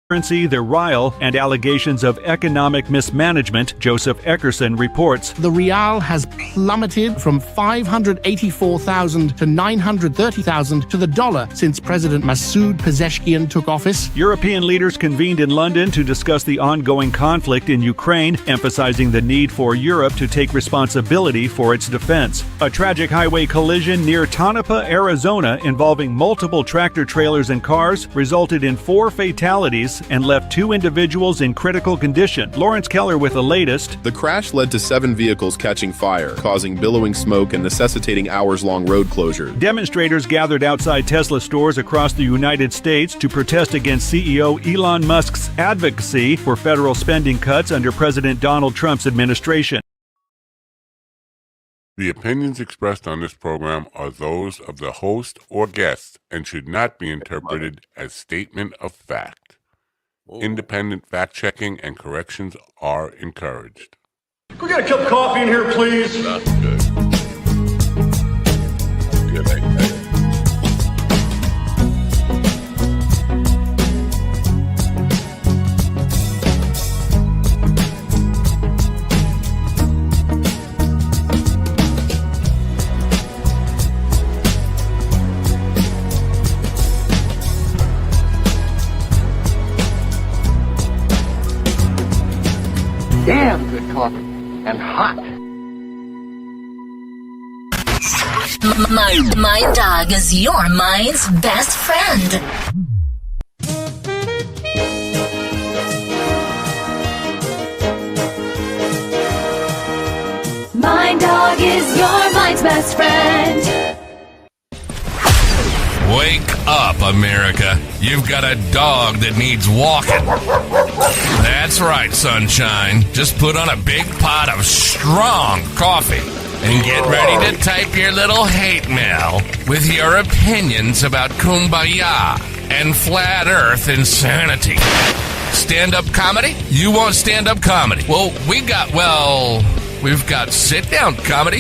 the rial, and allegations of economic mismanagement, Joseph Eckerson reports. The rial has plummeted from 584,000 to 930,000 to the dollar since President Masoud Pezeshkian took office. European leaders convened in London to discuss the ongoing conflict in Ukraine, emphasizing the need for Europe to take responsibility for its defense. A tragic highway collision near Tonopah, Arizona, involving multiple tractor-trailers and cars, resulted in 4 fatalities and left 2 individuals in critical condition. Lawrence Keller with the latest. The crash led to 7 vehicles catching fire, causing billowing smoke and necessitating hours-long road closure. Demonstrators gathered outside Tesla stores across the United States to protest against CEO Elon Musk's advocacy for federal spending cuts under President Donald Trump's administration. The opinions expressed on this program are those of the host or guest and should not be interpreted as statement of fact. Independent fact-checking and corrections are encouraged. Can we get a cup of coffee in here, please? That's good. Damn good coffee and hot. My dog is your mind's best friend. My dog is your mind's best friend. Wake up, America. You've got a dog that needs walking. That's right, sunshine. Just put on a big pot of strong coffee and get ready to type your little hate mail with your opinions about kumbaya and flat earth insanity. Stand-up comedy? You want stand-up comedy? Well, we've got sit-down comedy.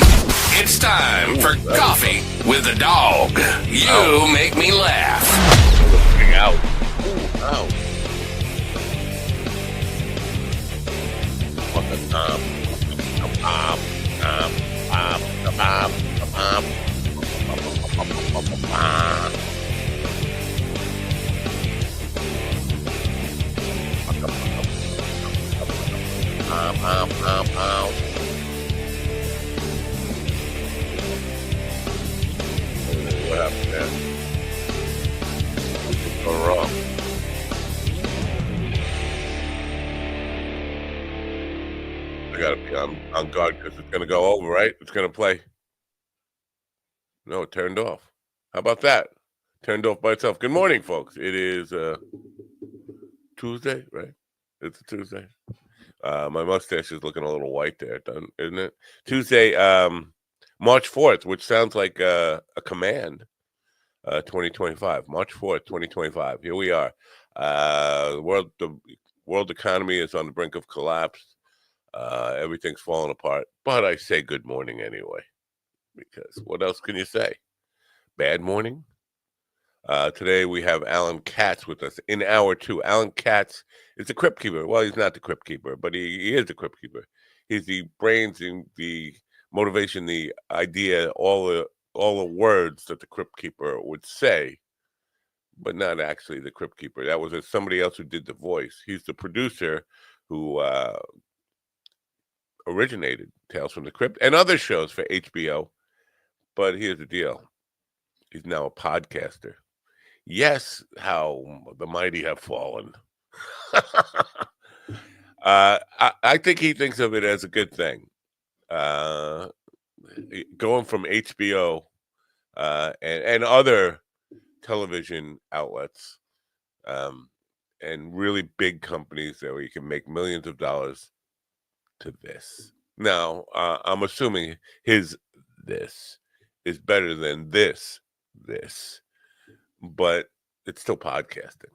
It's time for Coffee with a Dog. You make me laugh. Out. Ow. What happened there? What's going wrong? I gotta be on guard because it's gonna go over, right? It's gonna play. No, it turned off. How about that? Turned off by itself. Good morning, folks. It is Tuesday, right? It's a Tuesday. My mustache is looking a little white there, isn't it? Tuesday, March 4th, which sounds like a command. 2025, March 4th, 2025. Here we are. The world economy is on the brink of collapse. Everything's falling apart. But I say good morning anyway, because what else can you say? Bad morning? Today we have Alan Katz with us in hour 2. Alan Katz is the Crypt Keeper. Well, he's not the Crypt Keeper, but he is the Crypt Keeper. He's the brains, the motivation, the idea, all the words that the Crypt Keeper would say, but not actually the Crypt Keeper. That was somebody else who did the voice. He's the producer who originated Tales from the Crypt and other shows for HBO. But here's the deal. He's now a podcaster. Yes, how the mighty have fallen. I think he thinks of it as a good thing. Going from HBO and other television outlets and really big companies where you can make millions of dollars to this. Now, I'm assuming this is better than this, but it's still podcasting.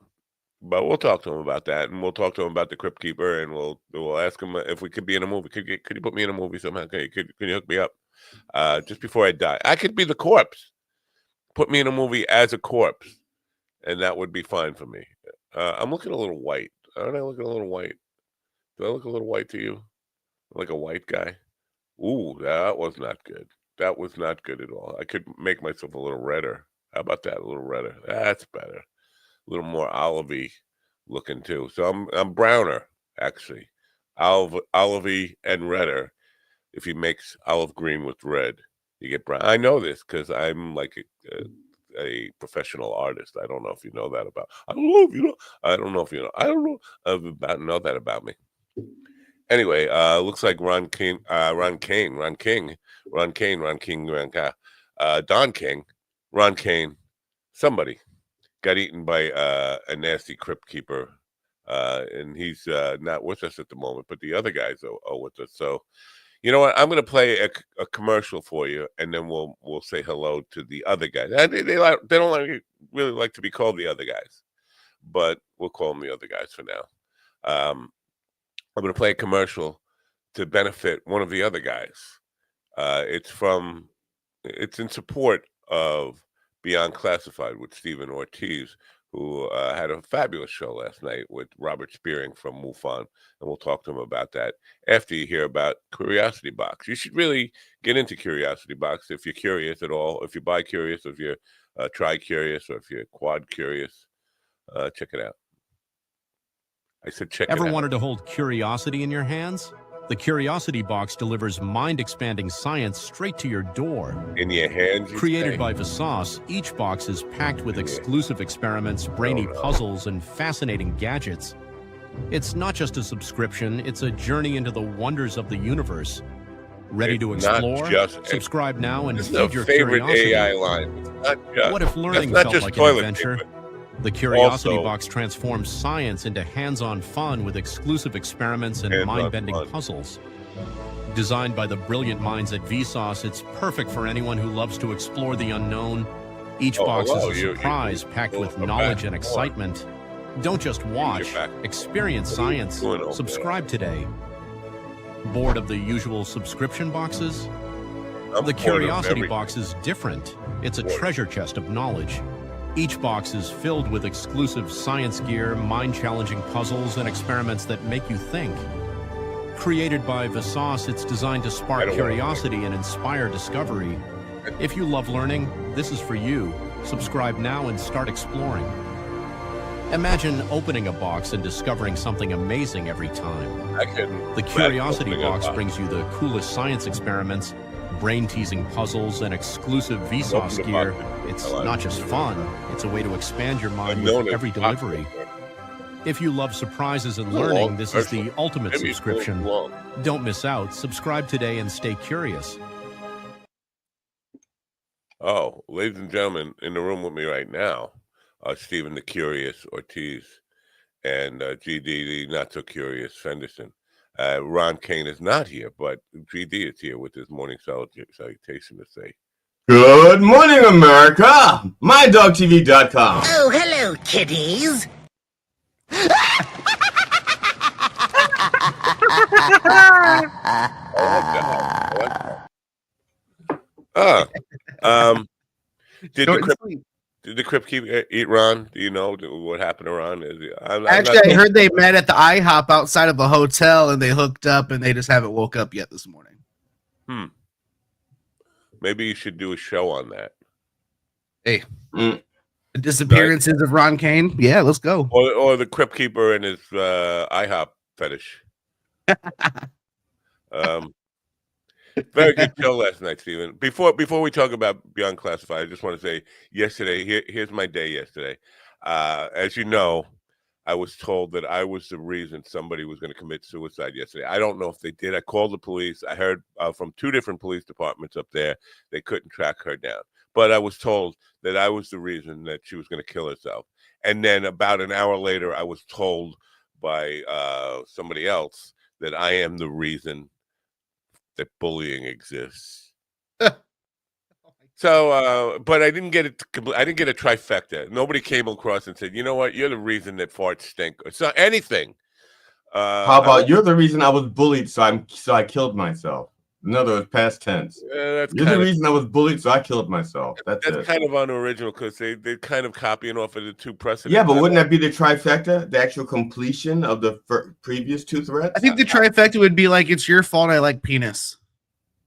But we'll talk to him about that, and we'll talk to him about the Crypt Keeper, and we'll ask him if we could be in a movie. Could you put me in a movie somehow? Can you hook me up? Just before I die, I could be the corpse. Put me in a movie as a corpse, and that would be fine for me. I'm looking a little white. Aren't I looking a little white? Do I look a little white to you? Like a white guy? Ooh, that was not good. That was not good at all. I could make myself a little redder. How about that? A little redder. That's better. A little more olivey looking too. So I'm browner actually. Olivey and redder. If you mix olive green with red, you get brown. I know this because I'm like a professional artist. I don't know if you know that about. I don't know if you know. I don't know if you know. I don't know that about me. Anyway, looks like Don King, Ron Kane, somebody got eaten by a nasty crypt keeper, and he's not with us at the moment, but the other guys are with us. So, you know what? I'm going to play a commercial for you, and then we'll say hello to the other guys. They don't really like to be called the other guys, but we'll call them the other guys for now. I'm going to play a commercial to benefit one of the other guys. It's in support of Beyond Classified with Stephen Ortiz, who had a fabulous show last night with Robert Spearing from MUFON, and we'll talk to him about that after you hear about Curiosity Box. You should really get into Curiosity Box if you're curious at all. If you buy Curious, if you're tri-curious, or if you're quad curious, check it out. I said check it out. Ever wanted to hold curiosity in your hands? The Curiosity Box delivers mind-expanding science straight to your door. In your hands, Created by Vsauce, each box is packed with exclusive experiments, brainy puzzles, and fascinating gadgets. It's not just a subscription, it's a journey into the wonders of the universe. Ready to explore? Subscribe now and feed your curiosity. AI line. What if learning felt like an adventure? The Curiosity Box transforms science into hands-on fun with exclusive experiments and mind-bending puzzles. Designed by the brilliant minds at Vsauce, it's perfect for anyone who loves to explore the unknown. Each box is a surprise packed with knowledge and excitement. Don't just watch, experience science. Subscribe today. Bored of the usual subscription boxes? The Curiosity Box is different. It's a treasure chest of knowledge. Each box is filled with exclusive science gear, mind-challenging puzzles, and experiments that make you think. Created by Vsauce, it's designed to spark curiosity and inspire discovery. If you love learning, this is for you. Subscribe now and start exploring. Imagine opening a box and discovering something amazing every time. The Curiosity Box brings you the coolest science experiments, brain-teasing puzzles, and exclusive Vsauce gear. It's not just fun, it's a way to expand your mind with every delivery. If you love surprises and learning, this is the ultimate subscription. Don't miss out. Subscribe today and stay curious. Oh, ladies and gentlemen, in the room with me right now are Stephen the Curious Ortiz and GD the Not So Curious Fenderson. Ron Kane is not here, but GD is here with his morning salutation to say, Good morning, America! MyDogTV.com. Oh, hello, kiddies. Did the Crip eat Ron? Do you know what happened to Ron? Actually, I heard they met at the IHOP outside of a hotel and they hooked up and they just haven't woke up yet this morning. Maybe you should do a show on that. Hey, the disappearances of Ron Kane. Yeah, let's go. Or the Crypt Keeper and his IHOP fetish. Very good show last night, Stephen. Before we talk about Beyond Classified, I just want to say yesterday, here's my day yesterday. As you know, I was told that I was the reason somebody was going to commit suicide yesterday. I don't know if they did. I called the police. I heard from 2 different police departments up there. They couldn't track her down. But I was told that I was the reason that she was going to kill herself. And then about an hour later, I was told by somebody else that I am the reason that bullying exists. So, but I didn't get it. I didn't get a trifecta. Nobody came across and said, "You know what? You're the reason that farts stink." It's not anything. How about you're the reason I was bullied, so I killed myself. In other words, past tense. That's You're the reason I was bullied, so I killed myself. That's it. kind of unoriginal because they're kind of copying off of the two precedents. Yeah, but wouldn't that be the trifecta, the actual completion of the previous two threats? I think the trifecta would be like, it's your fault I like penis.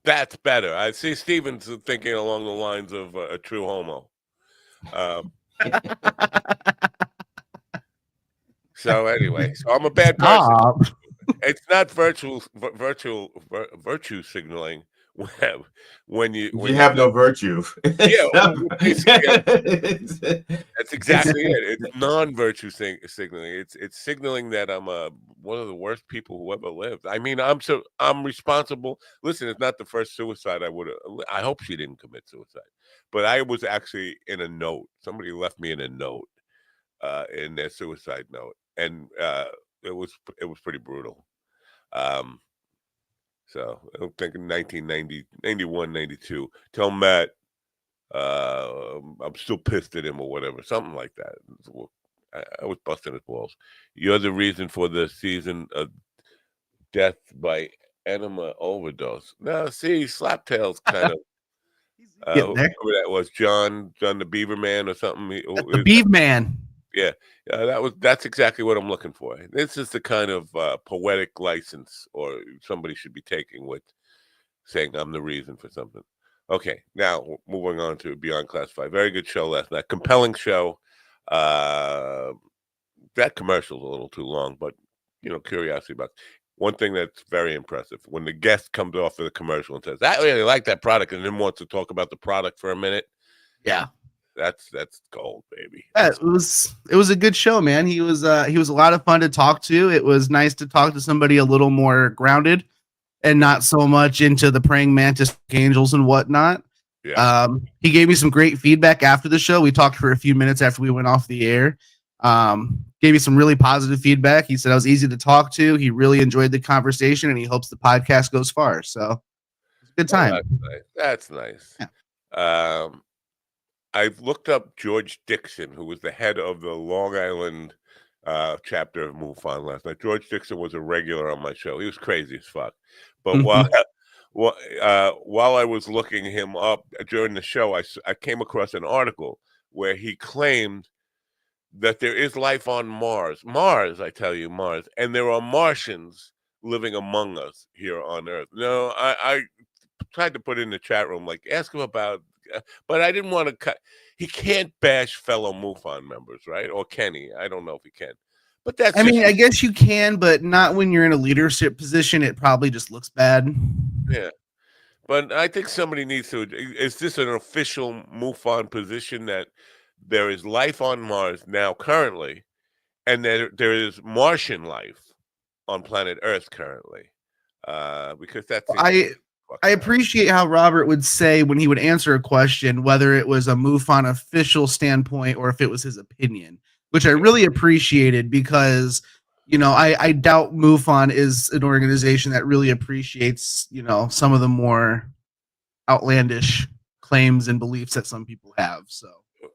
That's better. I see Steven's thinking along the lines of a true homo. So anyway, so I'm a bad person. It's not virtue signaling when you have no virtue. Yeah, that's exactly it. It's non-virtue signaling. It's signaling that I'm one of the worst people who ever lived. I mean, I'm responsible. Listen, it's not the first suicide I hope she didn't commit suicide, but I was actually in a note. Somebody left me in a note in their suicide note, and it was pretty brutal. So I'm thinking 1990, 91, 92. Tell Matt I'm still pissed at him or whatever, something like that. I was busting his balls. You're the reason for the season of death by enema overdose. Now, see, Slaptail's kind of whoever that was, John the Beaver Man or something. The Beaver Man. Yeah, that's exactly what I'm looking for. This is the kind of poetic license or somebody should be taking with saying I'm the reason for something. Okay, now moving on to Beyond Classified. Very good show last night. Compelling show. That commercial's a little too long, but curiosity about one thing that's very impressive when the guest comes off of the commercial and says, "I really like that product," and then wants to talk about the product for a minute. Yeah. That's gold, baby. Yeah, it was a good show, man. He was a lot of fun to talk to. It was nice to talk to somebody a little more grounded and not so much into the praying mantis angels and whatnot. Yeah. He gave me some great feedback after the show. We talked for a few minutes after we went off the air. Gave me some really positive feedback. He said I was easy to talk to. He really enjoyed the conversation, and he hopes the podcast goes far. So it's a good time. That's nice. Yeah. I've looked up George Dixon, who was the head of the Long Island chapter of MUFON last night. George Dixon was a regular on my show. He was crazy as fuck. But while I was looking him up during the show, I came across an article where he claimed that there is life on Mars. Mars, I tell you, Mars. And there are Martians living among us here on Earth. No, I tried to put in the chat room, like, ask him about, but I didn't want to cut. He can't bash fellow MUFON members, right? Or can he? I don't know if he can. But that's. I mean, I guess you can, but not when you're in a leadership position. It probably just looks bad. Yeah. But I think somebody needs to. Is this an official MUFON position that there is life on Mars now currently, and that there is Martian life on planet Earth currently? Because that's. I appreciate how Robert would say when he would answer a question, whether it was a MUFON official standpoint or if it was his opinion, which I really appreciated because, I doubt MUFON is an organization that really appreciates, some of the more outlandish claims and beliefs that some people have. So.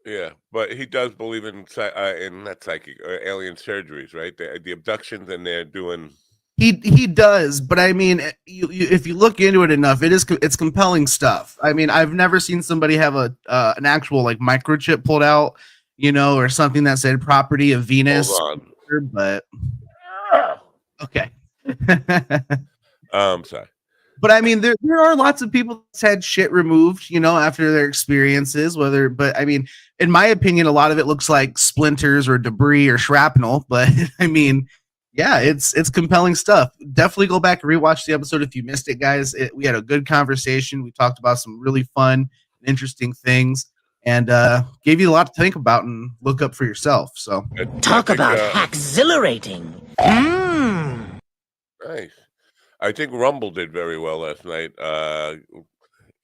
Yeah, but he does believe in not psychic alien surgeries, right? The abductions, and they're doing. He does, but I mean, if you look into it enough, it's compelling stuff. I mean, I've never seen somebody have an actual like microchip pulled out, or something that said property of Venus. Hold on. But okay. Sorry. But I mean, there are lots of people that's had shit removed, after their experiences. But I mean, in my opinion, a lot of it looks like splinters or debris or shrapnel. But I mean. Yeah, it's compelling stuff. Definitely go back and rewatch the episode if you missed it, guys. We had a good conversation. We talked about some really fun, interesting things, and gave you a lot to think about and look up for yourself. So, talk about exhilarating. Nice. I think Rumble did very well last night.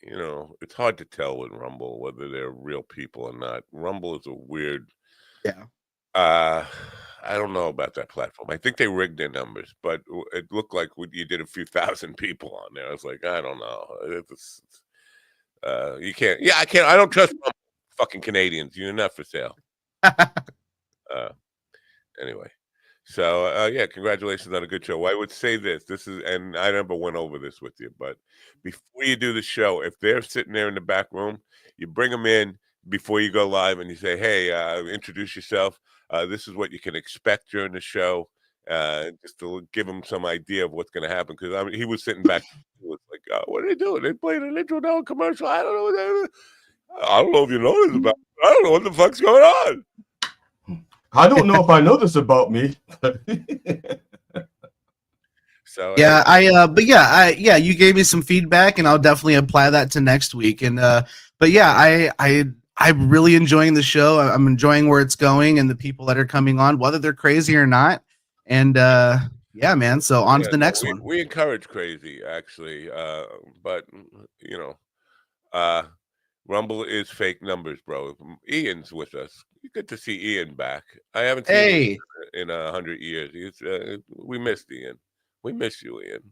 It's hard to tell with Rumble whether they're real people or not. Rumble is a weird. Yeah. I don't know about that platform. I think they rigged their numbers, but it looked like you did a few thousand people on there. I was like, I don't know. You can't. Yeah, I can't. I don't trust fucking Canadians. You're not for sale. Anyway, So yeah, congratulations on a good show. I would say this is, and I never went over this with you, but before you do the show, if they're sitting there in the back room, you bring them in before you go live, and you say, "Hey, introduce yourself. This is what you can expect during the show." Just to give them some idea of what's going to happen, because I mean, he was sitting back. He was like, "What are they doing? They playing an intro now commercial. I don't know what they're. I don't know if you know this about. I don't know what the fuck's going on." I don't know if I know this about me. So yeah, yeah, you gave me some feedback, and I'll definitely apply that to next week. And but yeah, I'm really enjoying the show. I'm enjoying where it's going and the people that are coming on, whether they're crazy or not. And yeah, man. So on to the next one. We encourage crazy, actually, but you know, Rumble is fake numbers, bro. Ian's with us. Good to see Ian back. I haven't seen him in 100 years. We missed Ian. We miss you, Ian.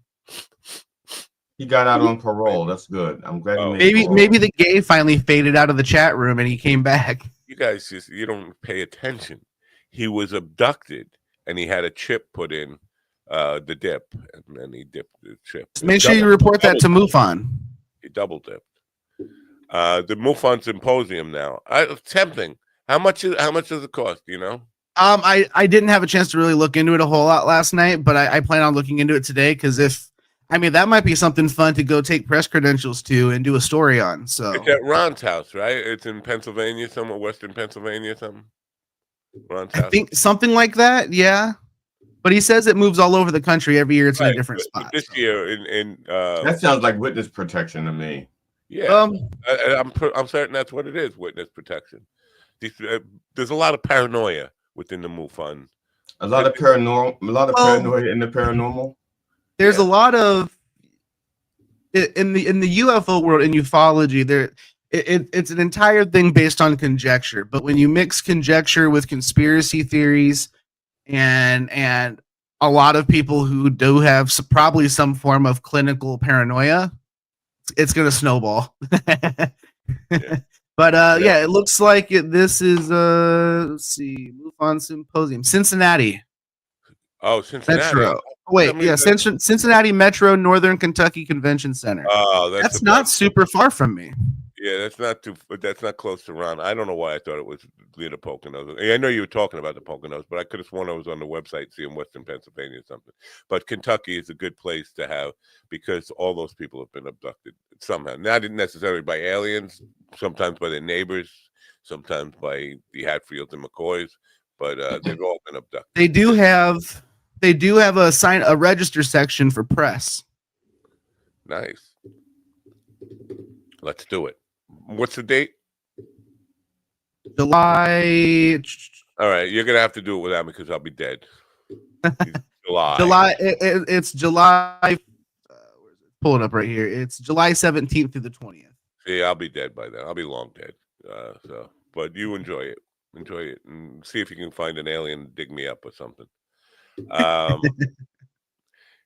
He got out on parole. That's good. I'm glad. Maybe the gay finally faded out of the chat room and he came back. You guys you don't pay attention. He was abducted and he had a chip put in the dip, and then he dipped the chip. Make sure you report that to MUFON. He double dipped. The MUFON Symposium now. Tempting. How much does it cost? Do you know? I didn't have a chance to really look into it a whole lot last night, but I plan on looking into it today, because that might be something fun to go take press credentials to and do a story on. So it's at Ron's house, right? It's in Pennsylvania, somewhere western Pennsylvania, something. Ron's house. I think something like that, yeah. But he says it moves all over the country every year. It's in a different spot. This year, in that sounds like witness protection to me. Yeah, I'm certain that's what it is. Witness protection. There's a lot of paranoia within the MUFON. A lot of paranormal. A lot of paranoia in the paranormal. There's a lot of in the UFO world, in ufology. It's an entire thing based on conjecture. But when you mix conjecture with conspiracy theories, and a lot of people who do have probably some form of clinical paranoia, it's going to snowball. Yeah. But yeah, it looks like this is let's see, MUFON Symposium, Cincinnati. Oh, Cincinnati. Metro. Wait, yeah, Cincinnati Metro Northern Kentucky Convention Center. Oh, that's not super far from me. Yeah, that's not close to Ron. I don't know why I thought it was near the Poconos. I know you were talking about the Poconos, but I could have sworn I was on the website seeing Western Pennsylvania or something. But Kentucky is a good place to have, because all those people have been abducted somehow. Not necessarily by aliens, sometimes by their neighbors, sometimes by the Hatfields and McCoys, but they've all been abducted. They do have a register section for press. Nice. Let's do it. What's the date? July. All right, you're gonna have to do it without me because I'll be dead. July. It's July. Where's it? Pull it up right here. It's July 17th through the 20th. See, I'll be dead by then. I'll be long dead. But you enjoy it, and see if you can find an alien to dig me up or something.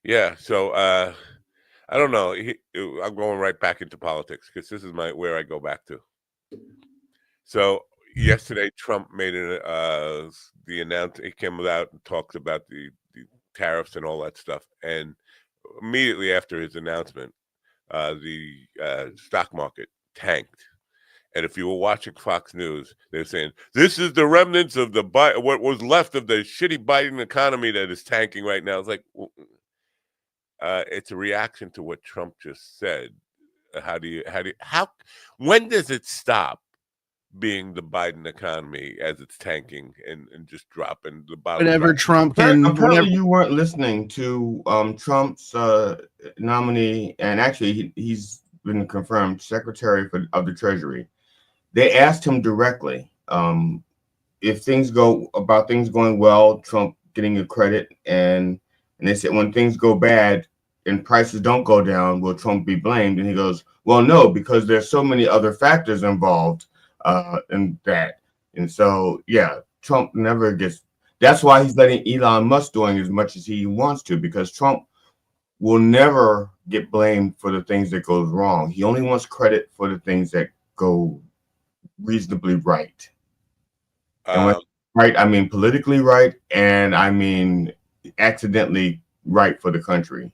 Yeah. So. I don't know. I'm going right back into politics because this is where I go back to. So yesterday, Trump made the announcement. He came out and talked about the tariffs and all that stuff. And immediately after his announcement, the stock market tanked. And if you were watching Fox News, they're saying this is the remnants of what was left of the shitty Biden economy that is tanking right now. It's like. It's a reaction to what Trump just said. When does it stop being the Biden economy as it's tanking and just dropping the bottom? Whenever Trump can. Apparently, you weren't listening to Trump's nominee, and actually, he's been confirmed Secretary of the Treasury. They asked him directly if things going well, Trump getting a credit, and they said when things go bad and prices don't go down, will Trump be blamed? And he goes, well, no, because there's so many other factors involved in that. And so, yeah, Trump never gets. That's why he's letting Elon Musk doing as much as he wants to, because Trump will never get blamed for the things that goes wrong. He only wants credit for the things that go reasonably right. right. I mean, politically right, and I mean, accidentally right for the country.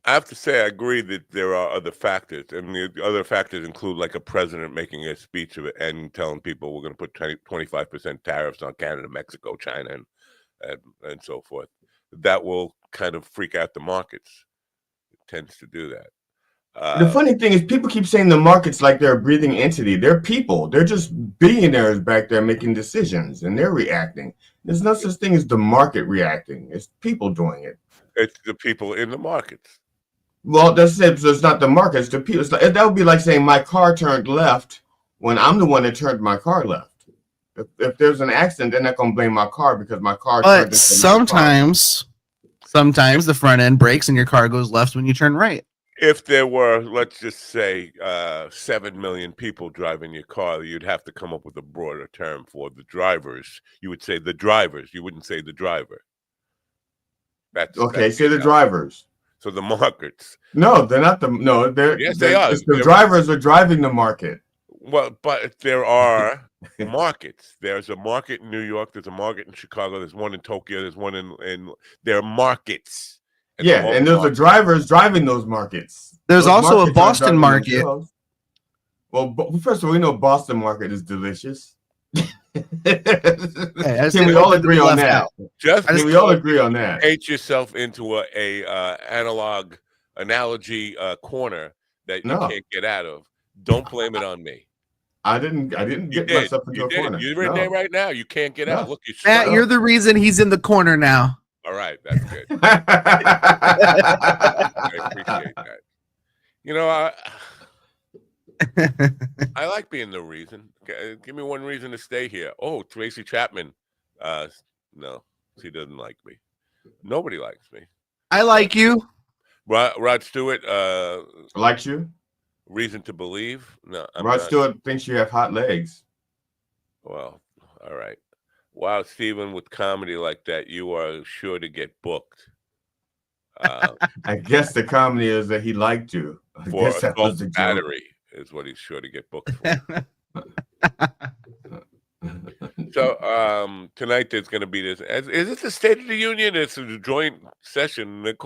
I have to say, I agree that there are other factors, and the other factors include like a president making a speech of it and telling people we're going to put 25% tariffs on Canada, Mexico, China, and so forth. That will kind of freak out the markets. It tends to do that. The funny thing is, people keep saying the market's like they're a breathing entity. They're people. They're just billionaires back there making decisions, and they're reacting. There's no such thing as the market reacting. It's people doing it. It's the people in the markets. Well, that's it. So it's not the market. It's the people. It's like, that would be like saying my car turned left when I'm the one that turned my car left. If there's an accident, they're not going to blame my car because my car. But sometimes the front end breaks and your car goes left when you turn right. If there were, let's just say, 7 million people driving your car, you'd have to come up with a broader term for the drivers. You would say the drivers. You wouldn't say the driver. That's say the drivers. So the markets. No, they're not the. No, they're. Yes, they are. The drivers are driving the market. Well, but there are markets. There's a market in New York. There's a market in Chicago. There's one in Tokyo. There's one in. There are markets. And there's the drivers driving those markets. There's also a Boston market. Well, first of all, we know Boston market is delicious. Can we all agree on that? Can we all agree on that? Paint yourself into a analog analogy corner that you can't get out of. Don't blame it on me. I didn't get myself into a corner. You're in there right now. You can't get out. Look, Matt, you're the reason he's in the corner now. All right, that's good. I appreciate that. You know, I like being the reason. Give me one reason to stay here. Oh, Tracy Chapman. No, she doesn't like me. Nobody likes me. I like you. Rod Stewart likes you. Reason to believe? No. Rod Stewart thinks you have hot legs. Well, all right. Wow, Stephen, with comedy like that, you are sure to get booked. I guess the comedy is that he liked you. For assault battery is what he's sure to get booked for. So tonight there's going to be this. Is this the State of the Union? It's a joint session. They're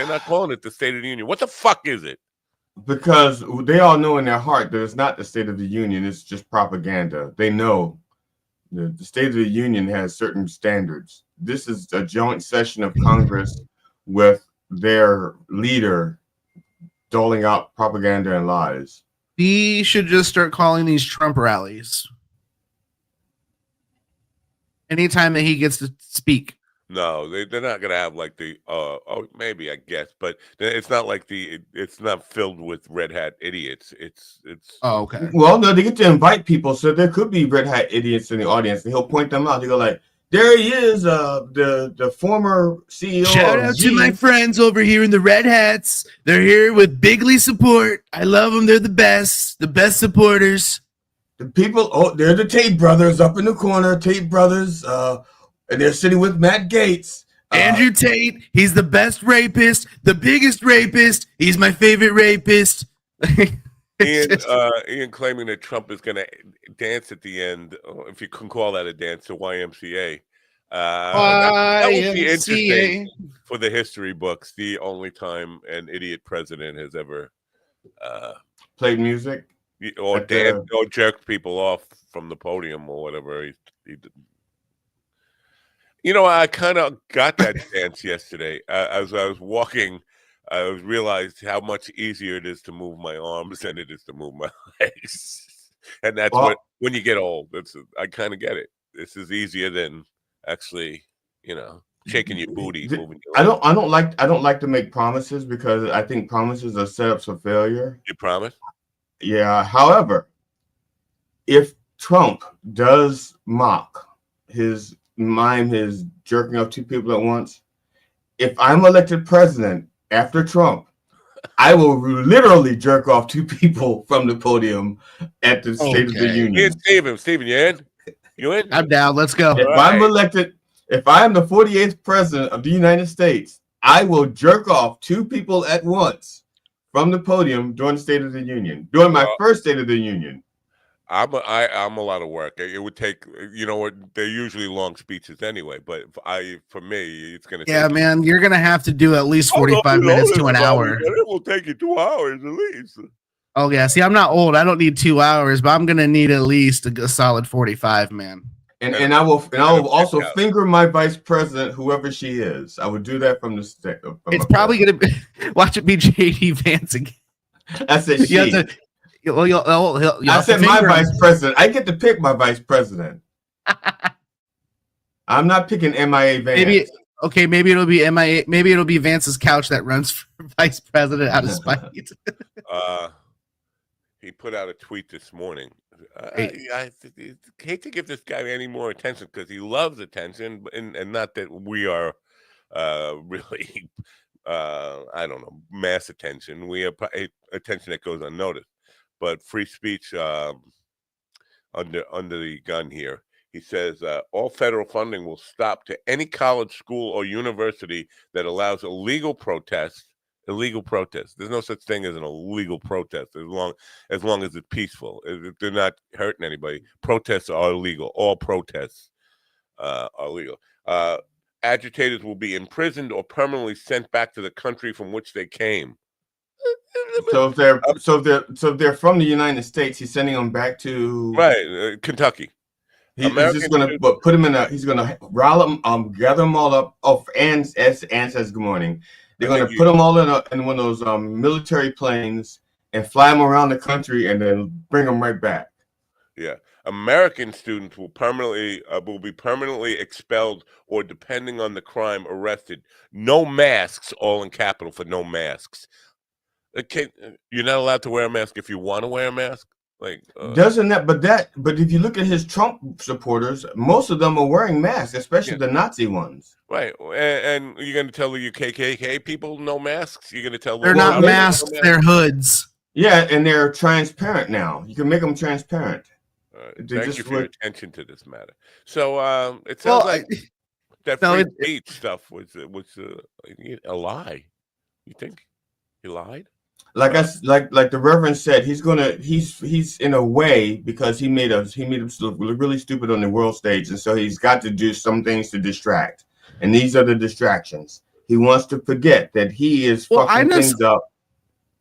not calling it the State of the Union. What the fuck is it? Because they all know in their heart that it's not the State of the Union. It's just propaganda. They know. The State of the Union has certain standards. This is a joint session of Congress with their leader doling out propaganda and lies. We should just start calling these Trump rallies. Anytime that he gets to speak. No, they're not going to have like the, maybe I guess, but it's not like it's not filled with red hat idiots. It's. Oh, okay. Well, no, they get to invite people, so there could be red hat idiots in the audience, and he'll point them out. He'll go like, there he is, the former CEO. Shout out to my friends over here in the red hats. They're here with bigly support. I love them. They're the best supporters. The people, they're the Tate brothers up in the corner, Tate brothers, and they're sitting with Matt Gaetz. Andrew Tate, he's the best rapist, the biggest rapist. He's my favorite rapist. Ian claiming that Trump is going to dance at the end, if you can call that a dance, to YMCA. That would be interesting for the history books. The only time an idiot president has ever played music or danced or jerked people off from the podium or whatever he did. You know, I kind of got that dance yesterday. As I was walking, I realized how much easier it is to move my arms than it is to move my legs. And that's when you get old. I kind of get it. This is easier than actually, shaking your booty, moving your legs. I don't like to make promises because I think promises are setups for failure. You promise? Yeah. However, if Trump does mime his jerking off two people at once, if I'm elected president after Trump, I will literally jerk off two people from the podium at the State of the Union. Steven, you in? You in? I'm down. Let's go. If I'm elected, if I am the 48th president of the United States, I will jerk off two people at once from the podium during the State of the Union, during my first State of the Union. I'm a lot of work. It would take, you know what? They're usually long speeches anyway. But for me, it's gonna. Yeah, take man, you're gonna have to do at least 45 minutes to an hour. It will take you 2 hours at least. Oh yeah, see, I'm not old. I don't need 2 hours, but I'm gonna need at least a solid 45, man. And I will also finger my vice president, whoever she is. I would do that from the state. It's probably gonna be watch it be JD Vance again. I said she. I said my vice president. I get to pick my vice president. I'm not picking MIA Vance. Maybe it'll be MIA. Maybe it'll be Vance's couch that runs for vice president out of spite. He put out a tweet this morning. I hate to give this guy any more attention because he loves attention, and not that we are really, I don't know, mass attention. We have attention that goes unnoticed. But free speech under the gun here. He says all federal funding will stop to any college, school, or university that allows illegal protests. Illegal protest. There's no such thing as an illegal protest as long as it's peaceful. If they're not hurting anybody. Protests are illegal. All protests are legal. Agitators will be imprisoned or permanently sent back to the country from which they came. So if they're from the United States, he's sending them back to Kentucky. He's just gonna put them in he's gonna rile them, gather them all up. Oh, Ann says good morning. They're going to put them all in one of those military planes and fly them around the country and then bring them right back. Yeah. American students will be permanently expelled or, depending on the crime, arrested. No masks, all in capital for no masks. Okay, you're not allowed to wear a mask if you want to wear a mask. But if you look at his Trump supporters, most of them are wearing masks, especially the Nazi ones. Right, and you're going to tell the KKK people no masks? You're going to tell them they're not masks, they're hoods. Yeah, and they're transparent now. You can make them transparent. Thank you for your attention to this matter. So it sounds like that free speech stuff was a lie. You think he lied? Like the Reverend said, he's in a way because he made himself look really stupid on the world stage, and so he's got to do some things to distract, and these are the distractions. He wants to forget that he is fucking things up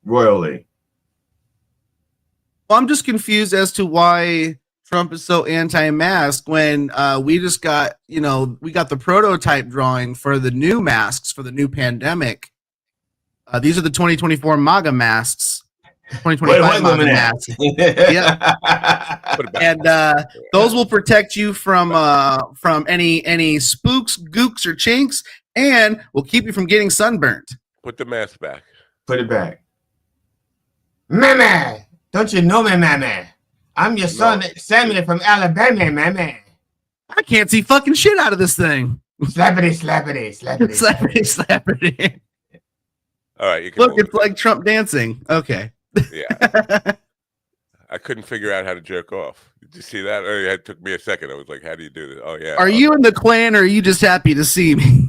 royally. Well, I'm just confused as to why Trump is so anti-mask when we just got we got the prototype drawing for the new masks for the new pandemic. These are the 2024 MAGA masks, 2025 MAGA masks. Yeah, and those will protect you from any spooks, gooks, or chinks, and will keep you from getting sunburnt. Put the mask back. Put it back. Mama, don't you know me, Mama? I'm your son, Samuel from Alabama, Mama. I can't see fucking shit out of this thing. Slappity, slappity, slappity, slappity, slappity. All right, you can look. It's like Trump dancing. Okay. Yeah. I couldn't figure out how to jerk off. Did you see that? It took me a second. I was like, "How do you do this?" Oh yeah. Are you in the Klan, or are you just happy to see me?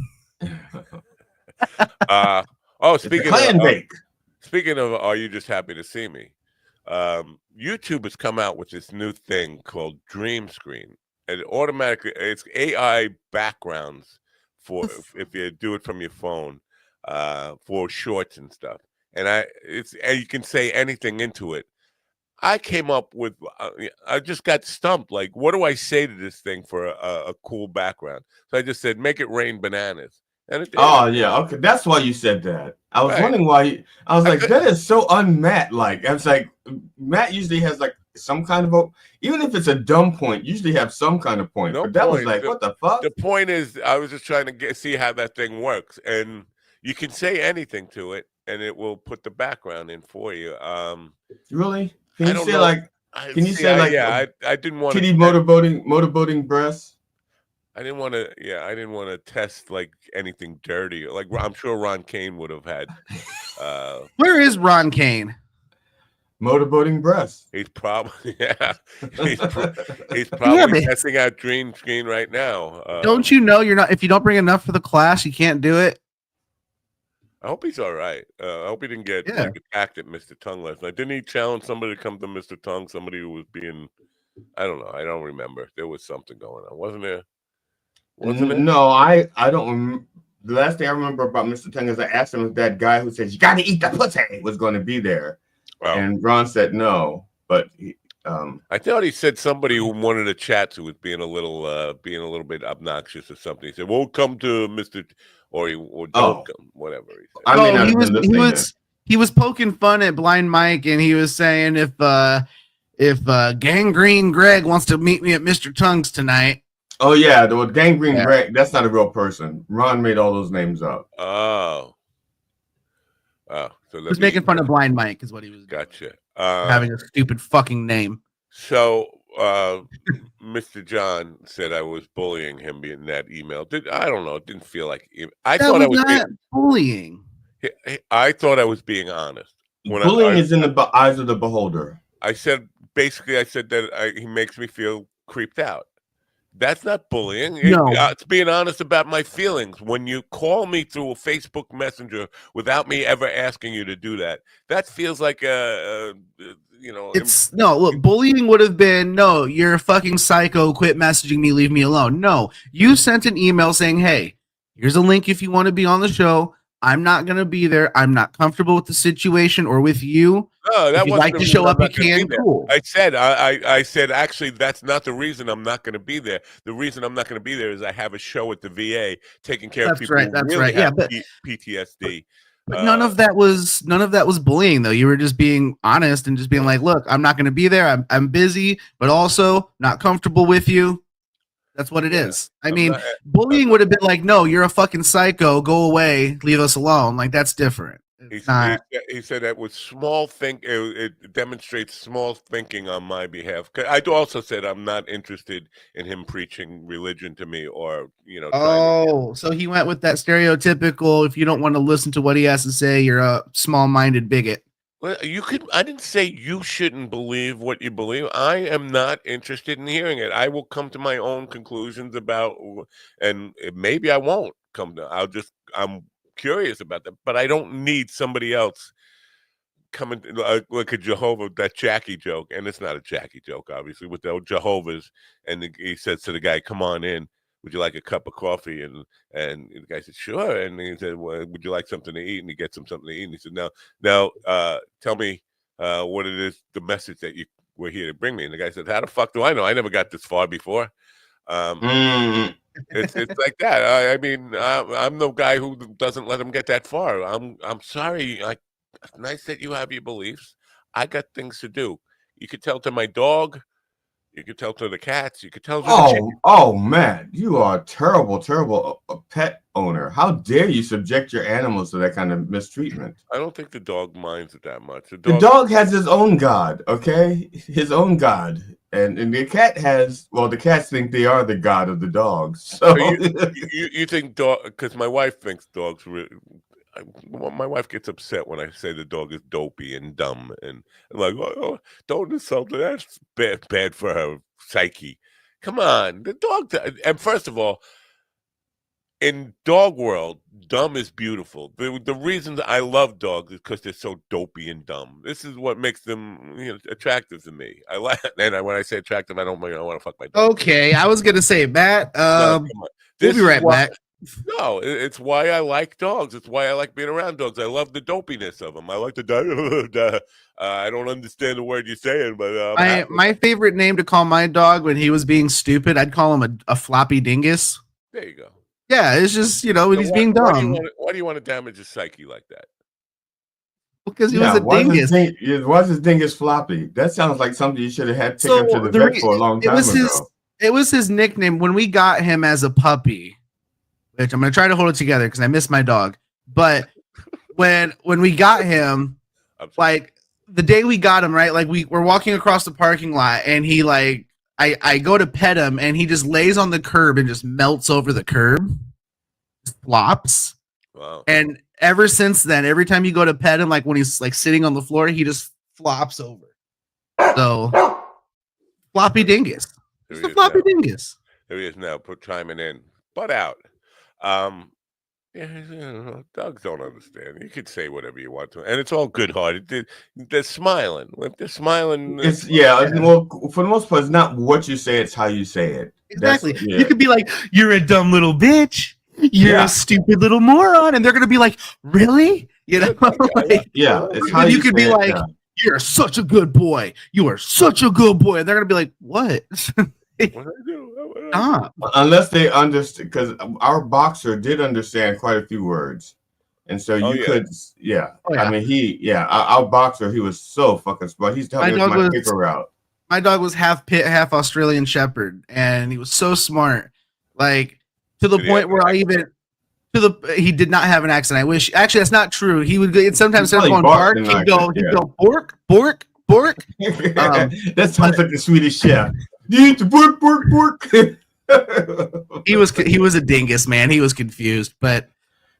Speaking of, are you just happy to see me? YouTube has come out with this new thing called Dream Screen, and it's AI backgrounds for if you do it from your phone. For shorts and stuff, and you can say anything into it. I came up with, I just got stumped. Like, what do I say to this thing for a cool background? So I just said, make it rain bananas. And okay, that's why you said that. I was wondering why. I was like, that is so un-Matt. Like, I was like, Matt usually has like some kind of even if it's a dumb point, usually have some kind of point. But that was like, what the fuck? The point is, I was just trying to see how that thing works, and you can say anything to it, and it will put the background in for you. Really? Can you say like? Can you say like? Yeah, I didn't want kitty motorboating breasts. I didn't want to. Yeah, I didn't want to test like anything dirty. Like I'm sure Ron Kane would have had. Where is Ron Kane? Motorboating breasts. He's probably he's probably testing out Dream Screen right now. Don't you know you're not? If you don't bring enough for the class, you can't do it. I hope he's all right. I hope he didn't get like attacked at Mr. Tongue last night. Didn't he challenge somebody to come to Mr. Tongue? Somebody who was being, I don't know. I don't remember. There was something going on, wasn't there? Wasn't it? No, I don't. The last thing I remember about Mr. Tongue is I asked him if that guy who says you got to eat the pussy was going to be there, and Ron said no. But I thought he said somebody who wanted to chat who was being a little bit obnoxious or something. He said, "Won't come to Mr." Or don't come, whatever he said. I mean, he was poking fun at Blind Mike, and he was saying if Gangrene Greg wants to meet me at Mr. Tongue's tonight. Oh yeah, the Gangrene Greg, that's not a real person. Ron made all those names up. So he was making fun of Blind Mike, is what he was doing. Gotcha. Having a stupid fucking name. So Mr. John said I was bullying him in that email. I don't know. It didn't feel like I thought I was not bullying. I thought I was being honest. Bullying is in the eyes of the beholder. I said that he makes me feel creeped out. That's not bullying. It's being honest about my feelings. When you call me through a Facebook Messenger without me ever asking you to do that, that feels like look, bullying would have been, no, you're a fucking psycho, quit messaging me, leave me alone. No, you sent an email saying, hey, here's a link if you want to be on the show. I'm not going to be there. I'm not comfortable with the situation or with you. No, that if you'd like to show up, you can. Cool. I said, actually, that's not the reason I'm not going to be there. The reason I'm not going to be there is I have a show at the VA taking care of people who really have PTSD. But none of that was bullying, though. You were just being honest and just being like, look, I'm not going to be there. I'm busy, but also not comfortable with you. That's what it is. I mean, bullying would have been like, no, you're a fucking psycho. Go away. Leave us alone. Like, that's different. He said that with small it demonstrates small thinking on my behalf. I also said I'm not interested in him preaching religion to me or, so he went with that stereotypical, if you don't want to listen to what he has to say, you're a small-minded bigot. Well, I didn't say you shouldn't believe what you believe. I am not interested in hearing it. I will come to my own conclusions about, and maybe I won't come to. I'm curious about that, but I don't need somebody else coming like a Jehovah, that Jackie joke, and it's not a Jackie joke, obviously, with the Jehovah's, and he says to the guy, "Come on in. Would you like a cup of coffee?" And the guy said, "Sure." And he said, "Well, would you like something to eat?" And he gets him something to eat. And he said, "Now, tell me what it is, the message that you were here to bring me." And the guy said, "How the fuck do I know? I never got this far before." It's like that. I mean, I'm the guy who doesn't let him get that far. I'm sorry. It's nice that you have your beliefs. I got things to do. You could tell to my dog. You could tell to the cats. You could tell to the chicken. Oh man, you are a terrible pet owner. How dare you subject your animals to that kind of mistreatment? I don't think the dog minds it that much. The dog has his own god, okay? His own god. And the cat has, well, the cats think they are the god of the dogs. So you think dog, because my wife thinks dogs really, my wife gets upset when I say the dog is dopey and dumb, and I'm like, oh, don't insult her. That's bad for her psyche. Come on, the dog. And first of all, in dog world, dumb is beautiful. The reason I love dogs is because they're so dopey and dumb. This is what makes them attractive to me. I like, and when I say attractive, I don't mean I want to fuck my dog. Okay, I was gonna say, Matt. We'll be right back. No, it's why I like dogs. It's why I like being around dogs. I love the dopiness of them. I like the I don't understand the word you're saying, but my favorite name to call my dog when he was being stupid, I'd call him a floppy dingus. There you go. Yeah, it's just, when he's being dumb. Why do you want to damage his psyche like that? Because he was a dingus. Why is his dingus floppy? That sounds like something you should have had taken him to the vet for a long time ago. It was his nickname when we got him as a puppy. Which I'm gonna try to hold it together because I miss my dog. But when we got him, like the day we got him, right? Like we're walking across the parking lot, and he I go to pet him, and he just lays on the curb and just melts over the curb, just flops. Wow! And ever since then, every time you go to pet him, like when he's like sitting on the floor, he just flops over. So floppy dingus, just a floppy dingus. Here he is now, chiming in, butt out. Yeah, dogs don't understand. You could say whatever you want to, and it's all good-hearted. They're smiling. If they're smiling, Well, for the most part, it's not what you say; it's how you say it. Exactly. You could be like, "You're a dumb little bitch. You're a stupid little moron," and they're gonna be like, "Really?" You know? It's how you could be like, yeah. "You're such a good boy. You are such a good boy," and they're gonna be like, "What?" What did I do? Stop. Unless they understand, because our boxer did understand quite a few words, and so you could, I mean, our boxer, he was so fucking smart. He's telling me my paper route. My dog was half pit, half Australian Shepherd, and he was so smart, like to the point where he did not have an accent. I wish, actually, that's not true. He would sometimes instead of going bark, he'd go bork, bork, bork. That sounds like the Swedish chef. Bork, bork, bork. He was a dingus, man. He was confused, but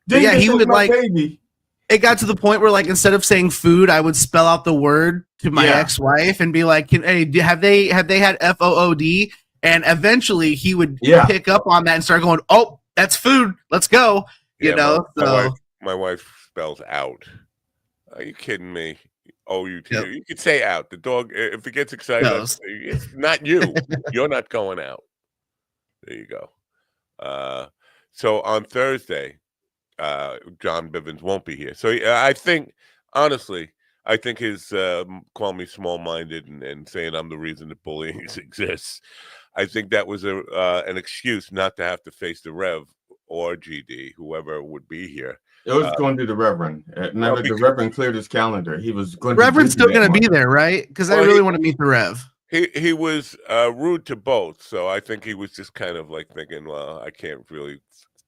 yeah, he would like. Baby. It got to the point where, like, instead of saying food, I would spell out the word to my ex-wife and be like, "Hey, have they had FOOD?" And eventually, he would pick up on that and start going, "Oh, that's food. Let's go." You know. My wife spells out. Are you kidding me? You could say out. The dog, if it gets excited, it's not you. You're not going out. There you go. So on Thursday, John Bivens won't be here. So I think, honestly, his call me small-minded and saying I'm the reason that bullying exists. I think that was an excuse not to have to face the Rev or GD, whoever would be here. It was going to the Reverend. Remember, the Reverend cleared his calendar. He was going. Reverend's still going to be there, right? Because I really want to meet the Rev. He was rude to both, so I think he was just kind of like thinking, well, I can't really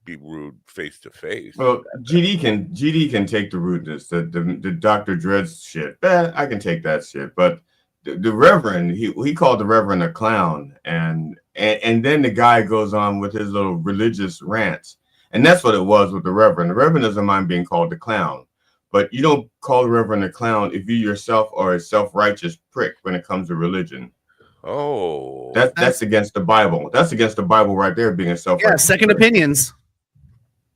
be rude face to face. Well, GD can take the rudeness, the Dr. Dredd's shit. I can take that shit, but the Reverend, he called the Reverend a clown, and then the guy goes on with his little religious rants, and that's what it was with the Reverend. The Reverend doesn't mind being called the clown, but you don't call the Reverend a clown if you yourself are a self-righteous prick when it comes to religion. Oh, that's against the Bible. That's against the Bible right there, being a self-righteous. Yeah, second opinions.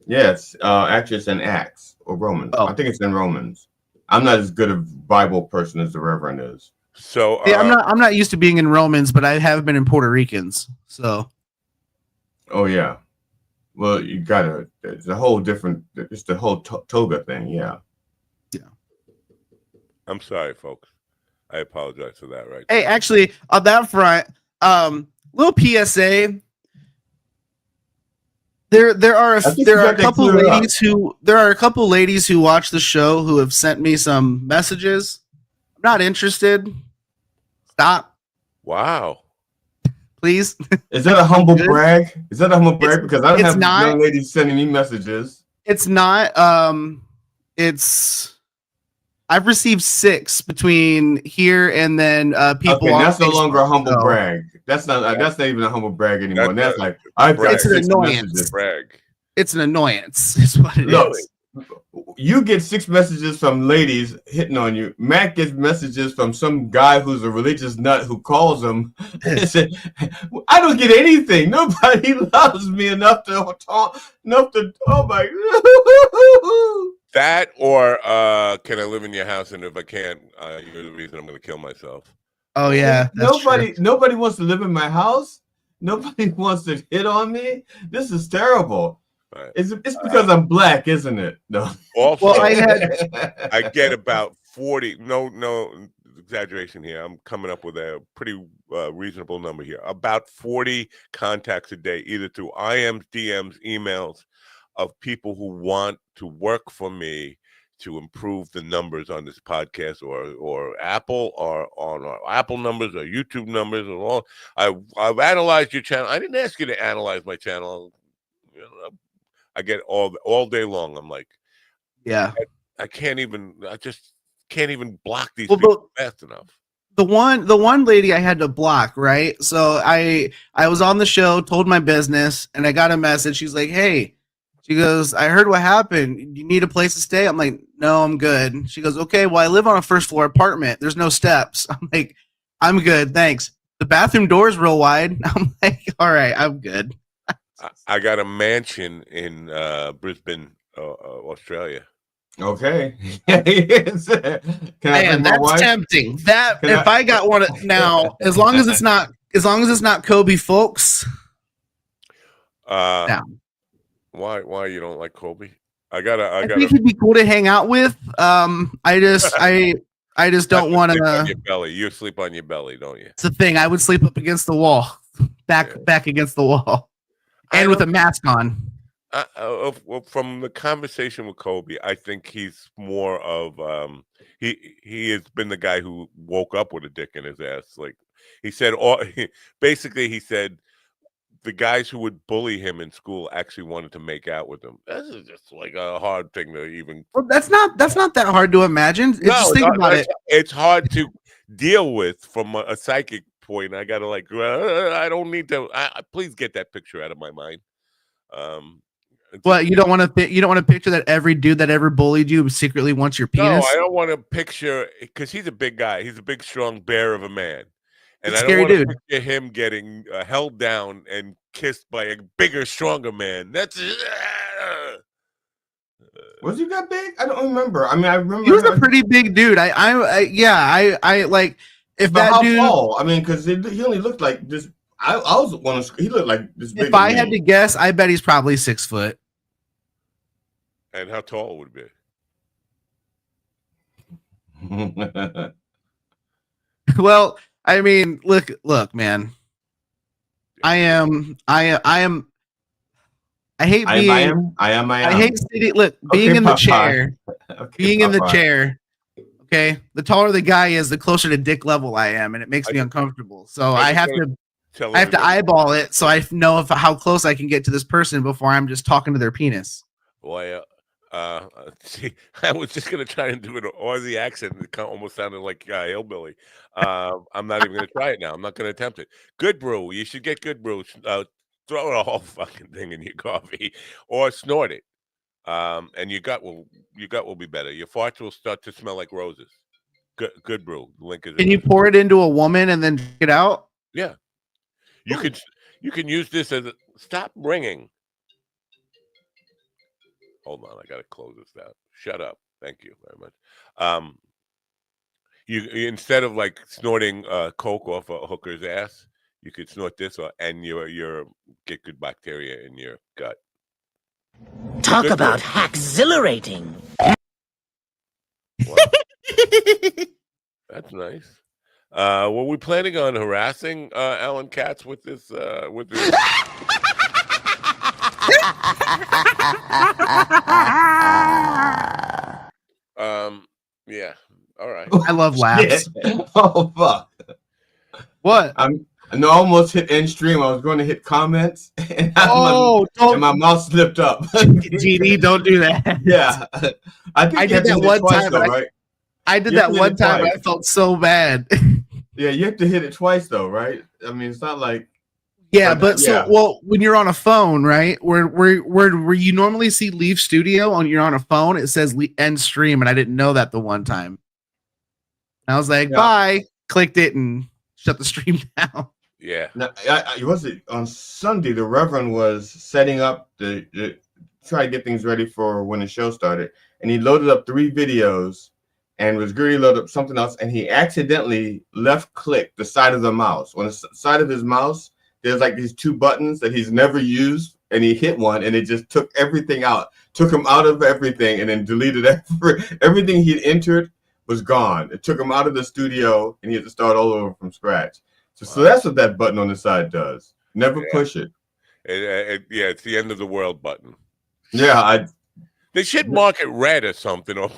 Yes, actually, it's in Acts or Romans. I think it's in Romans. I'm not as good a Bible person as the Reverend is. So yeah, I'm not used to being in Romans, but I have been in Puerto Ricans. So. Oh yeah, well you gotta. It's a whole different. It's the whole toga thing. Yeah. Yeah. I'm sorry, folks. I apologize for that. Right. Hey, actually, on that front, little PSA. There are a couple ladies who watch the show who have sent me some messages. I'm not interested. Stop. Wow. Please. Is that a humble brag? Is that a humble brag? Because I don't have young ladies sending me messages. It's not. I've received 6 between here and then people. Okay, that's no longer a humble brag. That's not even a humble brag anymore. That's like it's an annoyance. Brag. It's an annoyance. Is what it is. You get 6 messages from ladies hitting on you. Matt gets messages from some guy who's a religious nut who calls him and said, "I don't get anything. Nobody loves me enough to talk. Oh my." That or can I live in your house, and if I can't, you're the reason I'm going to kill myself. Oh yeah, nobody wants to live in my house. Nobody wants to hit on me. This is terrible. Right. It's because I'm black, isn't it? No. Also, I get about 40. No exaggeration here. I'm coming up with a pretty reasonable number here. About 40 contacts a day, either through IMs, DMs, emails, of people who want to work for me to improve the numbers on this podcast or Apple or on our Apple numbers or YouTube numbers or all. I've analyzed your channel. I didn't ask you to analyze my channel. I get all day long. I'm like, yeah, I just can't even block these people fast enough. The one lady I had to block, right? So I was on the show, told my business, and I got a message. She's like, "Hey," she goes, "I heard what happened. You need a place to stay?" I'm like, "No, I'm good." She goes, "Okay, well, I live on a first floor apartment. There's no steps." I'm like, "I'm good, thanks." The bathroom door is real wide. I'm like, "All right, I'm good." I got a mansion in Brisbane, Australia. Okay. Can I Man, bring my that's wife? tempting. That Can if I got one now, as long as it's not Kobe, folks. Down. Why you don't like Kobe? I think he'd be cool to hang out with. I just don't want to. to. Your belly. You sleep on your belly, don't you? It's the thing. I would sleep up against the wall, back against the wall, and with a mask on. From the conversation with Kobe, I think he's more of he has been the guy who woke up with a dick in his ass. Like he said, basically he said the guys who would bully him in school actually wanted to make out with him. This is just like a hard thing to even. Well, that's not that hard to imagine. Just think about it. It's hard to deal with from a psychic point. I gotta I don't need to. Please get that picture out of my mind. Well, you don't want to picture that every dude that ever bullied you secretly wants your penis. No, I don't want to picture because he's a big guy. He's a big, strong bear of a man, and I don't scary want to dude. picture him getting held down and kissed by a bigger, stronger man. That's. Was he that big? I don't remember. I mean, I remember he was a pretty big dude. I like if but that how dude. Tall? I mean, because he only looked like this. I was one of he looked like this big. If I had to guess, I bet he's probably 6 foot. And how tall would it be? Well, I mean, look, man. I hate sitting. Look, being in the chair. Being in the chair. Okay, the taller the guy is, the closer to dick level I am, and it makes me uncomfortable. So I have to eyeball it so I know how close I can get to this person before I'm just talking to their penis. Boy, see, I was just gonna try and do an Aussie accent. It almost sounded like hillbilly. I'm not even gonna try it now. I'm not gonna attempt it. Good brew. You should get good brew. Throw a whole fucking thing in your coffee, or snort it. And your gut will be better. Your farts will start to smell like roses. Good brew. The link is. Can you pour it into a woman and then drink it out? Yeah, you can use this as stop ringing. Hold on, I gotta close this down. Shut up. Thank you very much. You instead of like snorting coke off a hooker's ass, you could snort this, and your get good bacteria in your gut. Talk about exhilarating. That's nice. Were we planning on harassing Alan Katz with this? Yeah. All right. I love laughs. Oh fuck! What? I almost hit end stream. I was going to hit comments, and my mouse slipped up. GD, don't do that. Yeah, I did that one time. Though, right? I did that one time. I felt so bad. Yeah, you have to hit it twice, though, right? I mean, it's not like. Yeah, but so when you're on a phone, right? Where you normally see leave studio you're on a phone, it says end stream, and I didn't know that the one time. I was like, bye, clicked it and shut the stream down. Yeah. Now, was it on Sunday? The Reverend was setting up the try to get things ready for when the show started, and he loaded up 3 videos and was going to load up something else, and he accidentally left clicked the side of the mouse. On the side of his mouse, there's like these 2 buttons that he's never used, and he hit one, and it just took everything out, took him out of everything, and then deleted everything he had entered was gone. It took him out of the studio, and he had to start all over from scratch. So that's what that button on the side does. Never push it. It's the end of the world button. Yeah, they should mark it red or something, or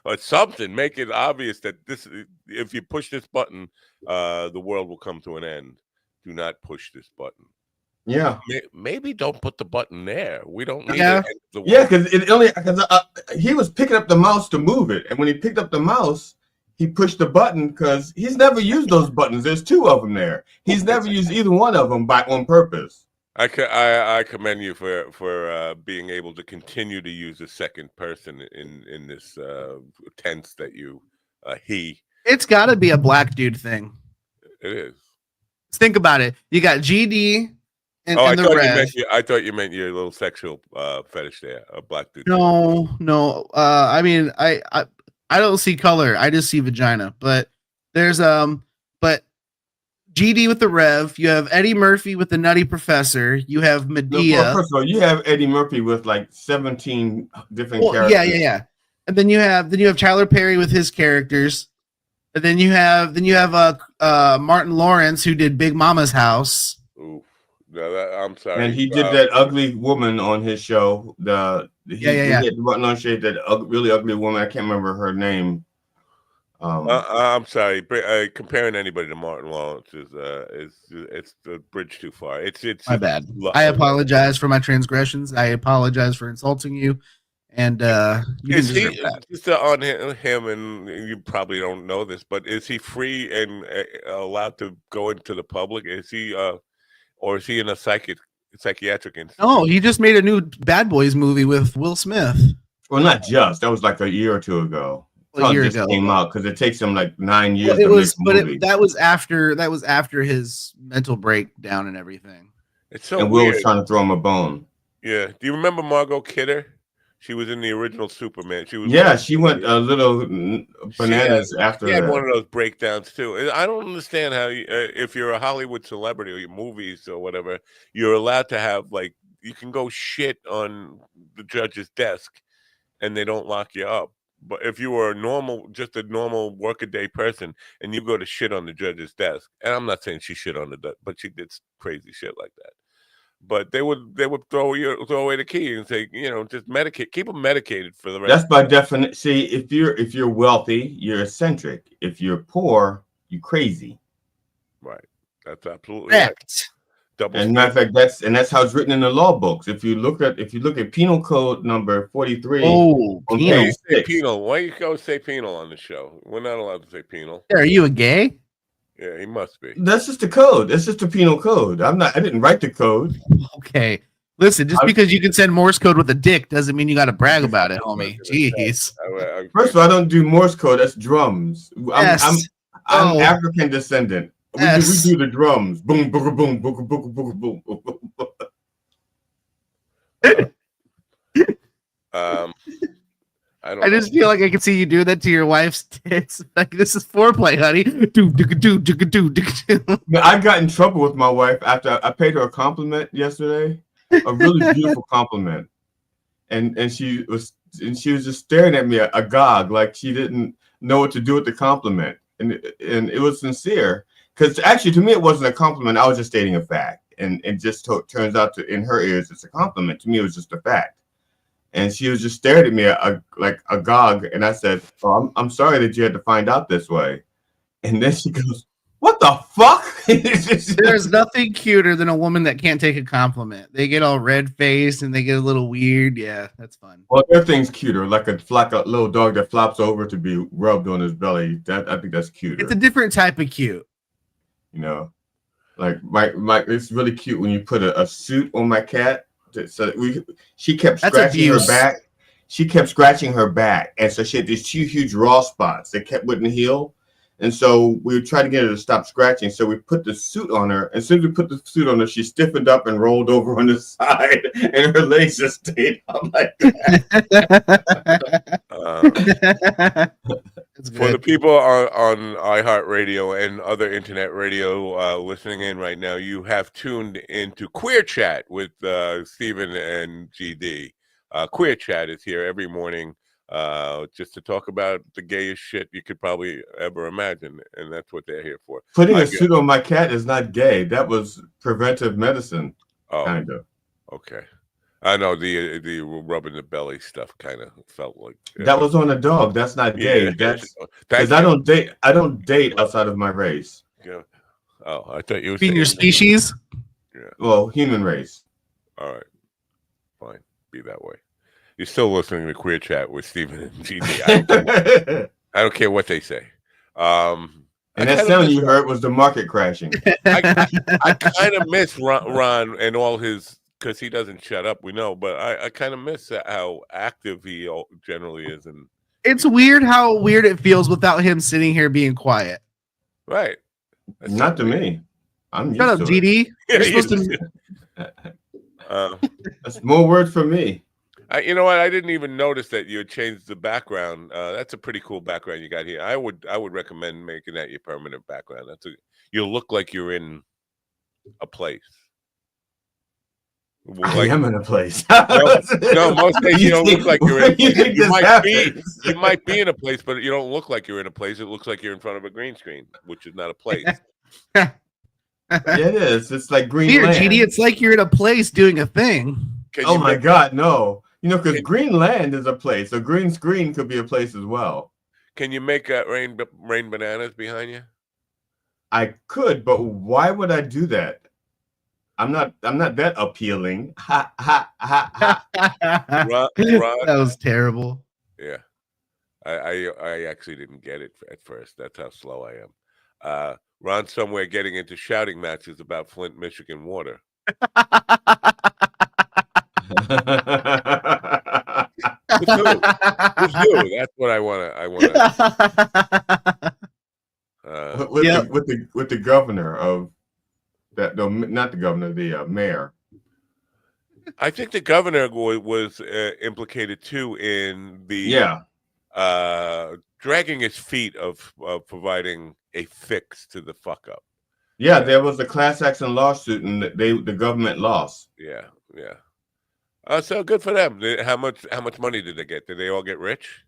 or something. Make it obvious that if you push this button, the world will come to an end. Do not push this button. Yeah, maybe don't put the button there. We don't need it. Yeah, because he was picking up the mouse to move it, and when he picked up the mouse, he pushed the button because he's never used those buttons. There's 2 of them there. He's never used either one of them on purpose. I commend you for being able to continue to use a second person in this tense that you he. It's got to be a black dude thing. It is. Think about it. You got GD And, I and the thought Rev. I thought you meant your little sexual fetish there, a black dude. No. I mean, I don't see color. I just see vagina. But there's but GD with the Rev. You have Eddie Murphy with the Nutty Professor. You have Medea. Well, first of all, you have Eddie Murphy with like 17 different characters. Yeah. And then you have Tyler Perry with his characters. And then you have Martin Lawrence, who did Big Mama's House. Ooh, no, I'm sorry. And he did that ugly woman on his show. He did Martin Lawrence did that really ugly woman. I can't remember her name. I'm sorry. Comparing anybody to Martin Lawrence is it's the bridge too far. It's my bad. I apologize for my transgressions. I apologize for insulting you. And you is he just on him? And you probably don't know this, but is he free and allowed to go into the public? Is he or is he in a psychiatric institute? No, he just made a new Bad Boys movie with Will Smith. Well, not just. That was like a year or two ago. A year just ago came out because it takes him like 9 years. That was after his mental breakdown and everything. It's so and Will was trying to throw him a bone. Yeah. Do you remember Margot Kidder? She was in the original Superman. She went a little bananas after that. She had that. one of those breakdowns too. I don't understand how if you're a Hollywood celebrity or your movies or whatever, you're allowed to have like you can go shit on the judge's desk, and they don't lock you up. But if you were just a normal workaday person, and you go to shit on the judge's desk, and I'm not saying she shit on the desk, but she did crazy shit like that. But they would throw away the key and say, just medicate, keep them medicated for the rest. That's by definition. See, if you're wealthy, you're eccentric. If you're poor, you're crazy. Right. That's absolutely right. And matter of fact, that's how it's written in the law books. If you look at Penal Code number 43, penal. Say penal. Why you go say penal on the show? We're not allowed to say penal. Are you a gay? Yeah, he must be. That's just the code. That's just the penal code. I didn't write the code. Okay. Listen, just because you can send Morse code with a dick doesn't mean you got to brag about it, homie. Jeez. First of all, I don't do Morse code. That's drums. I'm African descendant. We do the drums. Boom, boom, boom, boom, boom, boom, boom. I just feel like I can see you do that to your wife's tits. Like, this is foreplay, honey. I got in trouble with my wife after I paid her a compliment yesterday, a really beautiful compliment, and she was just staring at me agog, like she didn't know what to do with the compliment, and it was sincere. Because actually, to me, it wasn't a compliment. I was just stating a fact, and it just turns out in her ears, it's a compliment. To me, it was just a fact. And she was just staring at me like agog, and I said, "Oh, I'm sorry that you had to find out this way." And then she goes, "What the fuck?" There's nothing cuter than a woman that can't take a compliment. They get all red-faced and they get a little weird. Yeah, that's fun. Well, everything's cuter, like a little dog that flops over to be rubbed on his belly. I think that's cuter. It's a different type of cute. Like my it's really cute when you put a suit on my cat. So she kept scratching her back. She kept scratching her back, and so she had these two huge raw spots that wouldn't heal. And so we tried to get her to stop scratching. So we put the suit on her. And as soon as we put the suit on her, she stiffened up and rolled over on the side, and her legs just stayed up like that. For the people on iHeartRadio and other internet radio listening in right now, you have tuned into Queer Chat with Stephen and GD. Queer Chat is here every morning just to talk about the gayest shit you could probably ever imagine, and that's what they're here for. Putting a suit on my cat is not gay. That was preventive medicine, kind of. Okay. I know the rubbing the belly stuff kind of felt like that was on a dog. That's not gay. Yeah, that's because I don't date outside of my race. Yeah. Oh, I thought you were being your species. Yeah. Well, human race. All right. Fine. Be that way. You're still listening to Queer Chat with Stephen and GD. I don't care what they say. And that sound you heard was the market crashing. I kind of miss Ron and all his, because he doesn't shut up, we know, but I kind of miss how active he generally is. And it's weird how weird it feels without him sitting here being quiet. Right. Not to me. I'm used Shut up, to GD. You're supposed it. to. That's more words for me. You know what? I didn't even notice that you had changed the background. That's a pretty cool background you got here. I would recommend making that your permanent background. You'll look like you're in a place. I am in a place. No, most days you don't look like you're in a place. You might be in a place, but you don't look like you're in a place. It looks like you're in front of a green screen, which is not a place. Yeah, it is. It's like Greenland. GD, it's like you're in a place doing a thing. Oh my God, no. You know, because Greenland is a place. A green screen could be a place as well. Can you make rain bananas behind you? I could, but why would I do that? I'm not that appealing. Ha ha ha ha. Ron, that was terrible. Yeah. I actually didn't get it at first. That's how slow I am. Ron's somewhere getting into shouting matches about Flint, Michigan water. With who? That's what I want to. With the governor of that. No, not the governor. The mayor. I think the governor was implicated too in the dragging his feet of providing a fix to the fuck up. Yeah, there was a class action lawsuit, and the government lost. Yeah. So good for them. How much money did they get? Did they all get rich?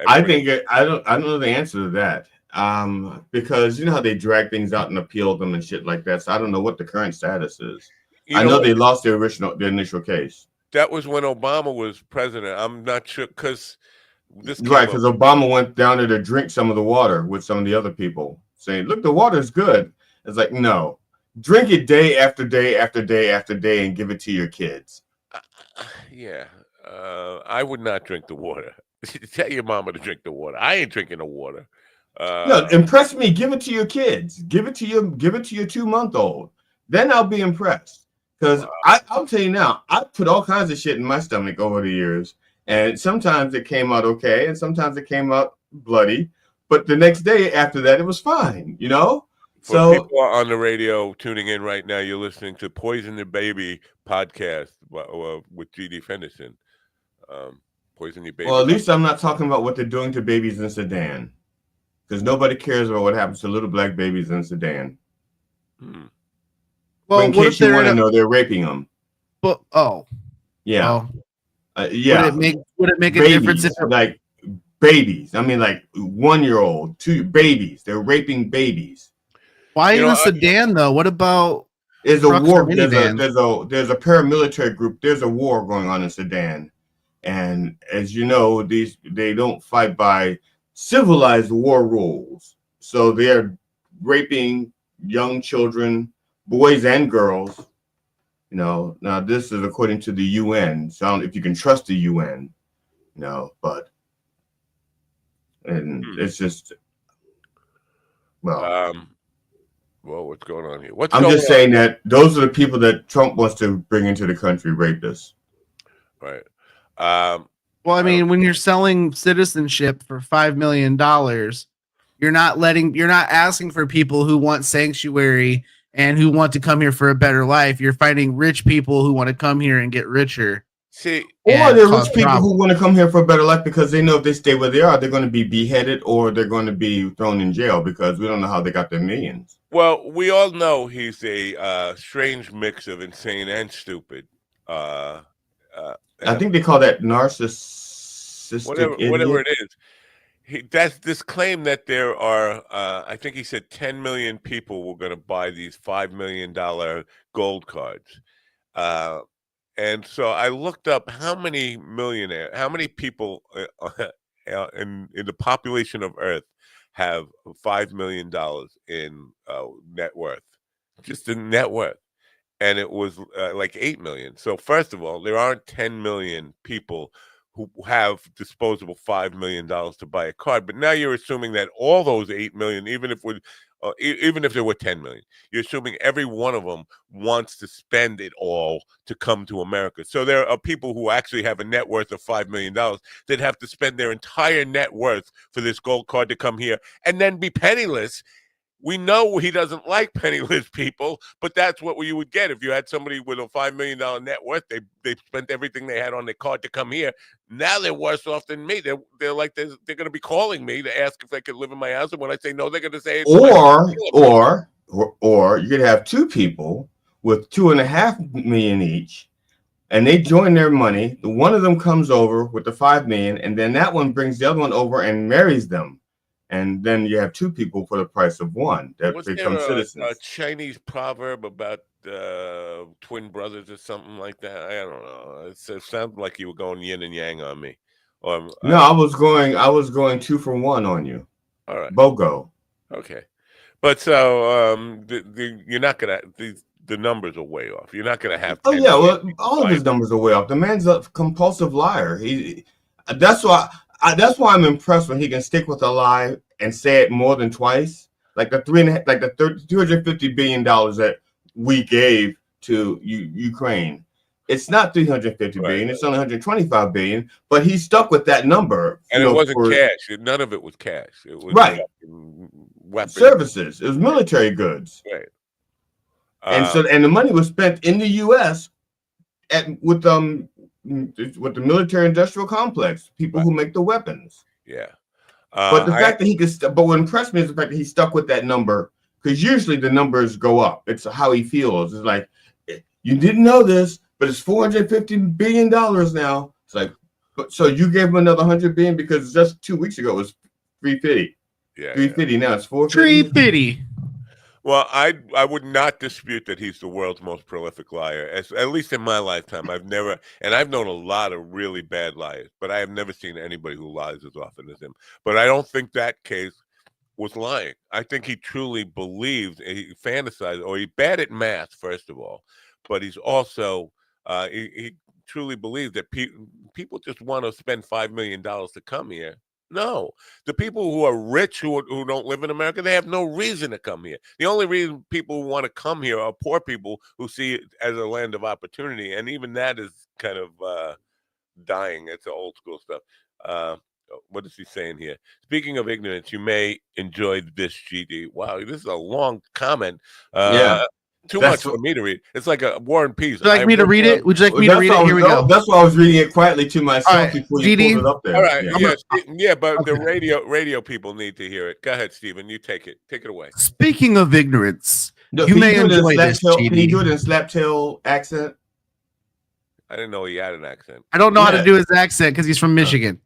I think I don't know the answer to that. Because you know how they drag things out and appeal them and shit like that. So I don't know what the current status is. I know they lost the initial case. That was when Obama was president. I'm not sure because because Obama went down there to drink some of the water with some of the other people, saying, "Look, the water's good." It's like, no, drink it day after day after day after day and give it to your kids. Yeah, I would not drink the water. Tell your mama to drink the water. I ain't drinking the water. No, impress me. Give it to your kids. Give it to your 2-month-old. Then I'll be impressed. Because I'll tell you now, I put all kinds of shit in my stomach over the years, and sometimes it came out okay, and sometimes it came out bloody. But the next day after that, it was fine. You know. For people on the radio tuning in right now, you're listening to Poison the Baby podcast with GD Fenderson. Poison Your Baby. Well, at least I'm not talking about what they're doing to babies in Sudan. Because nobody cares about what happens to little black babies in Sudan. Well, in case you want to know, they're raping them. But yeah. Yeah. Would it make a difference if like babies? I mean, like 1-year-old, 2 babies. They're raping babies. Why in Sudan though? What about there's a war? There's a paramilitary group. There's a war going on in Sudan, and as you know, they don't fight by civilized war rules. So they're raping young children, boys and girls. You know, now this is according to the UN. So I don't know if you can trust the UN. You know, but it's just well, what's going on here? I'm just saying that those are the people that Trump wants to bring into the country, rapists. Right. Well, I mean, when you're selling citizenship for $5 million, you're not asking for people who want sanctuary and who want to come here for a better life. You're finding rich people who want to come here and get richer. Or they're rich people who want to come here for a better life because they know if they stay where they are, they're going to be beheaded or they're going to be thrown in jail because we don't know how they got their millions. Well, we all know he's a strange mix of insane and stupid. I think they call that narcissistic. Whatever it is. That's this claim that there are, I think he said 10 million people were going to buy these $5 million gold cards. And so I looked up how many people in the population of Earth have $5 million in net worth, just in net worth. And it was like 8 million. So first of all, there aren't 10 million people who have disposable $5 million to buy a card. But now you're assuming that all those 8 million, even if there were 10 million, you're assuming every one of them wants to spend it all to come to America. So there are people who actually have a net worth of $5 million that have to spend their entire net worth for this gold card to come here and then be penniless We know he doesn't like penniless people, but that's what you would get if you had somebody with a $5 million net worth. They spent everything they had on their card to come here. Now they're worse off than me. They're going to be calling me to ask if they could live in my house, and when I say no, they're going to say, or you could have two people with $2.5 million each, and they join their money. The one of them comes over with the $5 million, and then that one brings the other one over and marries them. And then you have two people for the price of one that become citizens. A Chinese proverb about twin brothers or something like that? I don't know. It sounded like you were going yin and yang on me. No, I was going 2 for 1 on you. All right, BOGO. Okay, but so you're not gonna. The numbers are way off. You're not gonna have. Oh yeah, well, all of his numbers are way off. The man's a compulsive liar. That's why I'm impressed when he can stick with a lie and say it more than twice. Like the $250 billion that we gave to Ukraine. It's not 350 billion. It's only 125 billion. But he stuck with that number. And it wasn't cash. None of it was cash. It was weapons. Services. It was military goods. Right. And the money was spent in the U.S. with the military industrial complex, people who make the weapons. Yeah. But the fact that he could, but what impressed me is the fact that he stuck with that number, because usually the numbers go up. It's how he feels. It's like, you didn't know this, but it's $450 billion now. It's like, so you gave him another $100 billion because just 2 weeks ago it was 350. Yeah. 350 now it's 450. 350. Well, I would not dispute that he's the world's most prolific liar. At least in my lifetime, I've known a lot of really bad liars, but I have never seen anybody who lies as often as him. But I don't think that case was lying. I think he truly believes, he fantasized, or he's bad at math, first of all, but he's also, he truly believes that people just want to spend $5 million to come here. No, the people who are rich who don't live in America, they have no reason to come here. The only reason people who want to come here are poor people who see it as a land of opportunity, and even that is kind of dying. It's old school stuff. What is he saying here? Speaking of ignorance, you may enjoy this, GD. Wow, this is a long comment. Yeah. Too much for me to read. It's like a War and Peace. Would you like me to read it? Would you like me to read it? Here we go. That's why I was reading it quietly to myself before you pulled it up there. All right. Yeah, but the radio people need to hear it. Go ahead, Stephen. You take it. Take it away. Speaking of ignorance, you may enjoy this, GD. Can you do it in slaptail accent? I didn't know he had an accent. I don't know how to do his accent because he's from Michigan.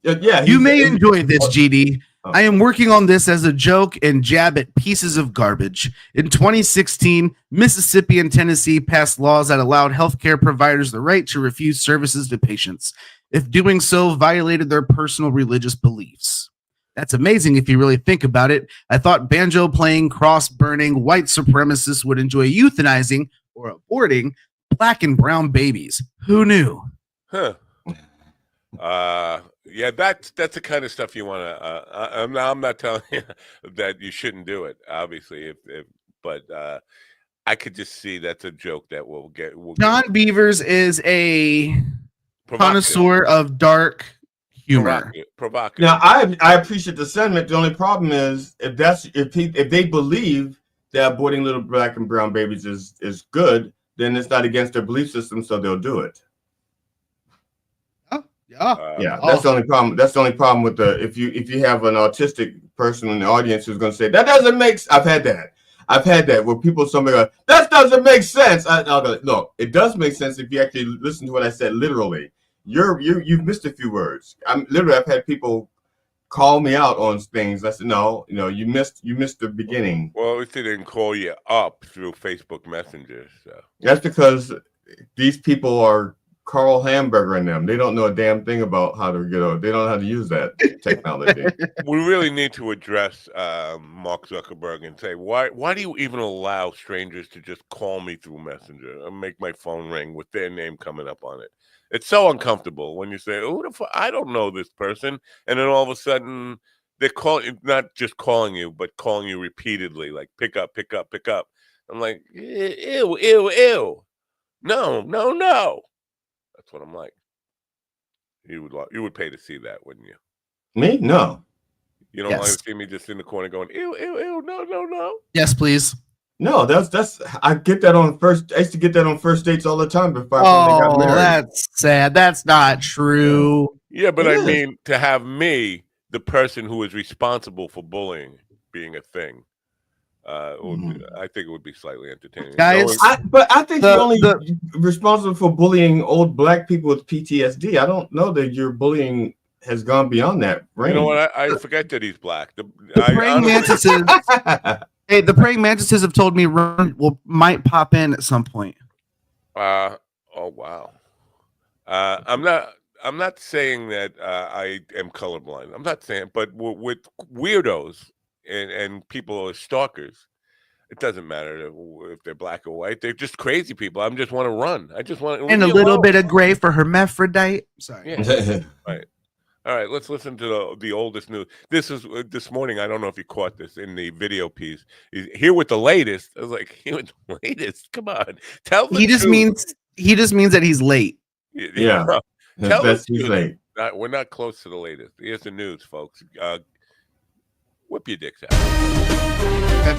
Yeah. You may enjoy this, GD. I am working on this as a joke and jab at pieces of garbage. In 2016, Mississippi and Tennessee passed laws that allowed healthcare providers the right to refuse services to patients if doing so violated their personal religious beliefs. That's amazing if you really think about it. I thought banjo-playing, cross-burning white supremacists would enjoy euthanizing or aborting black and brown babies. Who knew? Huh. Yeah, that's the kind of stuff you want to. I'm not telling you that you shouldn't do it, obviously. But I could just see that's a joke that we'll get. John Beavers is a connoisseur of dark humor. Provocative. Now, I appreciate the sentiment. The only problem is if they believe that aborting little black and brown babies is good, then it's not against their belief system, so they'll do it. That's the only problem. That's the only problem with if you have an autistic person in the audience who's going to say that doesn't make. I've had that where somebody go, that doesn't make sense. I'll go, no, it does make sense if you actually listen to what I said literally. You've missed a few words. I've had people call me out on things. I said no, you missed the beginning. Well, at least they didn't call you up through Facebook Messenger. So that's because these people are Carl Hamburger and them. They don't know a damn thing about how to they don't know how to use that technology. We really need to address Mark Zuckerberg and say, why do you even allow strangers to just call me through Messenger and make my phone ring with their name coming up on it? It's so uncomfortable when you say, I don't know this person. And then all of a sudden they're not just calling you, but calling you repeatedly, like pick up, pick up, pick up. I'm like, ew, ew, ew. No. That's what I'm like. You would pay to see that, wouldn't you? Me? No. You don't want to see me just in the corner going, ew, ew, ew, no, no, no. Yes, please. No, that's I get that on first. I used to get that on first dates all the time before they got married. That's sad. That's not true. Yeah, but I mean, to have me, the person who is responsible for bullying, being a thing, I think it would be slightly entertaining. Guys, but I think you're only responsible for bullying old black people with PTSD. I don't know that your bullying has gone beyond that range. You know what? I forget that he's black. The praying mantises. Hey, the praying mantises have told me Ron might pop in at some point. Oh wow. I'm not saying that I am colorblind. I'm not saying, but with weirdos and people who are stalkers, it doesn't matter if they're black or white. They're just crazy people. I just want to run. I just want and a little bit of gray for hermaphrodite. Sorry. Yeah. Right. All right, let's listen to the oldest news. This is this morning. I don't know if you caught this in the video piece. Here with the latest. I was like, here with the latest. Come on, tell the truth. He just means that he's late. Yeah, tell us he's late. We're not close to the latest. Here's the news, folks. Whip your dicks out.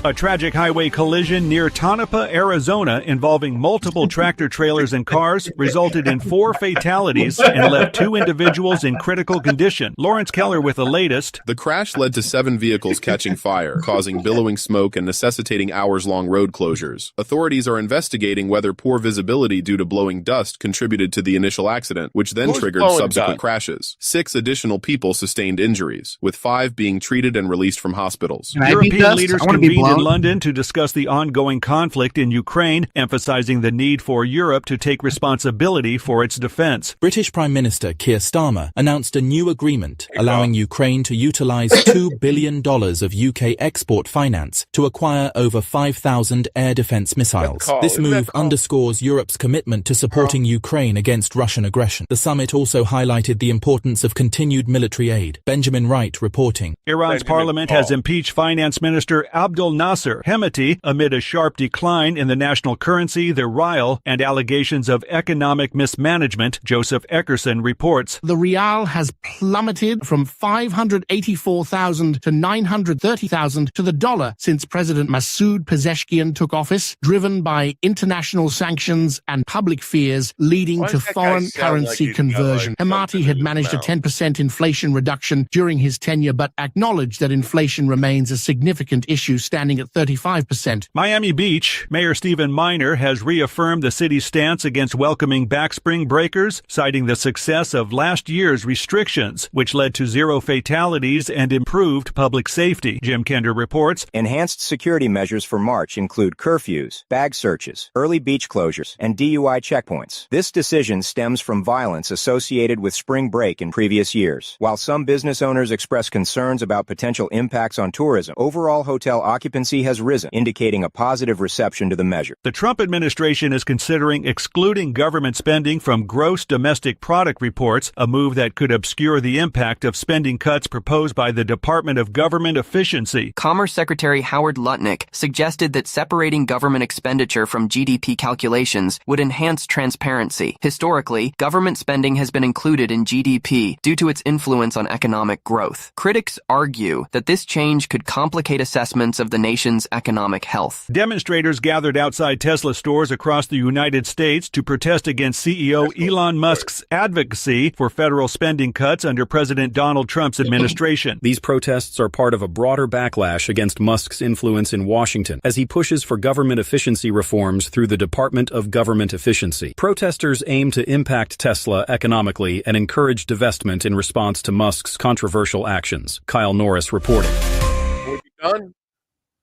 A tragic highway collision near Tonopah, Arizona, involving multiple tractor trailers and cars, resulted in 4 fatalities and left 2 individuals in critical condition. Lawrence Keller with the latest. The crash led to 7 vehicles catching fire, causing billowing smoke and necessitating hours-long road closures. Authorities are investigating whether poor visibility due to blowing dust contributed to the initial accident, which then triggered subsequent crashes. 6 additional people sustained injuries, with 5 being treated and released from hospitals. European leaders convened in London to discuss the ongoing conflict in Ukraine, emphasizing the need for Europe to take responsibility for its defense. British Prime Minister Keir Starmer announced a new agreement allowing Ukraine to utilize $2 billion of UK export finance to acquire over 5,000 air defense missiles. This move underscores Europe's commitment to supporting Ukraine against Russian aggression. The summit also highlighted the importance of continued military aid. Benjamin Wright reporting. Iran's parliament has impeached Finance Minister Abdel Nasser Hemeti amid a sharp decline in the national currency, the rial, and allegations of economic mismanagement, Joseph Eckerson reports. The rial has plummeted from 584,000 to 930,000 to the dollar since President Masoud Pezeshkian took office, driven by international sanctions and public fears leading to foreign currency conversion. Hemeti had managed a 10% inflation reduction during his tenure, but acknowledged that inflation remains a significant issue, standing at 35%. Miami Beach, Mayor Stephen Miner has reaffirmed the city's stance against welcoming back spring breakers, citing the success of last year's restrictions, which led to 0 fatalities and improved public safety. Jim Kender reports. Enhanced security measures for March include curfews, bag searches, early beach closures, and DUI checkpoints. This decision stems from violence associated with spring break in previous years. While some business owners express concerns about potential impacts on tourism, overall hotel occupancy has risen, indicating a positive reception to the measure. The Trump administration is considering excluding government spending from gross domestic product reports, a move that could obscure the impact of spending cuts proposed by the Department of Government Efficiency. Commerce Secretary Howard Lutnick suggested that separating government expenditure from GDP calculations would enhance transparency. Historically, government spending has been included in GDP due to its influence on economic growth. Critics argue that this change could complicate assessments of the nation's economic health. Demonstrators gathered outside Tesla stores across the United States to protest against CEO Elon Musk's advocacy for federal spending cuts under President Donald Trump's administration. These protests are part of a broader backlash against Musk's influence in Washington as he pushes for government efficiency reforms through the Department of Government Efficiency. Protesters aim to impact Tesla economically and encourage divestment in response to Musk's controversial actions. Kyle Norris reporting. Can we be done?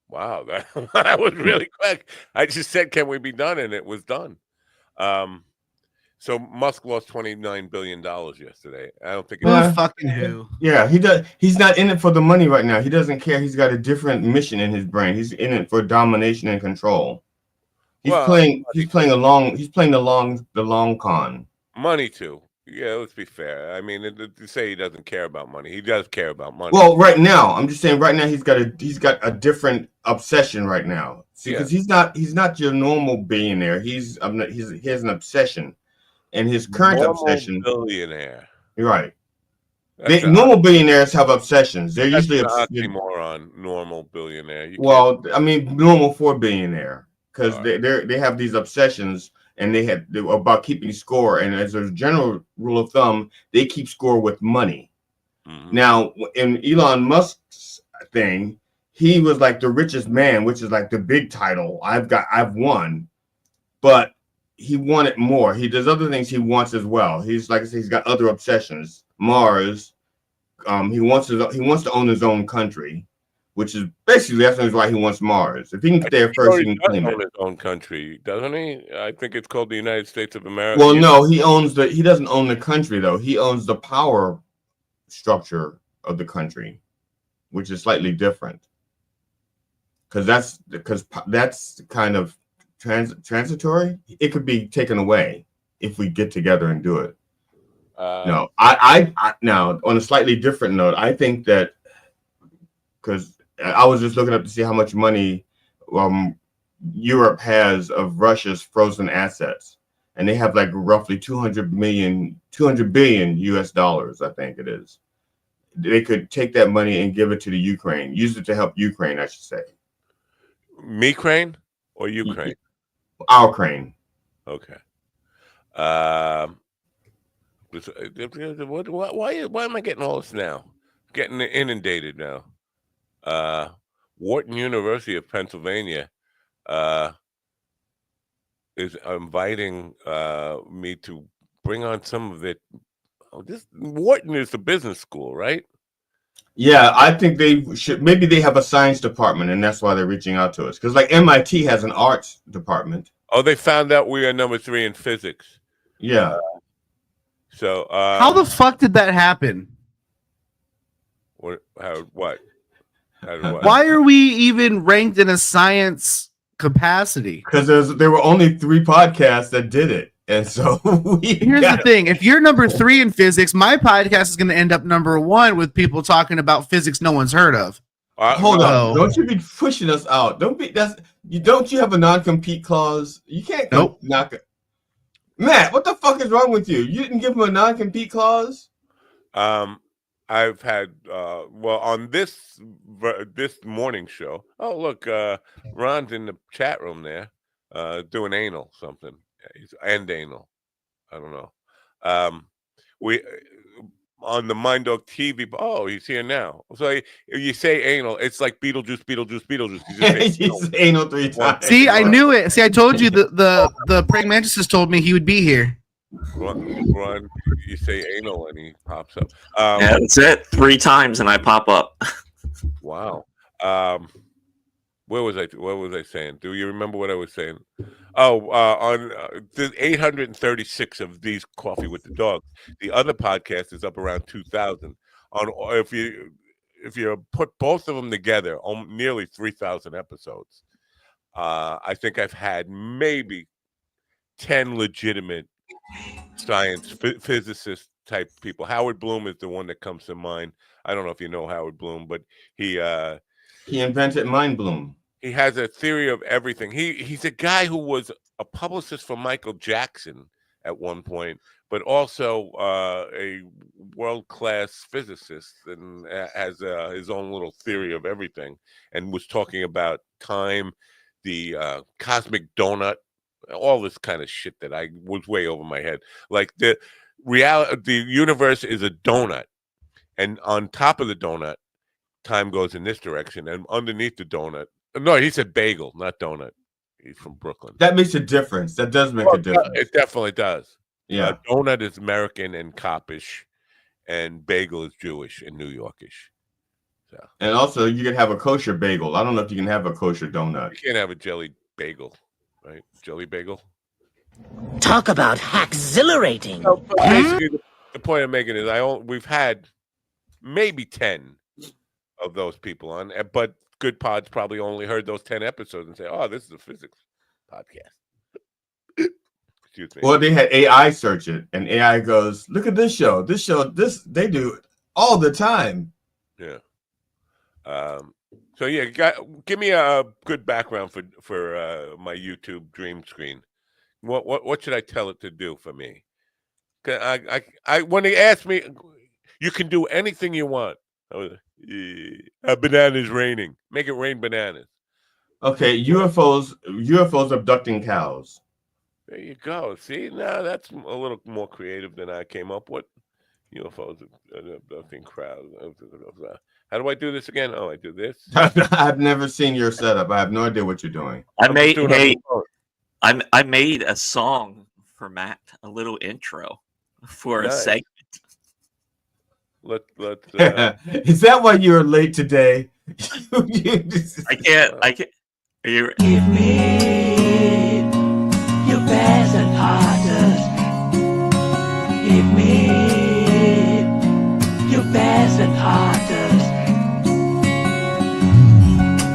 Wow, that was really quick. I just said, can we be done? And it was done. So Musk lost $29 billion yesterday. I don't think fucking who. Yeah, he does. He's not in it for the money right now. He doesn't care. He's got a different mission in his brain. He's in it for domination and control. He's playing the long con. Money too. Yeah, let's be fair. I mean, to say he doesn't care about money, he does care about money. Well, right now, I'm just saying. Right now, he's got a different obsession right now. See, because he's not your normal billionaire. He has an obsession, and his current obsession. Billionaire. Right. Normal billionaires have obsessions. They're usually an oxymoron. Normal billionaire. I mean, normal for a billionaire, because they have these obsessions, and they're about keeping score. And as a general rule of thumb, they keep score with money. Mm-hmm. Now, in Elon Musk's thing, he was like the richest man, which is like the big title. I've won, but he wanted more. There's other things he wants as well. He's like I said, he's got other obsessions. Mars. He wants to own his own country, which is basically that's why he wants Mars. If he can get there first, he can claim it. Own his own country, doesn't he? I think it's called the United States of America. Well, no, he doesn't own the country though. He owns the power structure of the country, which is slightly different. Because that's kind of transitory. It could be taken away if we get together and do it. No, I now on a slightly different note, I think that because I was just looking up to see how much money Europe has of Russia's frozen assets, and they have like roughly 200 billion US dollars, I think it is. They could take that money and give it to the Ukraine, use it to help Ukraine, I should say. Ukraine or Ukraine? Our Ukraine. Okay. Why am I getting all this now? Getting inundated now. Wharton University of Pennsylvania is inviting me to bring on some of it. Wharton is a business school, right? Yeah, I think they should. Maybe they have a science department, and that's why they're reaching out to us. Because like MIT has an arts department. Oh, they found out we are number 3 in physics. Yeah. So how the fuck did that happen? What? Why are we even ranked in a science capacity? Because there were only 3 podcasts that did it, and so here's the thing: if you're number 3 in physics, my podcast is going to end up number 1 with people talking about physics no one's heard of. Hold on! Don't you be pushing us out? Don't you have a non-compete clause? You can't nope. knock it. Matt, what the fuck is wrong with you? You didn't give him a non-compete clause? I've had on this morning show. Oh, look, Ron's in the chat room there, doing anal something. He's anal. I don't know. We on the Mind Dog TV. Oh, he's here now. So if you say anal, it's like Beetlejuice. You just say anal 3 times. See, I knew it. See, I told you the praying mantis told me he would be here. Ron, you say anal and he pops up. Yeah, that's it. 3 times and I pop up. Wow. What was I saying? Do you remember what I was saying? Oh, on the 836 of these Coffee with the Dog. The other podcast is up around 2,000. If you put both of them together, nearly 3,000 episodes. I think I've had maybe 10 legitimate science physicist type people. Howard Bloom is the one that comes to mind. I don't know if you know Howard Bloom, but he invented Mind Bloom. He has a theory of everything. He's a guy who was a publicist for Michael Jackson at one point, but also a world-class physicist, and has his own little theory of everything, and was talking about time, the cosmic donut, all this kind of shit that I was way over my head. Like the universe is a donut, and on top of the donut, time goes in this direction, and underneath the donut. No, he said bagel, not donut. He's from Brooklyn. That makes a difference. That does make a difference. It definitely does. Yeah. Donut is American and Copish, and bagel is Jewish and New Yorkish. So. And also, you can have a kosher bagel. I don't know if you can have a kosher donut. You can't have a jelly bagel, right? Jelly bagel. Talk about exhilarating. So, basically, the point I'm making is we've had maybe 10 of those people on, but Good Pods probably only heard those 10 episodes and say, "Oh, this is a physics podcast." Excuse me. Well, they had AI search it, and AI goes, "Look at this show. This they do it all the time." Yeah. So yeah, give me a good background for my YouTube dream screen. What should I tell it to do for me? I when they ask me, You can do anything you want. A banana's raining. Make it rain bananas. Okay, UFOs abducting cows. There you go. See, now that's a little more creative than I came up with. UFOs abducting crowds. How do I do this again? Oh, I do this. I've never seen your setup. I have no idea what you're doing. I made a song for Matt, a little intro for a segment. Let's Is that why you're late today? I can't. Give me your best and hardest. Give me your best and hardest.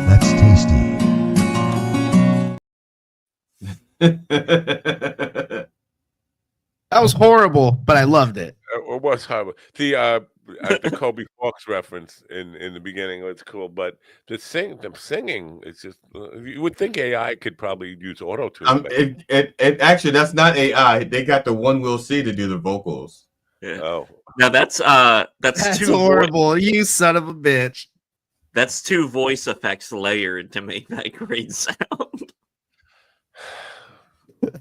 That's tasty. That was horrible, but I loved it. It was horrible. The Kobe Fox reference in the beginning was cool, but the singing is just. You would think AI could probably use auto tune. It actually, that's not AI. They got the one we'll see to do the vocals. Yeah. Oh, now that's too horrible. You son of a bitch. That's 2 voice effects layered to make that great sound.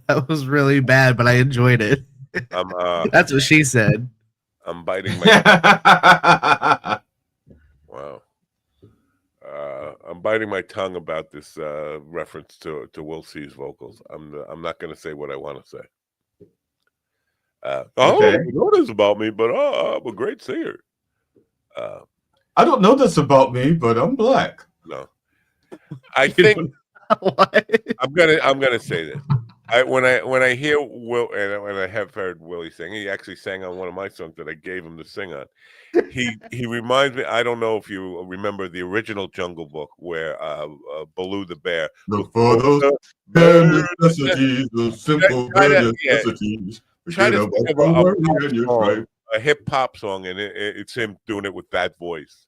That was really bad, but I enjoyed it. That's what she said. I'm biting my wow. I'm biting my tongue about this reference to Will C's vocals. I'm not going to say what I want to say. I don't know this about me, but I'm a great singer. I don't know this about me, but I'm black. No, I think I'm gonna say this. When I hear Will, and when I have heard Willie sing, he actually sang on one of my songs that I gave him to sing on. He reminds me. I don't know if you remember the original Jungle Book where Baloo the bear. Look for those bare necessities, those simple bare necessities. Try to think of a hip hop song, and it's him doing it with that voice.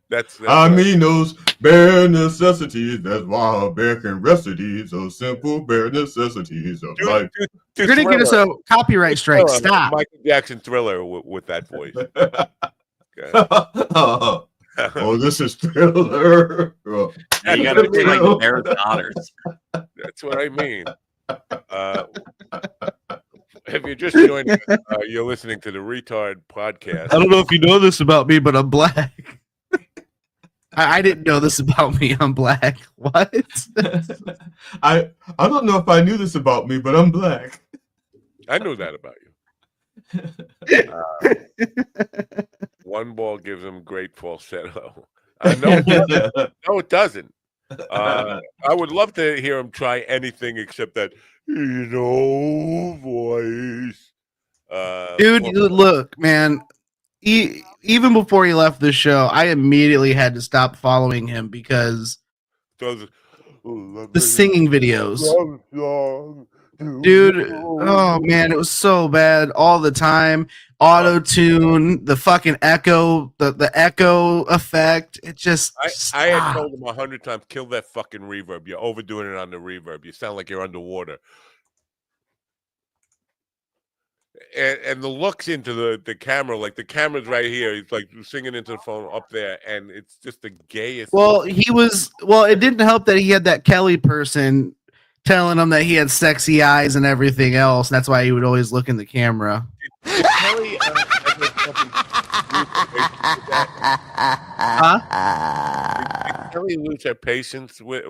That's I mean those bare necessities. That's why a bear can rest of these. Those simple bare necessities of life. You're gonna get us a copyright strike. Stop. Michael Jackson Thriller with that voice. Oh, this is Thriller. You gotta be like the Bear's Daughters. That's what I mean. If you're just joining us, you're listening to the Retard Podcast. I don't know if you know this about me, but I'm black. I didn't know this about me. I'm black. What? I don't know if I knew this about me, but I'm black. I knew that about you. One ball gives him great falsetto. No, it doesn't. I would love to hear him try anything except that, voice. Dude, look, man. Even before he left the show, I immediately had to stop following him because the singing videos. Dude, oh man, it was so bad all the time. Auto tune, the fucking echo, the echo effect. It just. I had told him 100 times, kill that fucking reverb. You're overdoing it on the reverb. You sound like you're underwater. And the looks into the camera, like the camera's right here. He's like singing into the phone up there, and it's just the gayest. Well, it didn't help that he had that Kelly person telling him that he had sexy eyes and everything else. That's why he would always look in the camera. Kelly, Did Kelly lose her patience with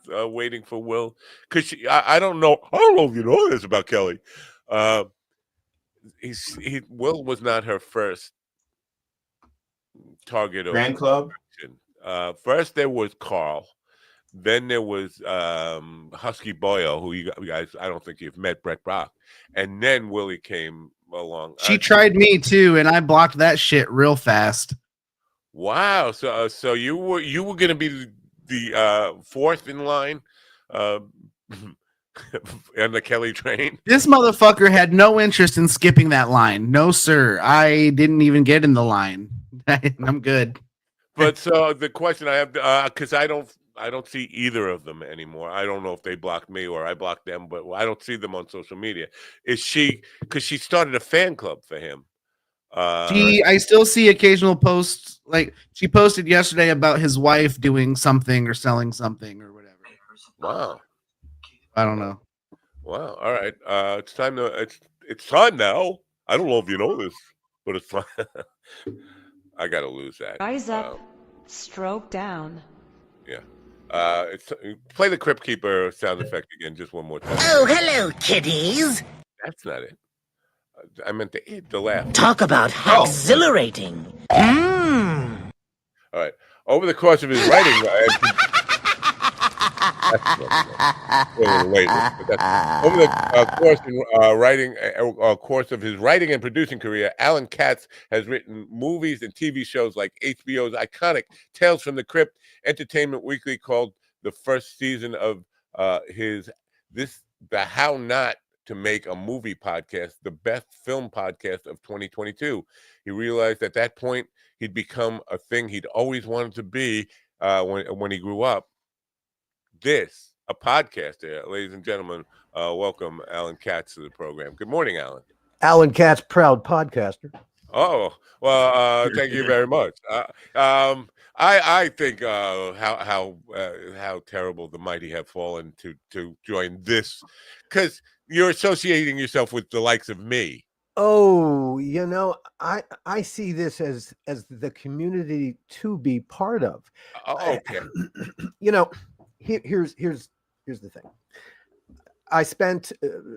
waiting for Will? Because I don't know. I don't know if you know this about Kelly. Will was not her first target of fan club. First there was Carl, then there was Husky Boyle, who you guys I don't think you've met, Brett Brock, and then Willie came along. She tried me too, and I blocked that shit real fast. Wow, so you were going to be the fourth in line. And the Kelly train. This motherfucker had no interest in skipping that line. No, sir. I didn't even get in the line. I'm good. But so the question I have, because I don't see either of them anymore. I don't know if they blocked me or I blocked them, but I don't see them on social media. Is she? Because she started a fan club for him. I still see occasional posts. Like she posted yesterday about his wife doing something or selling something or whatever. Wow. I don't know. Wow. All right. It's time to. It's time now. I don't know if you know this, but it's fine. I gotta lose that. Rise up, stroke down. Yeah. It's play the Crypt Keeper sound effect again, just one more time. Oh, hello, kiddies. That's not it. I meant the laugh. Talk about exhilarating. All right. Over the course of his writing, over the course of his writing and producing career, Alan Katz has written movies and TV shows like HBO's iconic Tales from the Crypt, Entertainment Weekly called the first season of the How Not to Make a Movie podcast, the best film podcast of 2022. He realized at that point he'd become a thing he'd always wanted to be when he grew up. A podcaster, ladies and gentlemen. Welcome Alan Katz to the program. Good morning, Alan. Alan Katz, proud podcaster. Oh, well, thank you very much. I think how terrible the mighty have fallen to join this, because you're associating yourself with the likes of me. Oh, I see this as the community to be part of. Okay. Here's the thing. I spent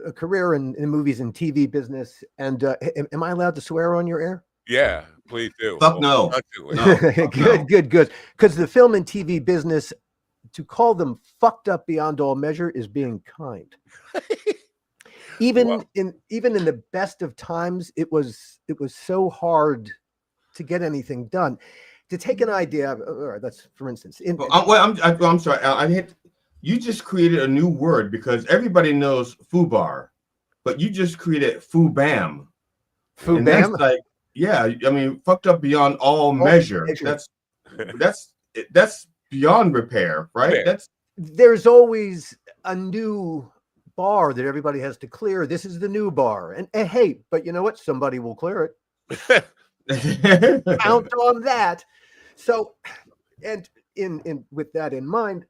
a career in movies and TV business, and am I allowed to swear on your air? Yeah, please do. Fuck no. Good. Because the film and TV business, to call them fucked up beyond all measure, is being kind. Even in the best of times, it was so hard to get anything done. To take an idea, that's for instance. I'm sorry. You just created a new word because everybody knows FUBAR, but you just created FUBAM. FUBAM? That's like, yeah, I mean, fucked up beyond all measure. That's beyond repair, right? Yeah. There's always a new bar that everybody has to clear. This is the new bar, and hey, but you know what? Somebody will clear it. Count on that. So, and in with that in mind,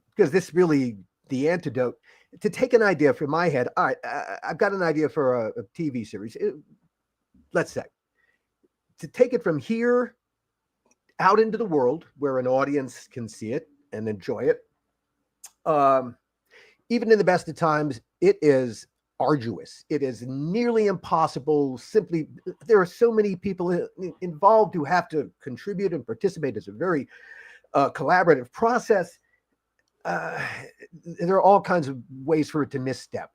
because this is really the antidote, to take an idea from my head. All right, I've got an idea for a TV series. Let's say, to take it from here out into the world where an audience can see it and enjoy it. Even in the best of times, it is arduous. It is nearly impossible. Simply, there are so many people involved who have to contribute and participate. It's a very collaborative process. There are all kinds of ways for it to misstep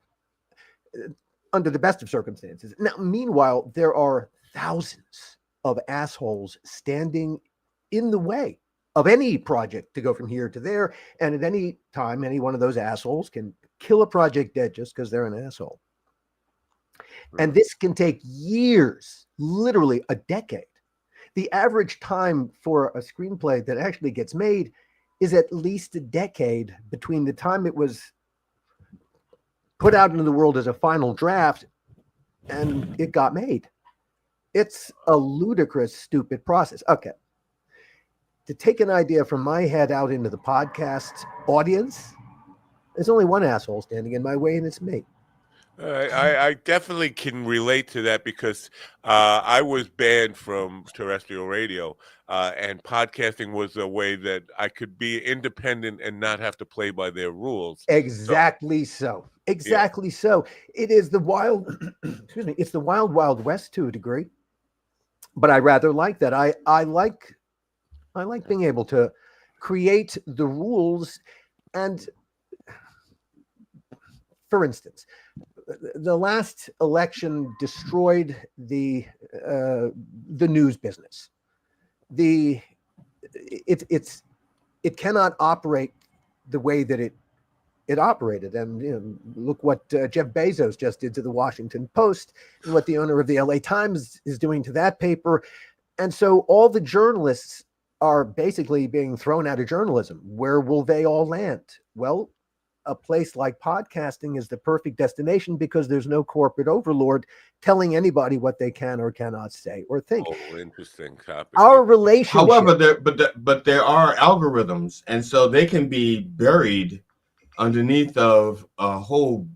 under the best of circumstances. Now, meanwhile, there are thousands of assholes standing in the way of any project to go from here to there. And at any time, any one of those assholes can kill a project dead just because they're an asshole. And this can take years, literally a decade. The average time for a screenplay that actually gets made is at least a decade between the time it was put out into the world as a final draft and it got made. It's a ludicrous, stupid process. Okay. To take an idea from my head out into the podcast audience, there's only one asshole standing in my way, and it's me. I definitely can relate to that because I was banned from terrestrial radio, and podcasting was a way that I could be independent and not have to play by their rules. Exactly so. Exactly so. It is the wild, excuse me, it's the wild, wild west to a degree, but I rather like that. I like being able to create the rules. And for instance, the last election destroyed the news business. It cannot operate the way that it operated. And look what Jeff Bezos just did to the Washington Post, and what the owner of the LA Times is doing to that paper. And so all the journalists are basically being thrown out of journalism. Where will they all land? Well, a place like podcasting is the perfect destination because there's no corporate overlord telling anybody what they can or cannot say or think. Oh, interesting topic. Our relationship. However, there are algorithms, and so they can be buried underneath of a whole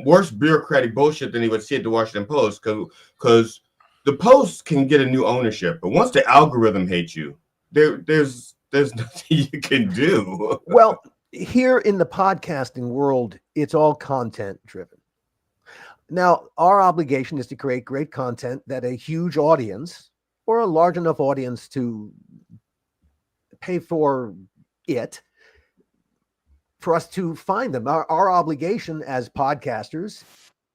worse bureaucratic bullshit than you would see at the Washington Post, because the Post can get a new ownership, but once the algorithm hates you, there's nothing you can do. Well, here in the podcasting world, it's all content driven. Now, our obligation is to create great content that a huge audience or a large enough audience to pay for it, for us to find them. Our obligation as podcasters,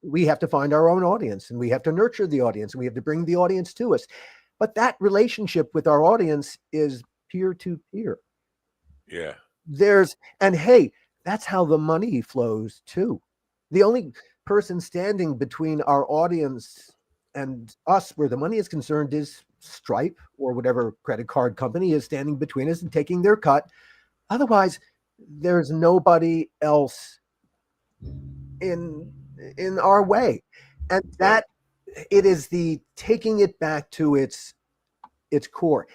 we have to find our own audience and we have to nurture the audience and we have to bring the audience to us. But that relationship with our audience is peer to peer. Yeah. And hey, that's how the money flows too. The only person standing between our audience and us where the money is concerned is Stripe or whatever credit card company is standing between us and taking their cut. Otherwise, there's nobody else in our way. And that it is the taking it back to its core.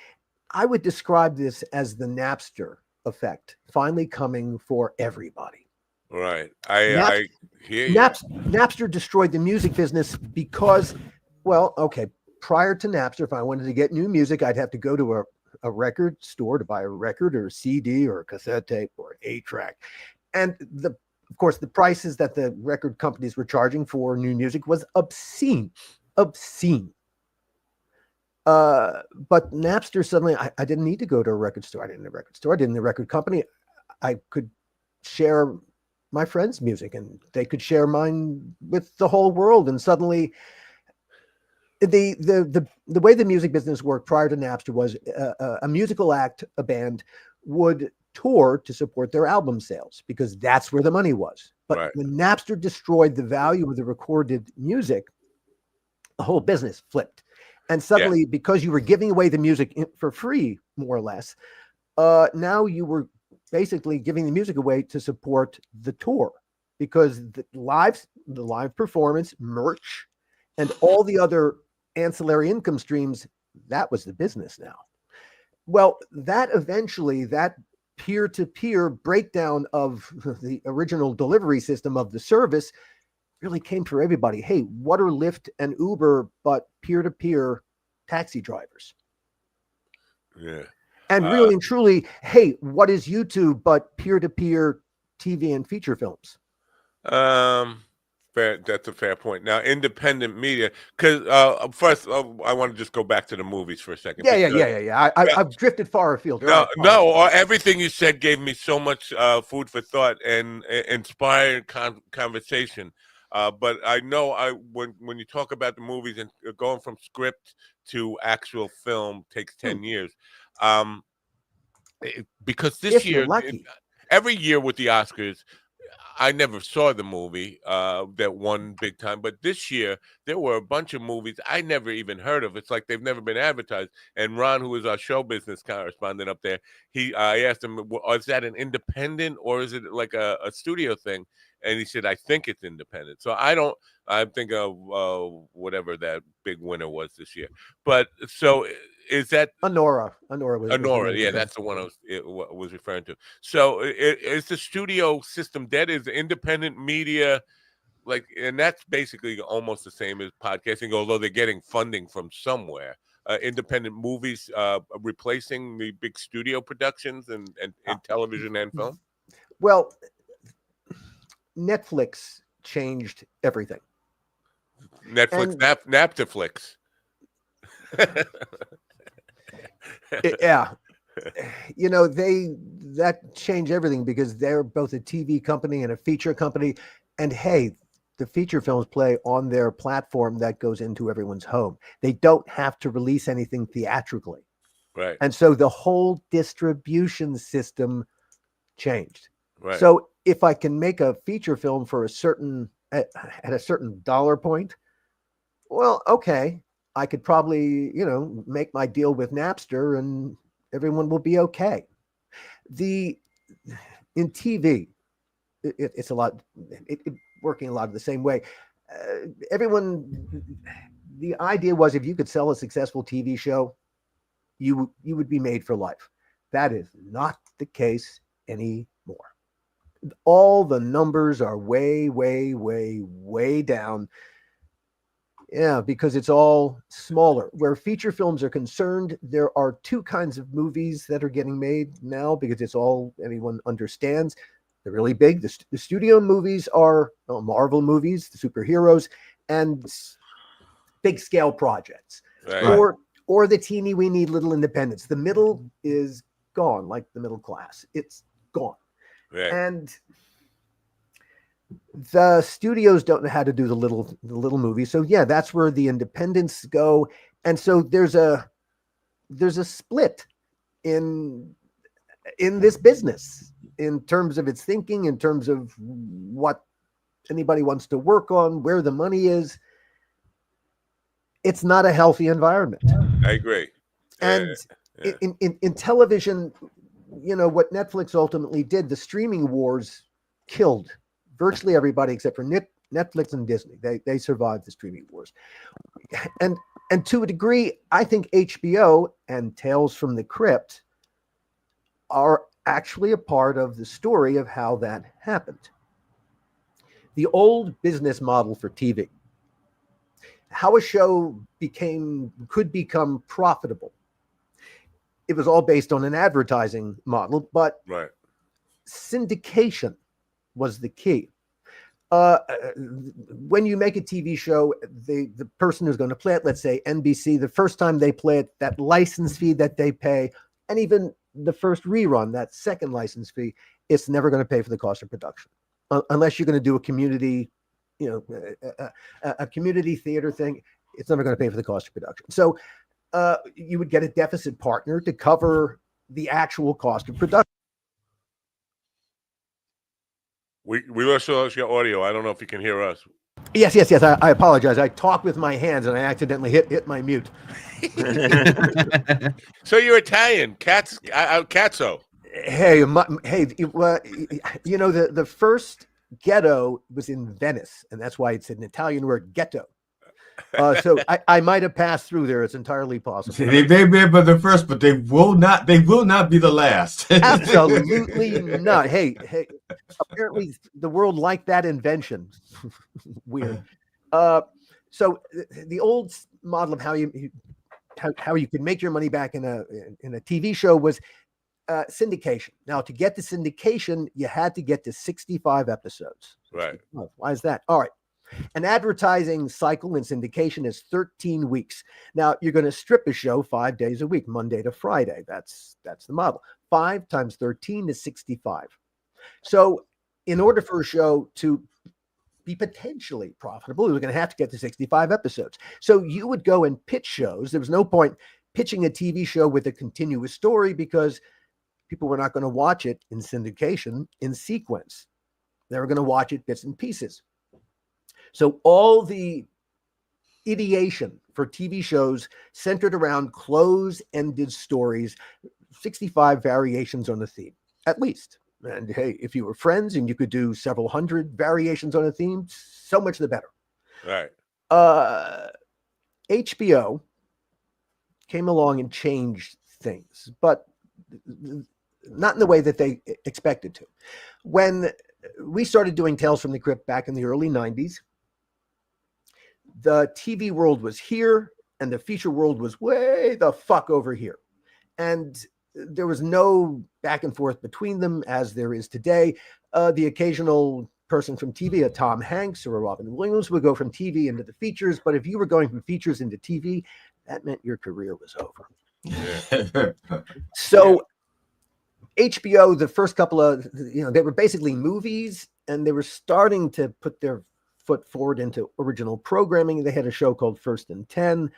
I would describe this as the Napster effect finally coming for everybody. Right. I hear you. Napster destroyed the music business because, well, okay, prior to Napster, if I wanted to get new music, I'd have to go to a record store to buy a record or a CD or a cassette tape or an 8-track. And of course, the prices that the record companies were charging for new music was obscene. But Napster suddenly, I didn't need to go to a record store. I didn't need a record store. I didn't need a record company. I could share my friends' music and they could share mine with the whole world. And suddenly the way the music business worked prior to Napster was a musical act, a band would tour to support their album sales because that's where the money was. But when Napster destroyed the value of the recorded music, the whole business flipped. And suddenly, because you were giving away the music for free, more or less, now you were basically giving the music away to support the tour because the live performance, merch, and all the other ancillary income streams, that was the business now. Well, that peer-to-peer breakdown of the original delivery system of the service really came for everybody. Hey, what are Lyft and Uber but peer-to-peer taxi drivers? Yeah. And really and truly, hey, what is YouTube but peer-to-peer TV and feature films? That's a fair point. Now, independent media, because first, I want to just go back to the movies for a second. Yeah. I've drifted far afield. Everything you said gave me so much food for thought and inspired conversation. But I know when you talk about the movies and going from script to actual film takes 10 years. Because this year, every year with the Oscars, I never saw the movie that won big time, but this year there were a bunch of movies I never even heard of. It's like they've never been advertised. And Ron, who is our show business correspondent up there, I asked him, is that an independent or is it like a studio thing? And he said, I think it's independent. So I'm thinking of whatever that big winner was this year. But so is that Anora? Yeah, that's the one I was referring to. So is the studio system dead? Is independent media and that's basically almost the same as podcasting, although they're getting funding from somewhere. Independent movies replacing the big studio productions in television and film? Well, Netflix changed everything. Netflix, Naptaflix. Yeah. That changed everything because they're both a TV company and a feature company. And hey, the feature films play on their platform that goes into everyone's home. They don't have to release anything theatrically. Right. And so the whole distribution system changed. Right. So if I can make a feature film for at a certain dollar point, well, okay, I could probably, make my deal with Napster and everyone will be okay. In TV, it's a lot. It working a lot of the same way. Everyone, the idea was if you could sell a successful TV show, you would be made for life. That is not the case anymore. All the numbers are way, way, way, way down. Yeah, because it's all smaller. Where feature films are concerned, there are two kinds of movies that are getting made now because it's all anyone understands. They're really big. The studio movies are Marvel movies, the superheroes, and big scale projects. Right. Or the teeny weeny little independents. The middle is gone, like the middle class. It's gone. Right. And the studios don't know how to do the little movies. So yeah, that's where the independents go. And so there's a split in this business in terms of its thinking, in terms of what anybody wants to work on, where the money is. It's not a healthy environment. I agree. And in television, what Netflix ultimately did, the streaming wars killed virtually everybody except for Netflix and Disney. They survived the streaming wars. And to a degree, I think HBO and Tales from the Crypt are actually a part of the story of how that happened. The old business model for TV, how a show could become profitable. It was all based on an advertising model, but right. Syndication was the key. When you make a TV show, the person who's going to play it, let's say NBC, the first time they play it, that license fee that they pay, and even the first rerun, that second license fee, it's never going to pay for the cost of production, unless you're going to do a community, a community theater thing. It's never going to pay for the cost of production. So you would get a deficit partner to cover the actual cost of production. We lost your audio. I don't know if you can hear us. Yes. I apologize. I talk with my hands and I accidentally hit my mute. So you're Italian, cazzo. Hey, the first ghetto was in Venice, and that's why it's an Italian word, ghetto. So I might have passed through there. It's entirely possible. They may be the first, but they will not be the last. Absolutely not. Hey, apparently the world liked that invention. Weird. So the old model of how you could make your money back in a TV show was syndication. Now, to get to syndication, you had to get to 65 episodes. Right. Why is that? All right. An advertising cycle in syndication is 13 weeks. Now, you're going to strip a show 5 days a week, Monday to Friday. That's the model. 5 times 13 is 65. So in order for a show to be potentially profitable, it was going to have to get to 65 episodes. So you would go and pitch shows. There was no point pitching a TV show with a continuous story because people were not going to watch it in syndication in sequence. They were going to watch it bits and pieces. So all the ideation for TV shows centered around close-ended stories, 65 variations on a theme, at least. And hey, if you were friends and you could do several hundred variations on a theme, so much the better. Right. HBO came along and changed things, but not in the way that they expected to. When we started doing Tales from the Crypt back in the early 90s, the TV world was here and the feature world was way the fuck over here. And there was no back and forth between them as there is today. The occasional person from TV, a Tom Hanks or a Robin Williams, would go from TV into the features. But if you were going from features into TV, that meant your career was over. Yeah. So HBO, the first couple of, they were basically movies and they were starting to put their foot forward into original programming. They had a show called First and 10,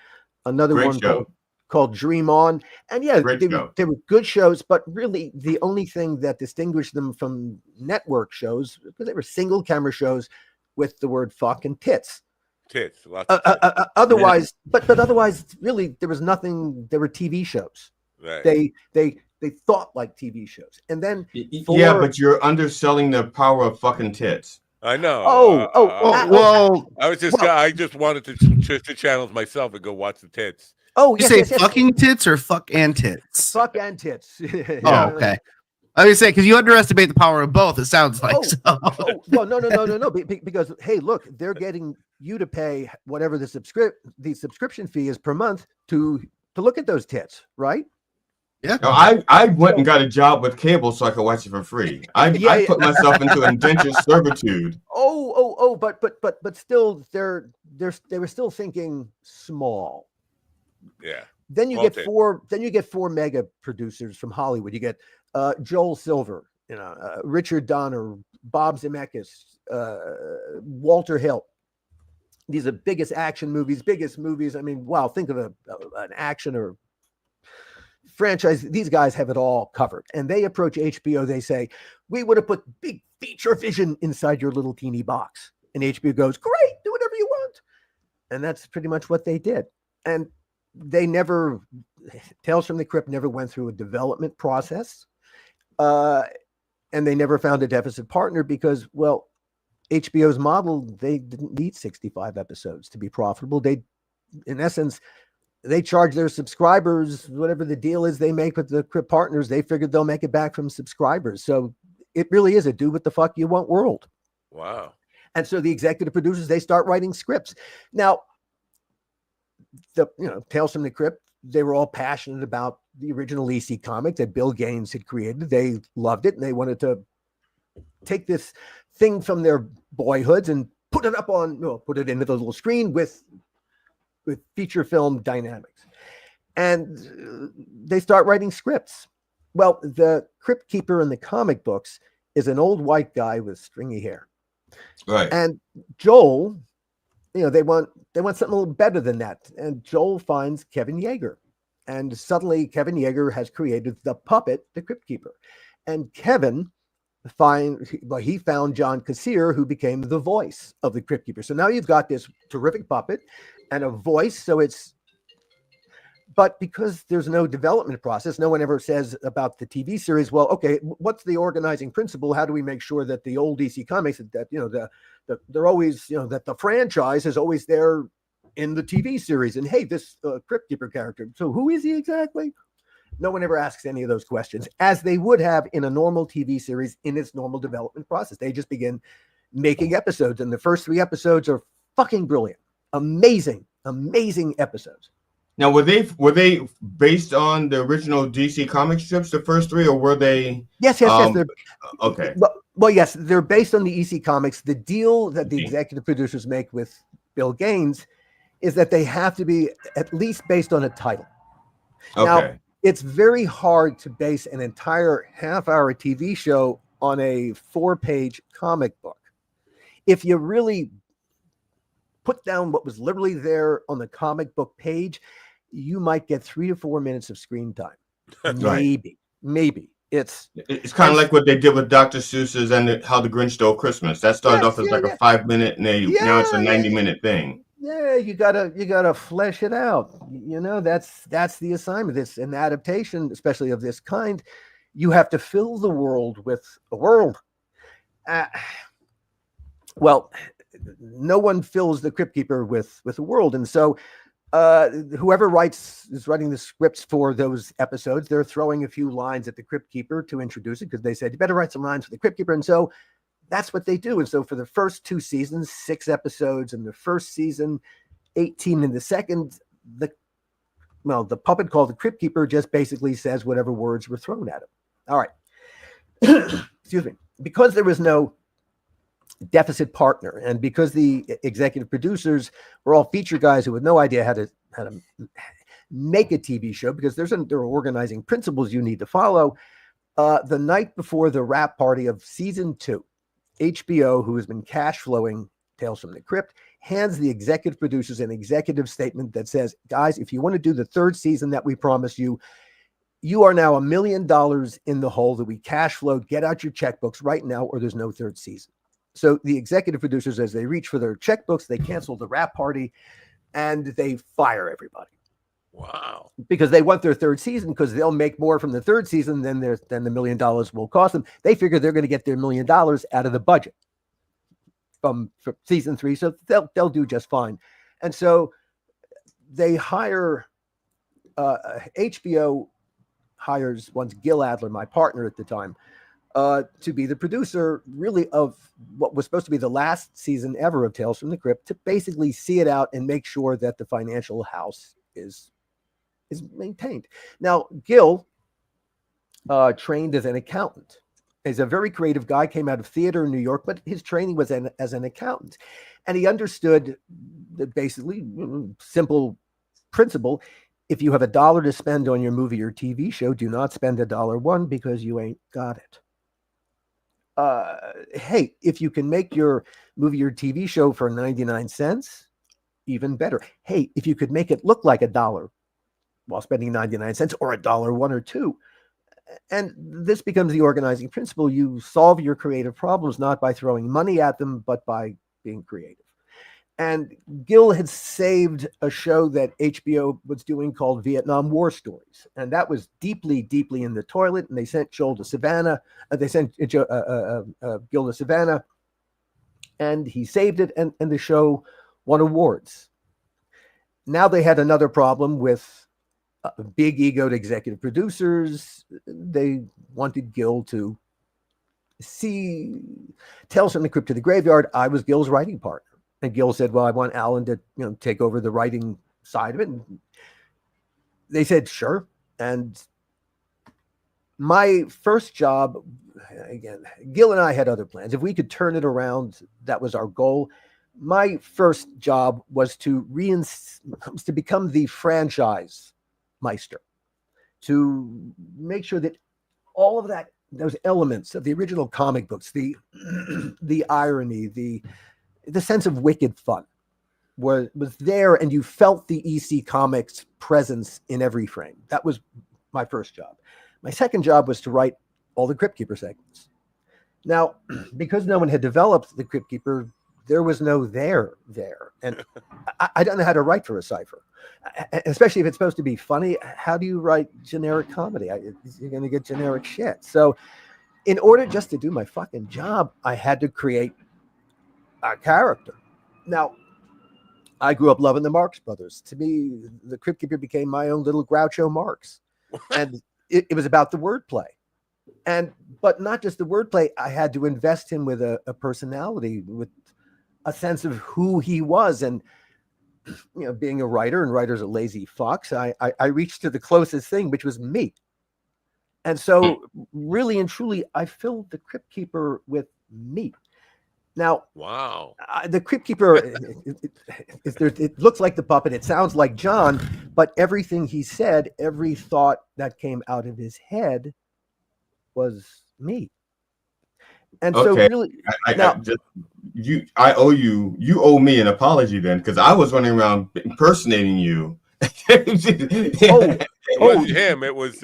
another Great one show. called Dream On. And yeah, Great show. they were good shows, but really the only thing that distinguished them from network shows, because they were single camera shows with the word fuck and tits. Tits. Lots of tits. Otherwise, but otherwise, really, there was nothing. There were TV shows. Right. They They thought like TV shows. And then yeah, but you're underselling the power of fucking tits. I know. I just wanted to challenge myself and go watch the tits. Oh, you say fucking tits or fuck and tits? Fuck and tits. Oh, okay. I was saying because you underestimate the power of both. It sounds like well, no. Because hey, look, they're getting you to pay whatever the subscription fee is per month to look at those tits, right? Yeah. No, I went and got a job with cable so I could watch it for free. I put myself into indentured servitude. But still, they were still thinking small. Yeah. Then you get four mega producers from Hollywood. You get Joel Silver, Richard Donner, Bob Zemeckis, Walter Hill. These are biggest movies. I mean, wow, think of an action or franchise. These guys have it all covered. And they approach HBO. They say, we would have put big feature vision inside your little teeny box. And HBO goes, great, do whatever you want. And that's pretty much what they did. And they never, Tales from the Crypt never went through a development process. And they never found a deficit partner because, well, HBO's model, they didn't need 65 episodes to be profitable. They, in essence, they charge their subscribers whatever the deal is they make with the Crypt partners. They figured they'll make it back from subscribers. So it really is a do what the fuck you want world. Wow. And so the executive producers, they start writing scripts. Now, Tales from the Crypt, they were all passionate about the original EC comic that Bill Gaines had created. They loved it, and they wanted to take this thing from their boyhoods and put it into the little screen with feature film dynamics. And they start writing scripts. Well, the Crypt Keeper in the comic books is an old white guy with stringy hair. Right. And Joel, they want something a little better than that. And Joel finds Kevin Yeager. And suddenly Kevin Yeager has created the puppet, the Crypt Keeper. And Kevin he found John Kassir, who became the voice of the Crypt Keeper. So now you've got this terrific puppet and a voice. But because there's no development process, no one ever says about the TV series, well, okay, what's the organizing principle? How do we make sure that the old DC comics that they're always, that the franchise is always there in the TV series? And hey, this Crypt Keeper character, so who is he exactly? No one ever asks any of those questions, as they would have in a normal TV series in its normal development process. They just begin making episodes, and the first 3 episodes are fucking brilliant, amazing episodes. Now, were they based on the original DC comic strips, the first 3, or were they? Yes. They're, okay. Well, yes, they're based on the EC comics. The deal that the executive producers make with Bill Gaines is that they have to be at least based on a title. Okay. Now, it's very hard to base an entire half-hour TV show on a 4-page comic book. If you really put down what was literally there on the comic book page, you might get 3 to 4 minutes of screen time. Maybe. It's kind of like what they did with Dr. Seuss's and How the Grinch Stole Christmas. That started off as a 5-minute, and now it's a 90-minute thing. Yeah, you gotta flesh it out. That's the assignment. It's an adaptation, especially of this kind. You have to fill the world with a world. Well, no one fills the Crypt Keeper with a world, and so whoever is writing the scripts for those episodes, they're throwing a few lines at the Crypt Keeper to introduce it, because they said you better write some lines for the Crypt Keeper, and so that's what they do. And so for the first 2 seasons, 6 episodes in the first season, 18 in the second, the puppet called the Crypt Keeper just basically says whatever words were thrown at him. All right. Excuse me. Because there was no deficit partner, and because the executive producers were all feature guys who had no idea how to make a TV show, because there are organizing principles you need to follow, the night before the wrap party of season 2, HBO, who has been cash flowing Tales from the Crypt, hands the executive producers an executive statement that says, guys, if you want to do the 3rd season that we promised you, you are now $1 million in the hole that we cash flowed. Get out your checkbooks right now, or there's no 3rd season. So the executive producers, as they reach for their checkbooks, they cancel the wrap party and they fire everybody. Wow. Because they want their third season because they'll make more from the third season than the $1 million will cost them. They figure they're going to get their $1 million out of the budget from season 3, so they'll do just fine. And so they hire HBO hires once Gil Adler, my partner at the time, to be the producer, really, of what was supposed to be the last season ever of Tales from the Crypt, to basically see it out and make sure that the financial house is maintained. Now, Gil trained as an accountant. He's a very creative guy, came out of theater in New York, but his training was as an accountant. And he understood that basically simple principle: if you have $1 to spend on your movie or TV show, do not spend $1 because you ain't got it. Hey, if you can make your movie or TV show for 99 cents, even better. Hey, if you could make it look like $1 while spending 99 cents, or $1, 1 or 2. And this becomes the organizing principle. You solve your creative problems not by throwing money at them, but by being creative. And Gil had saved a show that HBO was doing called Vietnam War Stories. And that was deeply, deeply in the toilet. And they sent Joel to Savannah. They sent Gil to Savannah. And he saved it. And the show won awards. Now they had another problem with big egoed executive producers. They wanted Gil to see Tales from the Crypt to the Graveyard. I was Gil's writing partner. And Gil said, well, I want Alan to take over the writing side of it. And they said, sure. And my first job, again, Gil and I had other plans. If we could turn it around, that was our goal. My first job was to become the franchise Meister, to make sure that all of those elements of the original comic books, the irony, the sense of wicked fun was there, and you felt the EC Comics presence in every frame. That was my first job. My second job was to write all the Crypt Keeper segments. Now, because no one had developed the Crypt Keeper, there was no there. And I don't know how to write for a cipher, especially if it's supposed to be funny. How do you write generic comedy? You're going to get generic shit. So in order just to do my fucking job, I had to create a character. Now, I grew up loving the Marx Brothers. To me, the Crypt Keeper became my own little Groucho Marx. And it was about the wordplay. But not just the wordplay. I had to invest him with a personality, with a sense of who he was. And being a writer, and writers are lazy fucks, I reached to the closest thing, which was me. And so really and truly, I filled the Crypt Keeper with me. Now, wow, the Crypt Keeper, it looks like the puppet. It sounds like John, but everything he said, every thought that came out of his head was me. And so really, you owe me an apology then, because I was running around impersonating you. It wasn't him. It was.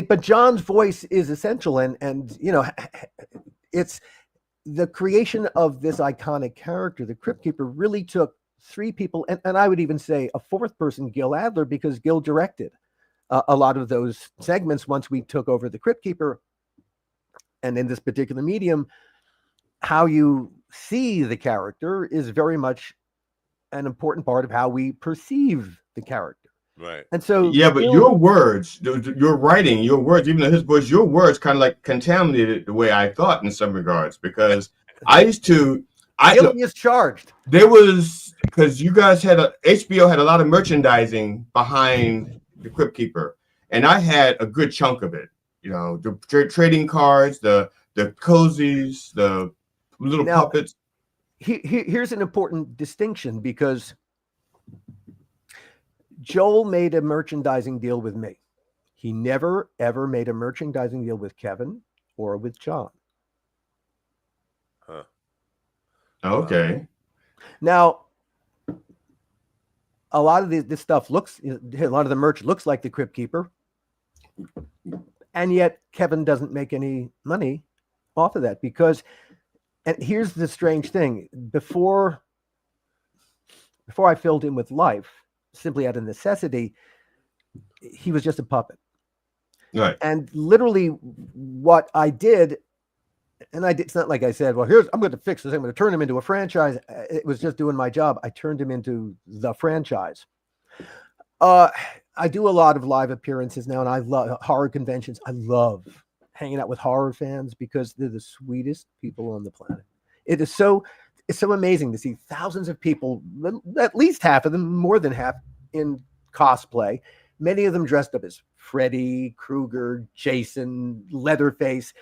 But John's voice is essential, and it's the creation of this iconic character. The Crypt Keeper really took 3 people, and I would even say a 4th person, Gil Adler, because Gil directed a lot of those segments once we took over the Crypt Keeper. And in this particular medium, how you see the character is very much an important part of how we perceive the character. Right. And so, but your words, your writing, your words, even though his voice, your words kind of like contaminated the way I thought in some regards, because I used to. Gil is charged. There was, because you guys had HBO had a lot of merchandising behind the Crypt Keeper, and I had a good chunk of it. The trading cards, the cozies, the little puppets. Here's an important distinction, because Joel made a merchandising deal with me. He never, ever made a merchandising deal with Kevin or with John. Huh. Okay. Now, a lot of this stuff a lot of the merch looks like the Crypt Keeper. And yet Kevin doesn't make any money off of that, because, and here's the strange thing, before I filled in with Life, simply out of necessity. He was just a puppet. Right. And literally what I did, and it's not like I said, well, I'm going to fix this. I'm going to turn him into a franchise. It was just doing my job. I turned him into the franchise. I do a lot of live appearances now, and I love horror conventions. I love hanging out with horror fans because they're the sweetest people on the planet. It's so amazing to see thousands of people, at least half of them, more than half, in cosplay. Many of them dressed up as Freddy Krueger, Jason, Leatherface,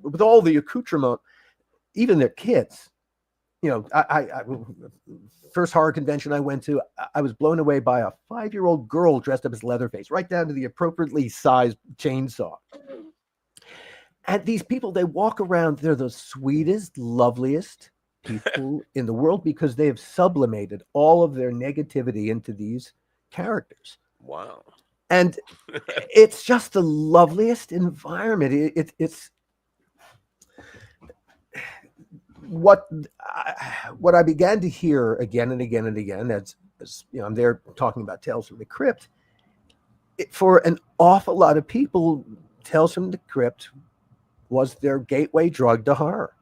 with all the accoutrement, even their kids. I first horror convention I went to, I was blown away by a 5-year-old girl dressed up as Leatherface, right down to the appropriately sized chainsaw. And these people, they walk around, they're the sweetest, loveliest people in the world because they have sublimated all of their negativity into these characters. Wow. And it's just the loveliest environment. It's what I began to hear again and again and again, as I'm there talking about Tales from the Crypt. For an awful lot of people, Tales from the Crypt was their gateway drug to horror.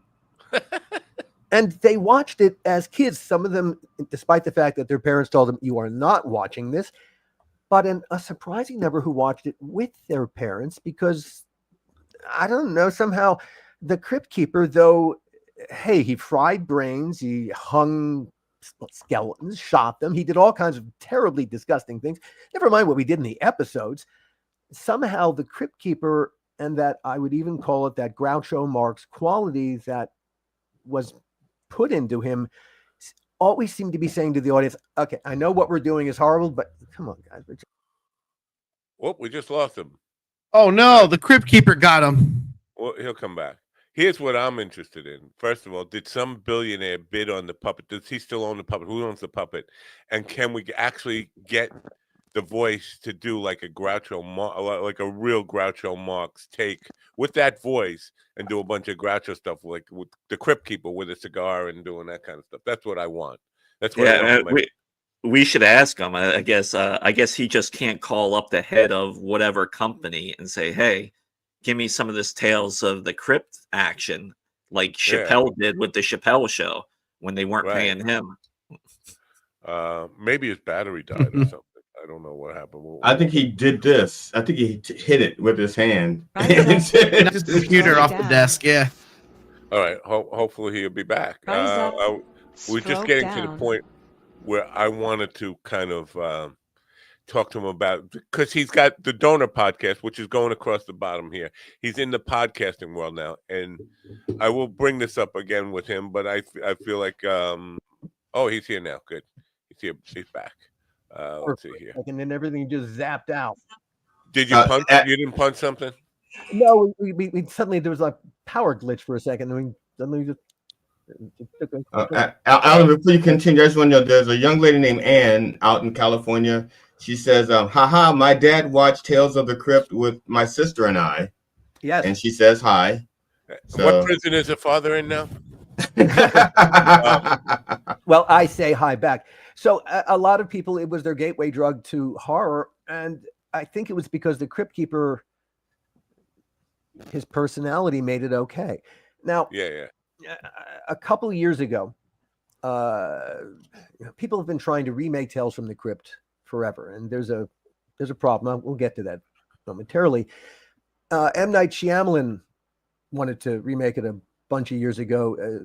And they watched it as kids. Some of them, despite the fact that their parents told them, you are not watching this, but a surprising number who watched it with their parents because, I don't know, somehow the Crypt Keeper, though, hey, he fried brains, he hung skeletons, shot them, he did all kinds of terribly disgusting things. Never mind what we did in the episodes. Somehow the Crypt Keeper, and that I would even call it that Groucho Marx quality that was put into him, always seemed to be saying to the audience, okay, I know what we're doing is horrible, but come on, guys. Whoop, we just lost him. Oh, no, the Crypt Keeper got him. Well, he'll come back. Here's what I'm interested in. First of all, did some billionaire bid on the puppet? Does he still own the puppet? Who owns the puppet? And can we actually get the voice to do like a like a real Groucho Marx take with that voice and do a bunch of Groucho stuff, like with the Crypt Keeper with a cigar and doing that kind of stuff? That's what I want. That's what I want. We should ask him. I guess he just can't call up the head of whatever company and say, "Hey, give me some of this Tales of the Crypt action," like Chappelle did with the Chappelle Show when they weren't paying him. Maybe his battery died or something. I don't know what happened. I think he did this. I think he hit it with his hand. Just the computer off the desk. Yeah. All right. Hopefully he'll be back. We're just getting to the point where I wanted to kind of talk to him about, because he's got the Donor podcast, which is going across the bottom here. He's in the podcasting world now, and I will bring this up again with him. But I feel like, he's here now. Good, he's here. He's back. Let's see here. And then everything just zapped out. Did you punch? You didn't punch something? No, we suddenly there was a power glitch for a second, and we suddenly just. Alan, before you continue, I just want to know, there's a young lady named Ann out in California. She says, haha, my dad watched Tales of the Crypt with my sister and I. Yes. And she says hi. So. What prison is her father in now? Well, I say hi back. So a lot of people, it was their gateway drug to horror. And I think it was because the Crypt Keeper, his personality made it okay. Now, a couple of years ago, people have been trying to remake Tales from the Crypt forever, and there's a problem. We'll get to that momentarily. M. Night Shyamalan wanted to remake it a bunch of years ago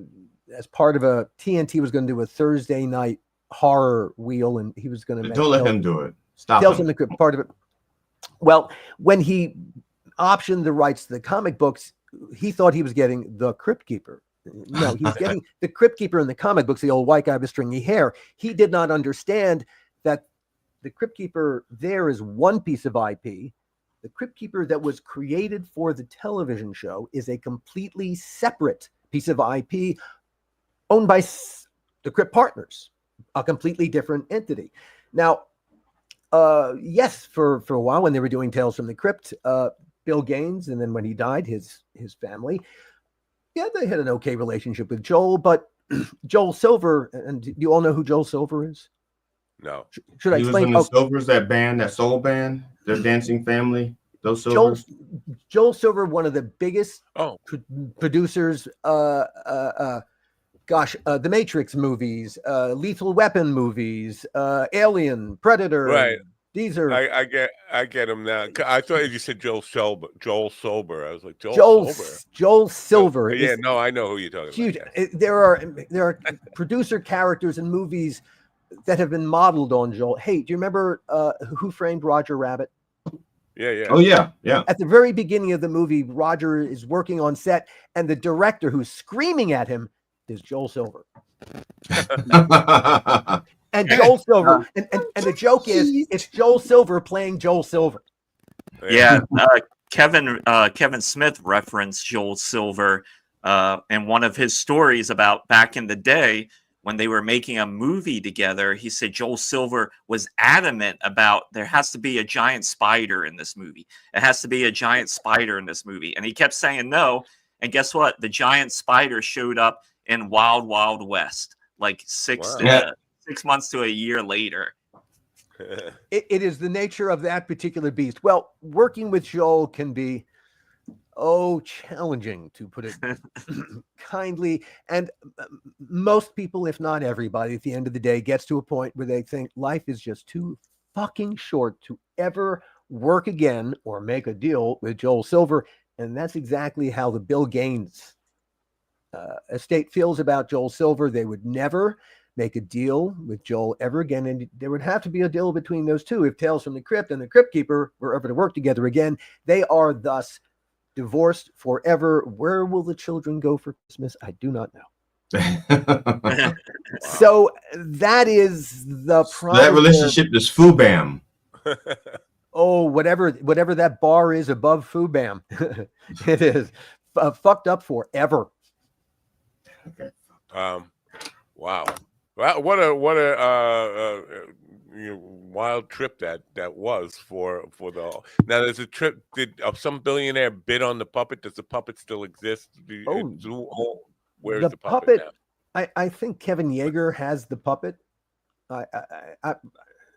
as part of a TNT was going to do a Thursday night horror wheel, and he was going to don't let him do it. Stop Tales from the Crypt, part of it. Well, when he optioned the rights to the comic books, he thought he was getting the Crypt Keeper. No, he's getting the Crypt Keeper in the comic books, the old white guy with stringy hair. He did not understand that the Crypt Keeper there is one piece of IP. The Crypt Keeper that was created for the television show is a completely separate piece of IP owned by the Crypt Partners, a completely different entity. Now, yes, for a while when they were doing Tales from the Crypt, Bill Gaines, and then when he died, his family, they had an okay relationship with Joel, but Joel Silver, and do you all know who Joel Silver is? No. Should I explain? He was in the Silvers, that band, that soul band, the Dancing Family. Those Silvers. Joel Silver, one of the biggest producers. The Matrix movies, Lethal Weapon movies, Alien, Predator. Right. These are. I get him now. I thought you said Joel Silver. I was like Joel Silver. Joel Silver. Yeah, no, I know who you're talking huge. about. Yes. There are producer characters in movies that have been modeled on Joel. Hey, do you remember Who Framed Roger Rabbit? Yeah. Oh, yeah. At the very beginning of the movie, Roger is working on set, and the director who's screaming at him is Joel Silver. And Joel Silver, and the joke is it's Joel Silver playing Joel Silver. Yeah, Kevin Smith referenced Joel Silver in one of his stories about back in the day when they were making a movie together. He said Joel Silver was adamant about there has to be a giant spider in this movie. It has to be a giant spider in this movie. And he kept saying no. And guess what? The giant spider showed up in Wild Wild West, like 6 months to a year later. It is the nature of that particular beast. Well, working with Joel can be challenging, to put it kindly. And most people, if not everybody, at the end of the day gets to a point where they think life is just too fucking short to ever work again or make a deal with Joel Silver. And that's exactly how the Bill Gaines estate feels about Joel Silver. They would never make a deal with Joel ever again, and there would have to be a deal between those two if Tales from the Crypt and the Crypt Keeper were ever to work together again. They are thus divorced forever. Where will the children go for Christmas? I do not know. So that is the problem. That relationship is Foobam. Whatever that bar is above Foobam. It is fucked up forever. Wow. What a wild trip that was for the. Now there's a trip. Did some billionaire bid on the puppet? Does the puppet still exist? Where's the puppet now? I think Kevin Yeager has the puppet.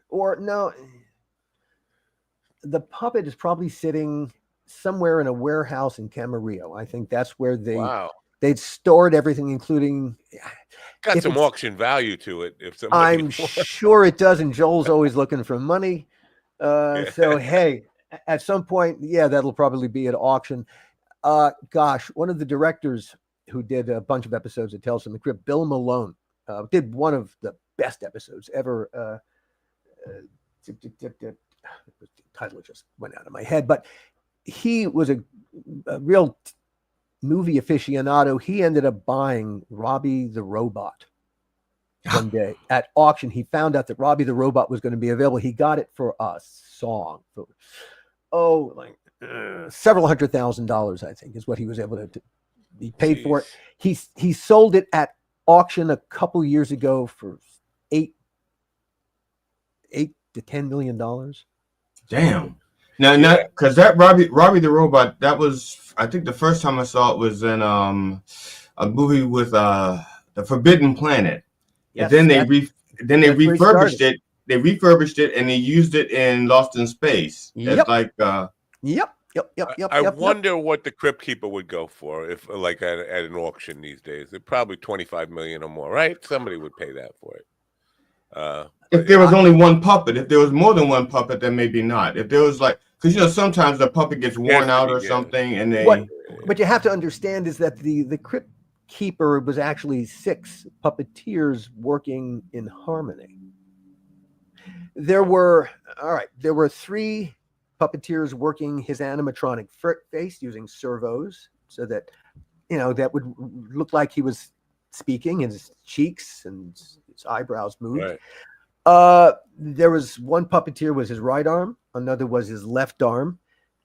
Or no, the puppet is probably sitting somewhere in a warehouse in Camarillo. I think that's where they'd stored everything, including. Got some auction value to it. If I'm sure it does, and Joel's always looking for money. So hey, at some point, that'll probably be at auction. One of the directors who did a bunch of episodes of Tales from the Crypt, Bill Malone, did one of the best episodes ever. The title just went out of my head, but he was a real movie aficionado. He ended up buying Robbie the Robot one day at auction. He found out that Robbie the Robot was going to be available. He got it for a song for several $100,000, I think, is what he was able to be paid for it. He sold it at auction a couple years ago for $8 to $10 million. Damn. Now, because that Robbie the Robot, that was, I think the first time I saw it was in a movie with The Forbidden Planet. Yes, and then they refurbished it. They refurbished it and they used it in Lost in Space. Yep. Yep. I wonder what the Crypt Keeper would go for if, like, at an auction these days. They're probably $25 million or more, right? Somebody would pay that for it. If there was only one puppet, if there was more than one puppet, then maybe not. If there was because sometimes the puppet gets worn out or something, and they. What you have to understand is that the Crypt Keeper was actually 6 puppeteers working in harmony. There were 3 puppeteers working his animatronic face using servos, so that that would look like he was speaking, and his cheeks and his eyebrows moved. Right. There was one puppeteer was his right arm, another was his left arm,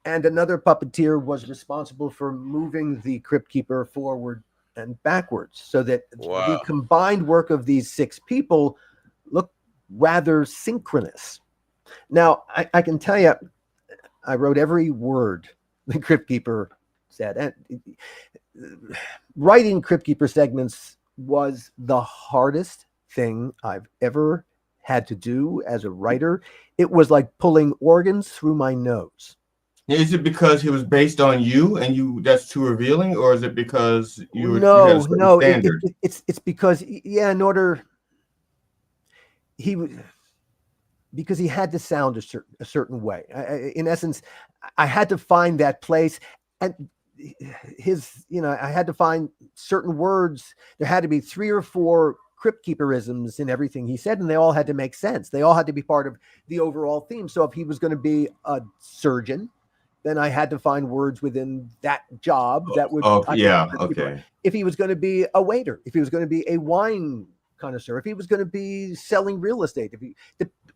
and another puppeteer was responsible for moving the Crypt Keeper forward and backwards, so that the combined work of these 6 people looked rather synchronous. Now, I can tell you, I wrote every word the Crypt Keeper said, and writing Crypt Keeper segments was the hardest thing I've ever had to do as a writer. It was like pulling organs through my nose. Is it because he was based on you and that's too revealing, or is it because you had a certain standard? It's because in order because he had to sound a certain way. In essence, I had to find that place, and I had to find certain words. There had to be 3 or 4 crypt keeperisms in everything he said, and they all had to make sense. They all had to be part of the overall theme. So if he was going to be a surgeon, then I had to find words within that job that would. Okay. If he was going to be a waiter, if he was going to be a wine connoisseur, if he was going to be selling real estate,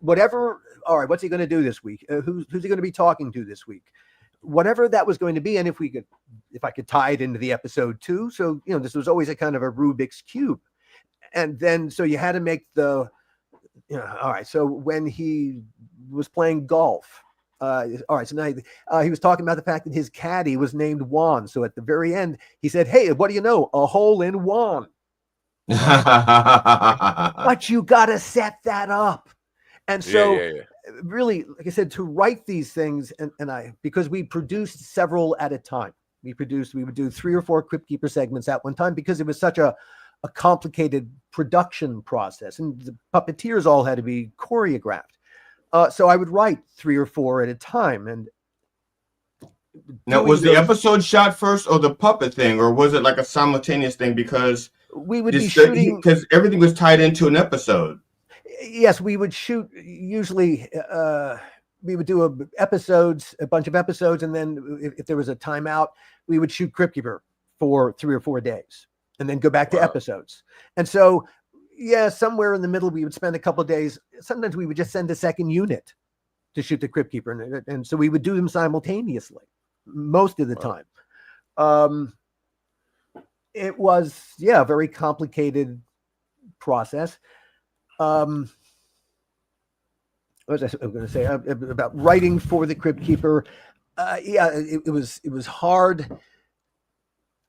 whatever. All right, what's he going to do this week? Who's he going to be talking to this week? Whatever that was going to be, and if I could tie it into the episode too. So this was always a kind of a Rubik's cube, and then so you had to make all right. So when he was playing golf. All right, so now he was talking about the fact that his caddy was named Juan. So at the very end, he said, "Hey, what do you know? A hole in Juan." But you got to set that up. And so really, like I said, to write these things, and because we produced several at a time. We would do 3 or 4 Crypt Keeper segments at one time because it was such a complicated production process. And the puppeteers all had to be choreographed. So I would write 3 or 4 at a time. And now, was the episode shot first or the puppet thing, or was it like a simultaneous thing? Because we would be shooting because everything was tied into an episode. Yes, we would shoot. Usually, we would do a bunch of episodes, and then if there was a timeout, we would shoot Crypt Keeper for 3 or 4 days, and then go back to episodes. And so. Yeah, somewhere in the middle, we would spend a couple of days. Sometimes we would just send a second unit to shoot the Crypt Keeper. And so we would do them simultaneously most of the time. It was, a very complicated process. What was I going to say about writing for the Crypt Keeper? It was hard.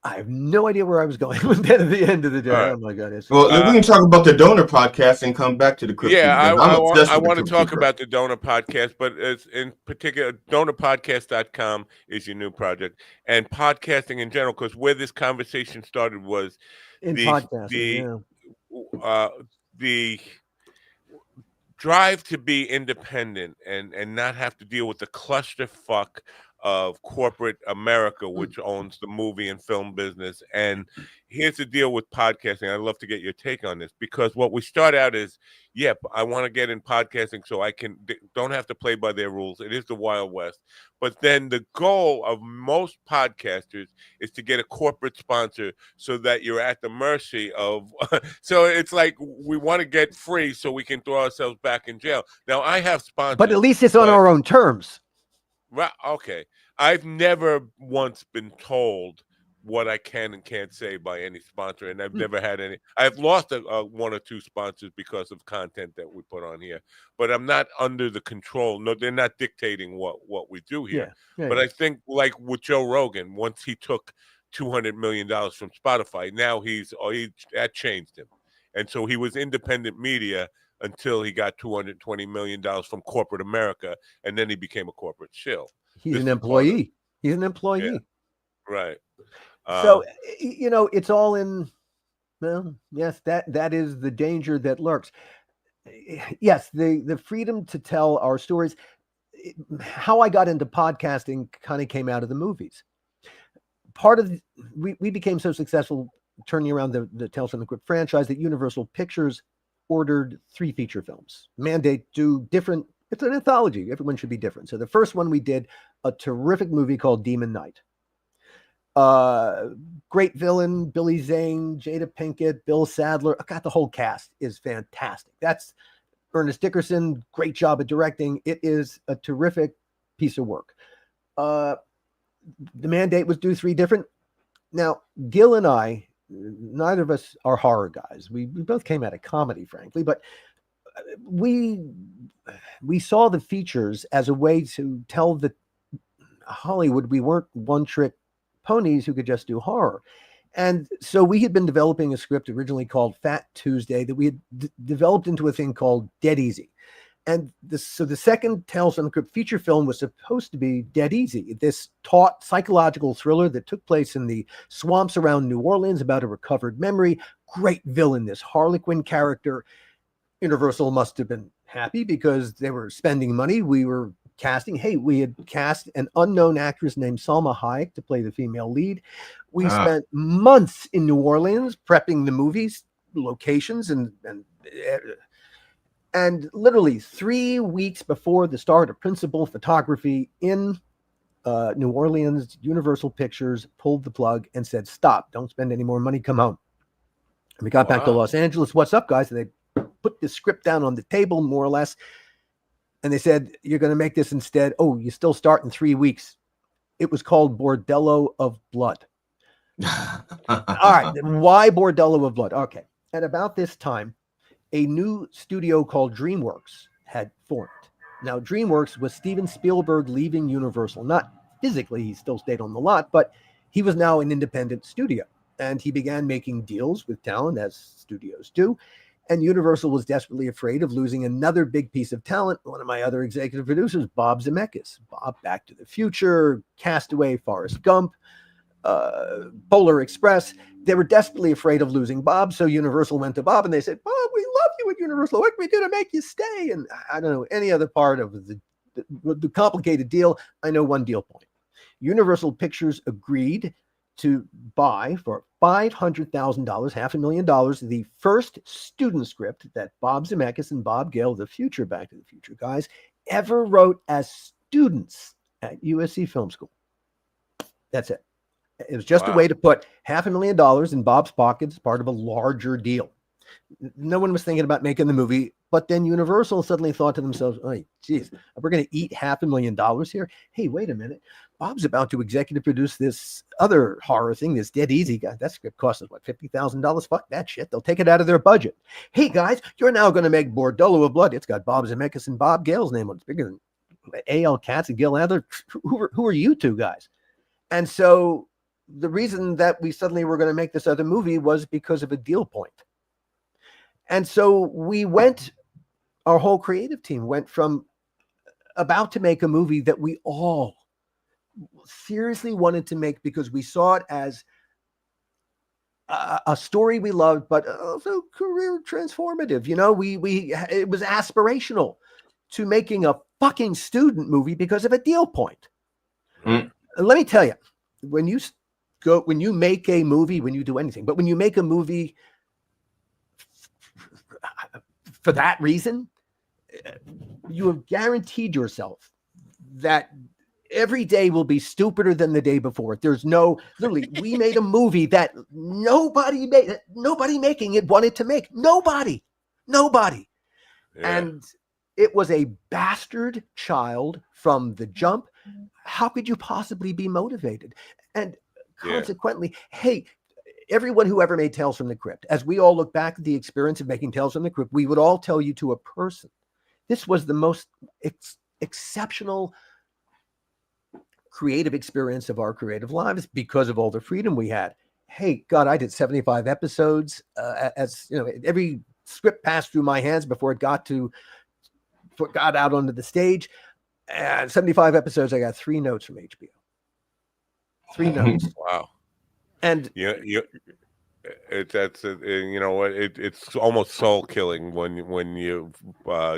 I have no idea where I was going with that at the end of the day. Right. Oh my goodness. Well, we can talk about the donor podcast and come back to the Crypt Keeper. I want to talk about the donor podcast, but it's in particular, donorpodcast.com is your new project, and podcasting in general, because where this conversation started was in podcasting, the drive to be independent and not have to deal with the clusterfuck of corporate America, which owns the movie and film business. And here's the deal with podcasting. I'd love to get your take on this, because what we start out is, I want to get in podcasting so I don't have to play by their rules. It is the Wild West. But then the goal of most podcasters is to get a corporate sponsor so that you're at the mercy of, so it's like we want to get free so we can throw ourselves back in jail. Now I have sponsors. But at least it's on our own terms. Right. Okay. I've never once been told what I can and can't say by any sponsor, and I've never had any. I've lost 1 or 2 sponsors because of content that we put on here, but I'm not under the control. No, they're not dictating what we do here. But I think, like with Joe Rogan, once he took $200 million from Spotify, now that changed him, and so he was independent media until he got $220 million from corporate America, and then he became a corporate shill. He's an employee. He's an employee. Yeah. Right. So, it's all in, well, yes, that is the danger that lurks. Yes, the freedom to tell our stories. How I got into podcasting kind of came out of the movies. We became so successful turning around the Tales from the Crypt franchise that Universal Pictures ordered 3 feature films. Mandate do different. It's an anthology. Everyone should be different. So the first one we did a terrific movie called Demon Knight. Great villain, Billy Zane, Jada Pinkett, Bill Sadler. The whole cast is fantastic. That's Ernest Dickerson. Great job at directing. It is a terrific piece of work. The mandate was do 3 different. Now, Gil and I, neither of us are horror guys. We both came out of comedy, frankly, but we saw the features as a way to tell the Hollywood we weren't one-trick ponies who could just do horror. And so we had been developing a script originally called Fat Tuesday that we had developed into a thing called Dead Easy. And so the second Tales from the Crypt feature film was supposed to be Dead Easy, this taut psychological thriller that took place in the swamps around New Orleans about a recovered memory. Great villain, this Harlequin character. Universal must have been happy because they were spending money. We were casting. Hey, we had cast an unknown actress named Salma Hayek to play the female lead. We spent months in New Orleans prepping the movies, locations, and literally 3 weeks before the start of principal photography in New Orleans, Universal Pictures pulled the plug and said, "Stop! Don't spend any more money. Come home." And we got back to Los Angeles. "What's up, guys?" And they put the script down on the table, more or less. And they said, "You're going to make this instead. Oh, you still start in 3 weeks." It was called Bordello of Blood. All right. Why Bordello of Blood? Okay. At about this time, a new studio called DreamWorks had formed. Now, DreamWorks was Steven Spielberg leaving Universal. Not physically, he still stayed on the lot, but he was now an independent studio. And he began making deals with talent, as studios do. And Universal was desperately afraid of losing another big piece of talent. One of my other executive producers, Bob Zemeckis. Bob, Back to the Future, Castaway, Forrest Gump, Polar Express. They were desperately afraid of losing Bob. So Universal went to Bob and they said, "Bob, we love you at Universal. What can we do to make you stay?" And I don't know any other part of the complicated deal. I know one deal point. Universal Pictures agreed to buy for $500,000, $500,000, the first student script that Bob Zemeckis and Bob Gale, the future Back to the Future guys, ever wrote as students at USC Film School. That's it. It was just a way to put $500,000 in Bob's pocket as part of a larger deal. No one was thinking about making the movie, but then Universal suddenly thought to themselves, "Oh, geez, we're going to eat $500,000 here. Hey, wait a minute. Bob's about to executive produce this other horror thing, this Dead Easy guy. That script cost us, what, $50,000? Fuck that shit. They'll take it out of their budget. Hey, guys, you're now going to make Bordello of Blood. It's got Bob Zemeckis and Bob Gale's name on it. It's bigger than A.L. Katz and Gil Adler. Who are you two guys?" And so the reason that we suddenly were going to make this other movie was because of a deal point. And so we went, our whole creative team went from about to make a movie that we all seriously wanted to make because we saw it as a story we loved, but also career transformative. You know, it was aspirational to making a fucking student movie because of a deal point. Let me tell you, when you make a movie, when you do anything, but when you make a movie for that reason, you have guaranteed yourself that every day will be stupider than the day before. There's literally, we made a movie that nobody making it wanted to make. Nobody. Yeah. And it was a bastard child from the jump. How could you possibly be motivated? And consequently, hey, everyone who ever made Tales from the Crypt, as we all look back at the experience of making Tales from the Crypt, we would all tell you to a person, this was the most exceptional creative experience of our creative lives because of all the freedom we had. Hey, God, I did 75 episodes. As you know, every script passed through my hands before it got out onto the stage. And 75 episodes, I got 3 notes from HBO. 3 notes. Wow. And it's almost soul killing when you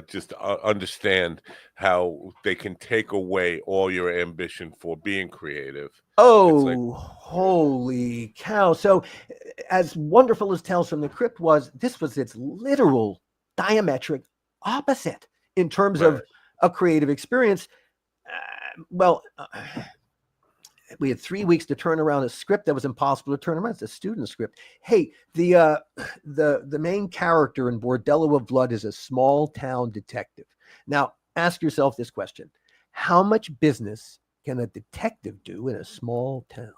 just understand how they can take away all your ambition for being creative. Holy cow. So as wonderful as Tales from the Crypt was, this was its literal diametric opposite in terms of a creative experience. We had 3 weeks to turn around a script that was impossible to turn around. It's a student script. Hey, the main character in Bordello of Blood is a small town detective. Now, ask yourself this question. How much business can a detective do in a small town?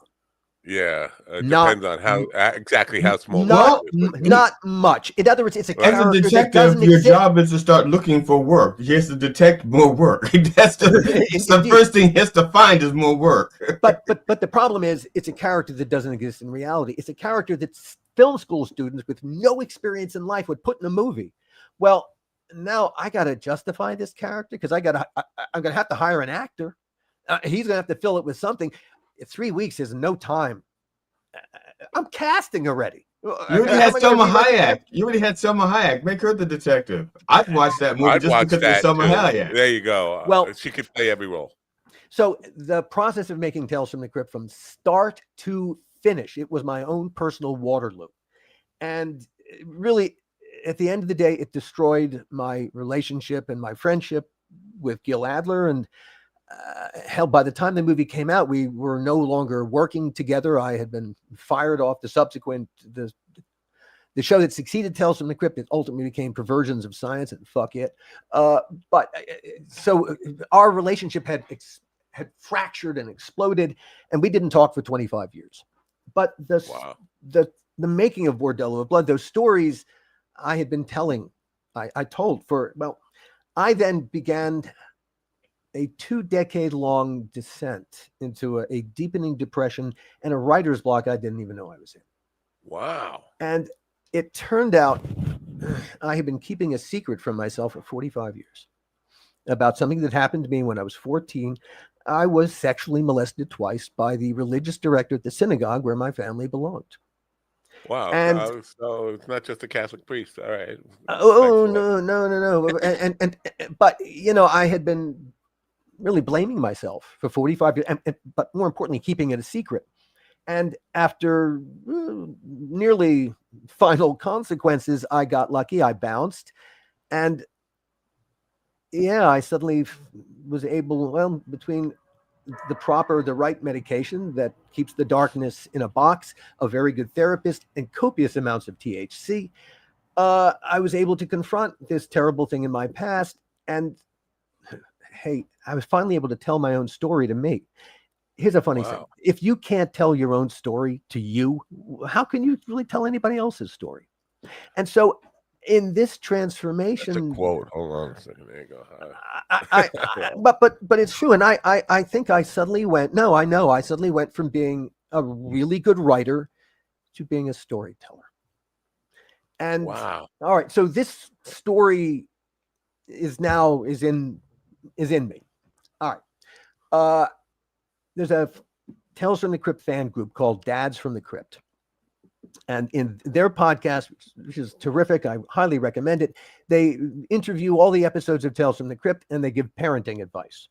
Yeah, it Not depends on how exactly how small. not much. In other words, it's a As a character that detective, doesn't your exist. job is to start looking for work. He has to detect more work. That's the first thing he has to find is more work. But the problem is, it's a character that doesn't exist in reality. It's a character that film school students with no experience in life would put in a movie. Well, now I got to justify this character because I'm gonna have to hire an actor. He's gonna have to fill it with something. 3 weeks is no time. I'm casting already. You already had Selma Hayek. You already had Selma Hayek. Make her the detective. I'd watch that movie just because of Selma Hayek. There you go. Well, she could play every role. So the process of making Tales from the Crypt from start to finish, it was my own personal Waterloo. And really, at the end of the day, it destroyed my relationship and my friendship with Gil Adler. And hell, by the time the movie came out, we were no longer working together. I had been fired off the subsequent, the show that succeeded Tales from the Crypt. It ultimately became Perversions of Science, and fuck it. But so our relationship had fractured and exploded, and we didn't talk for 25 years. But the making of Bordello of Blood, those stories I had been telling, I told for, well, I then began a 2-decade-long descent into a deepening depression and a writer's block I didn't even know I was in. Wow. And it turned out I had been keeping a secret from myself for 45 years about something that happened to me when I was 14. I was sexually molested twice by the religious director at the synagogue where my family belonged. Wow. And so it's not just a Catholic priest. All right. Oh, no. And but, I had been really blaming myself for 45 years, but more importantly, keeping it a secret. And after nearly final consequences, I got lucky. I bounced. And yeah, I suddenly was able, between the right medication that keeps the darkness in a box, a very good therapist, and copious amounts of THC, I was able to confront this terrible thing in my past. And hey, I was finally able to tell my own story to me. Here's a funny thing. If you can't tell your own story to you, how can you really tell anybody else's story? And so in this transformation, that's a quote. Hold on a second. There you go. But it's true. And I think I suddenly went, I suddenly went from being a really good writer to being a storyteller. And wow. All right. So this story is in me. All right. There's a Tales from the Crypt fan group called Dads from the Crypt. And in their podcast, which is terrific, I highly recommend it, they interview all the episodes of Tales from the Crypt and they give parenting advice.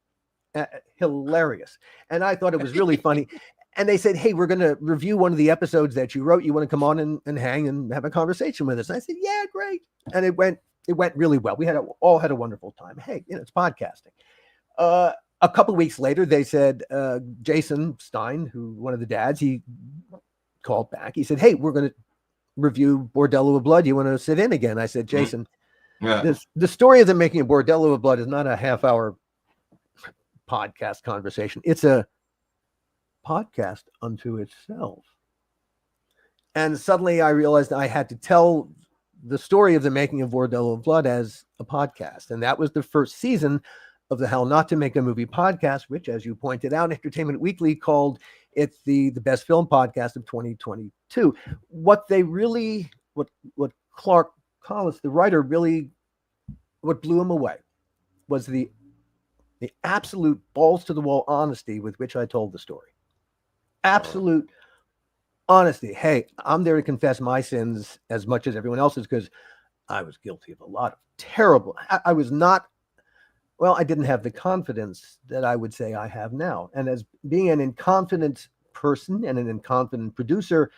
Hilarious. And I thought it was really funny. And they said, hey, we're going to review one of the episodes that you wrote. You want to come on and hang and have a conversation with us? And I said, yeah, great. And it went really well. We all had a wonderful time. Hey, it's podcasting. A couple of weeks later, they said, Jason Stein, one of the dads, he called back. He said, hey, we're going to review Bordello of Blood. You want to sit in again? I said, Jason, the story of the making of Bordello of Blood is not a half-hour podcast conversation. It's a podcast unto itself. And suddenly I realized I had to tell the story of the making of Bordello of Blood as a podcast. And that was the first season of the How Not to Make a Movie podcast, which, as you pointed out, Entertainment Weekly called it the best film podcast of 2022. What Clark Collis, the writer, really, what blew him away was the absolute balls to the wall honesty with which I told the story. Absolute honesty. Hey, I'm there to confess my sins as much as everyone else's because I was guilty of a lot of terrible. I was not. Well, I didn't have the confidence that I would say I have now. And as being an inconfident person and an inconfident producer,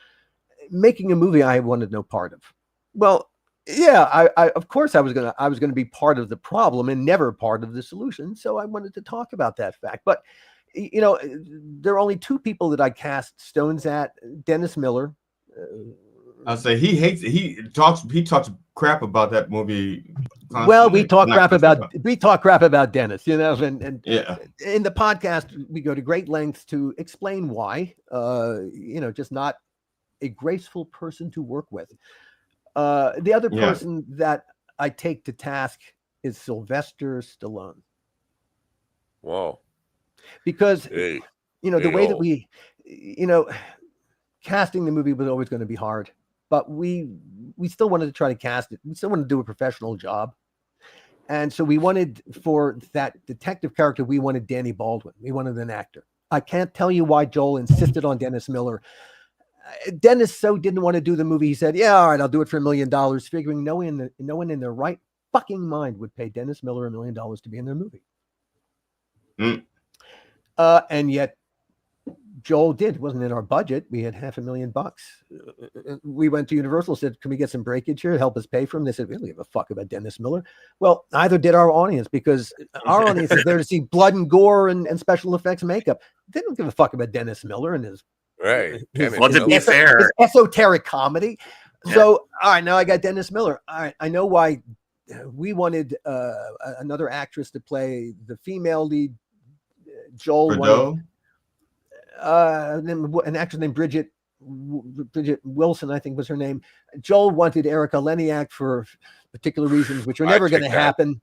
making a movie I wanted no part of. Well, yeah, I of course I was gonna be part of the problem and never part of the solution. So I wanted to talk about that fact. But there are only two people that I cast stones at: Dennis Miller. I'll say he hates it. He talks crap about that movie Well, we talk crap about Dennis, you know, and yeah. In the podcast we go to great lengths to explain why. You know, just not a graceful person to work with. The other person that I take to task is Sylvester Stallone. Whoa. Because you know, the way that we, you know, casting the movie was always going to be hard, but we still wanted to try to cast it. We still wanted to do a professional job. And so we wanted, for that detective character, we wanted Danny Baldwin. We wanted an actor. I can't tell you why Joel insisted on Dennis Miller. Dennis so didn't want to do the movie. He said, yeah, all right, I'll do it for $1 million, figuring no one in their right fucking mind would pay Dennis Miller $1 million to be in their movie. And yet Joel did. It wasn't in our budget. We had $500,000. We went to Universal, said, can we get some breakage here? Help us pay for him. They said, we don't give a fuck about Dennis Miller. Well, neither did our audience, because our audience is there to see blood and gore and special effects makeup. They don't give a fuck about Dennis Miller and his esoteric comedy. So, all right, now I got Dennis Miller. All right, I know why we wanted another actress to play the female lead. Joel wanted an actress named Bridget Wilson, I think was her name. Joel wanted Erica Leniak for particular reasons, which are never going to happen.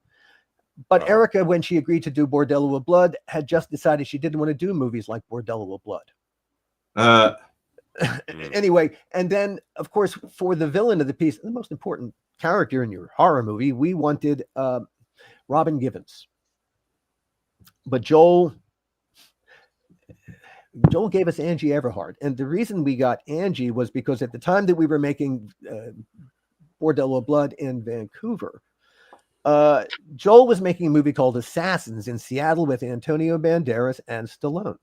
But Erica, when she agreed to do Bordello with Blood, had just decided she didn't want to do movies like Bordello with Blood. Anyway, and then, of course, for the villain of the piece, the most important character in your horror movie, we wanted Robin Givens. But Joel gave us Angie Everhart. And the reason we got Angie was because at the time that we were making Bordello of Blood in Vancouver, Joel was making a movie called Assassins in Seattle with Antonio Banderas and Stallone.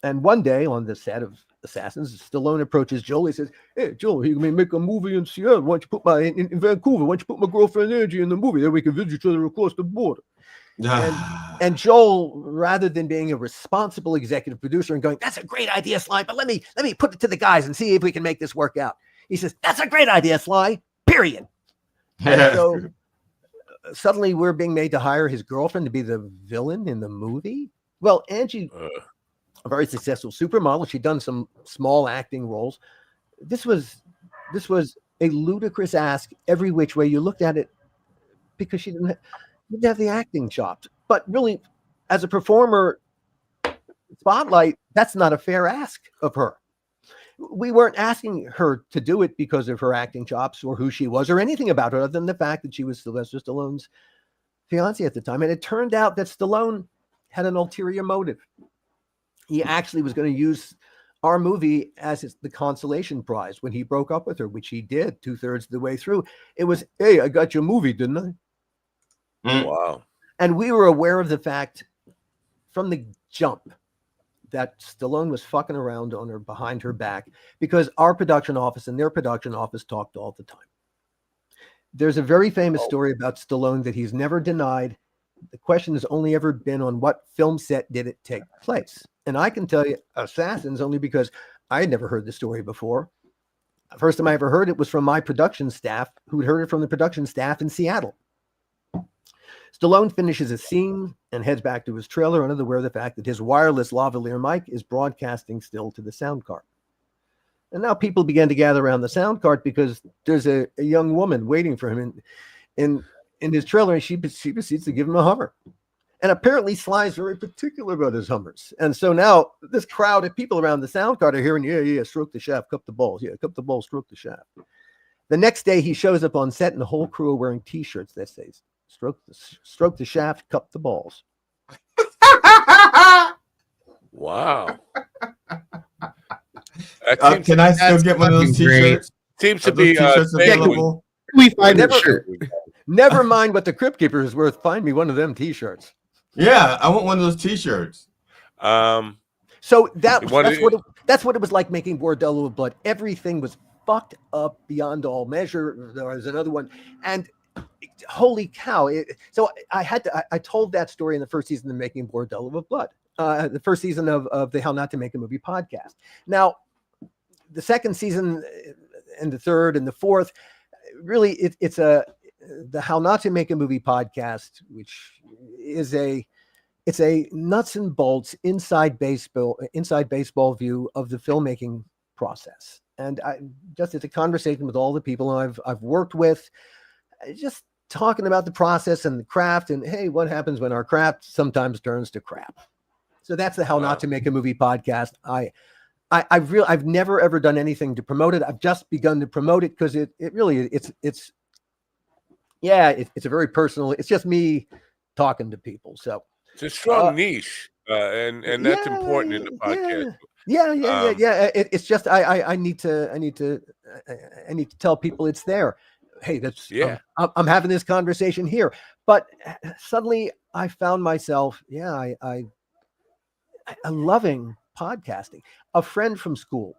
And one day on the set of Assassins, Stallone approaches Joel. He says, hey, Joel, you can make a movie in Seattle. Why don't you put in Vancouver? Why don't you put my girlfriend Angie in the movie? Then we can visit each other across the border. And Joel, rather than being a responsible executive producer and going, that's a great idea, Sly, but let me put it to the guys and see if we can make this work out. He says, that's a great idea, Sly, period. And so suddenly we're being made to hire his girlfriend to be the villain in the movie. Well, Angie, a very successful supermodel. She'd done some small acting roles. This was a ludicrous ask every which way you looked at it, because she didn't have the acting chops. But really, as a performer, Spotlight, that's not a fair ask of her. We weren't asking her to do it because of her acting chops or who she was or anything about her other than the fact that she was Sylvester Stallone's fiance at the time. And it turned out that Stallone had an ulterior motive. He actually was going to use our movie as the consolation prize when he broke up with her, which he did 2/3 of the way through. It was, hey, I got your movie, didn't I? Wow. And we were aware of the fact from the jump that Stallone was fucking around on her behind her back, because our production office and their production office talked all the time. There's a very famous story about Stallone that he's never denied. The question has only ever been on what film set did it take place. And I can tell you Assassins only because I had never heard the story before. The first time I ever heard it was from my production staff, who'd heard it from the production staff in Seattle. Stallone finishes a scene and heads back to his trailer, unaware of the fact that his wireless lavalier mic is broadcasting still to the sound card. And now people began to gather around the sound card because there's a young woman waiting for him in his trailer, and she proceeds to give him a Hummer. And apparently Sly's very particular about his Hummers. And so now this crowd of people around the sound card are hearing, yeah, stroke the shaft, cup the balls. Yeah, cup the balls, stroke the shaft. The next day he shows up on set and the whole crew are wearing T-shirts that says, stroke the shaft, cup the balls. Wow. Can I still get one of those T-shirts? Seems to be available. We find a shirt. Never mind what the Crypt Keeper is worth. Find me one of them T-shirts. Yeah, I want one of those T-shirts. So that's what it was like making Bordello of Blood. Everything was fucked up beyond all measure. There was another one, and holy cow! So I told that story in the first season of Making Bordello of Blood, the first season of the How Not to Make a Movie podcast. Now, the second season and the third and the fourth, really, it's a the How Not to Make a Movie podcast, which is it's a nuts and bolts inside baseball view of the filmmaking process. And it's a conversation with all the people I've worked with, just talking about the process and the craft, and hey, what happens when our craft sometimes turns to crap. So that's the How Not to Make a Movie podcast. I've never ever done anything to promote it. I've just begun to promote it because it's a very personal. It's just me talking to people. So it's a strong niche, and that's important in the podcast. Yeah. It's just I need to tell people it's there. Hey, that's I'm having this conversation here, but suddenly I found myself I loving podcasting. A friend from school.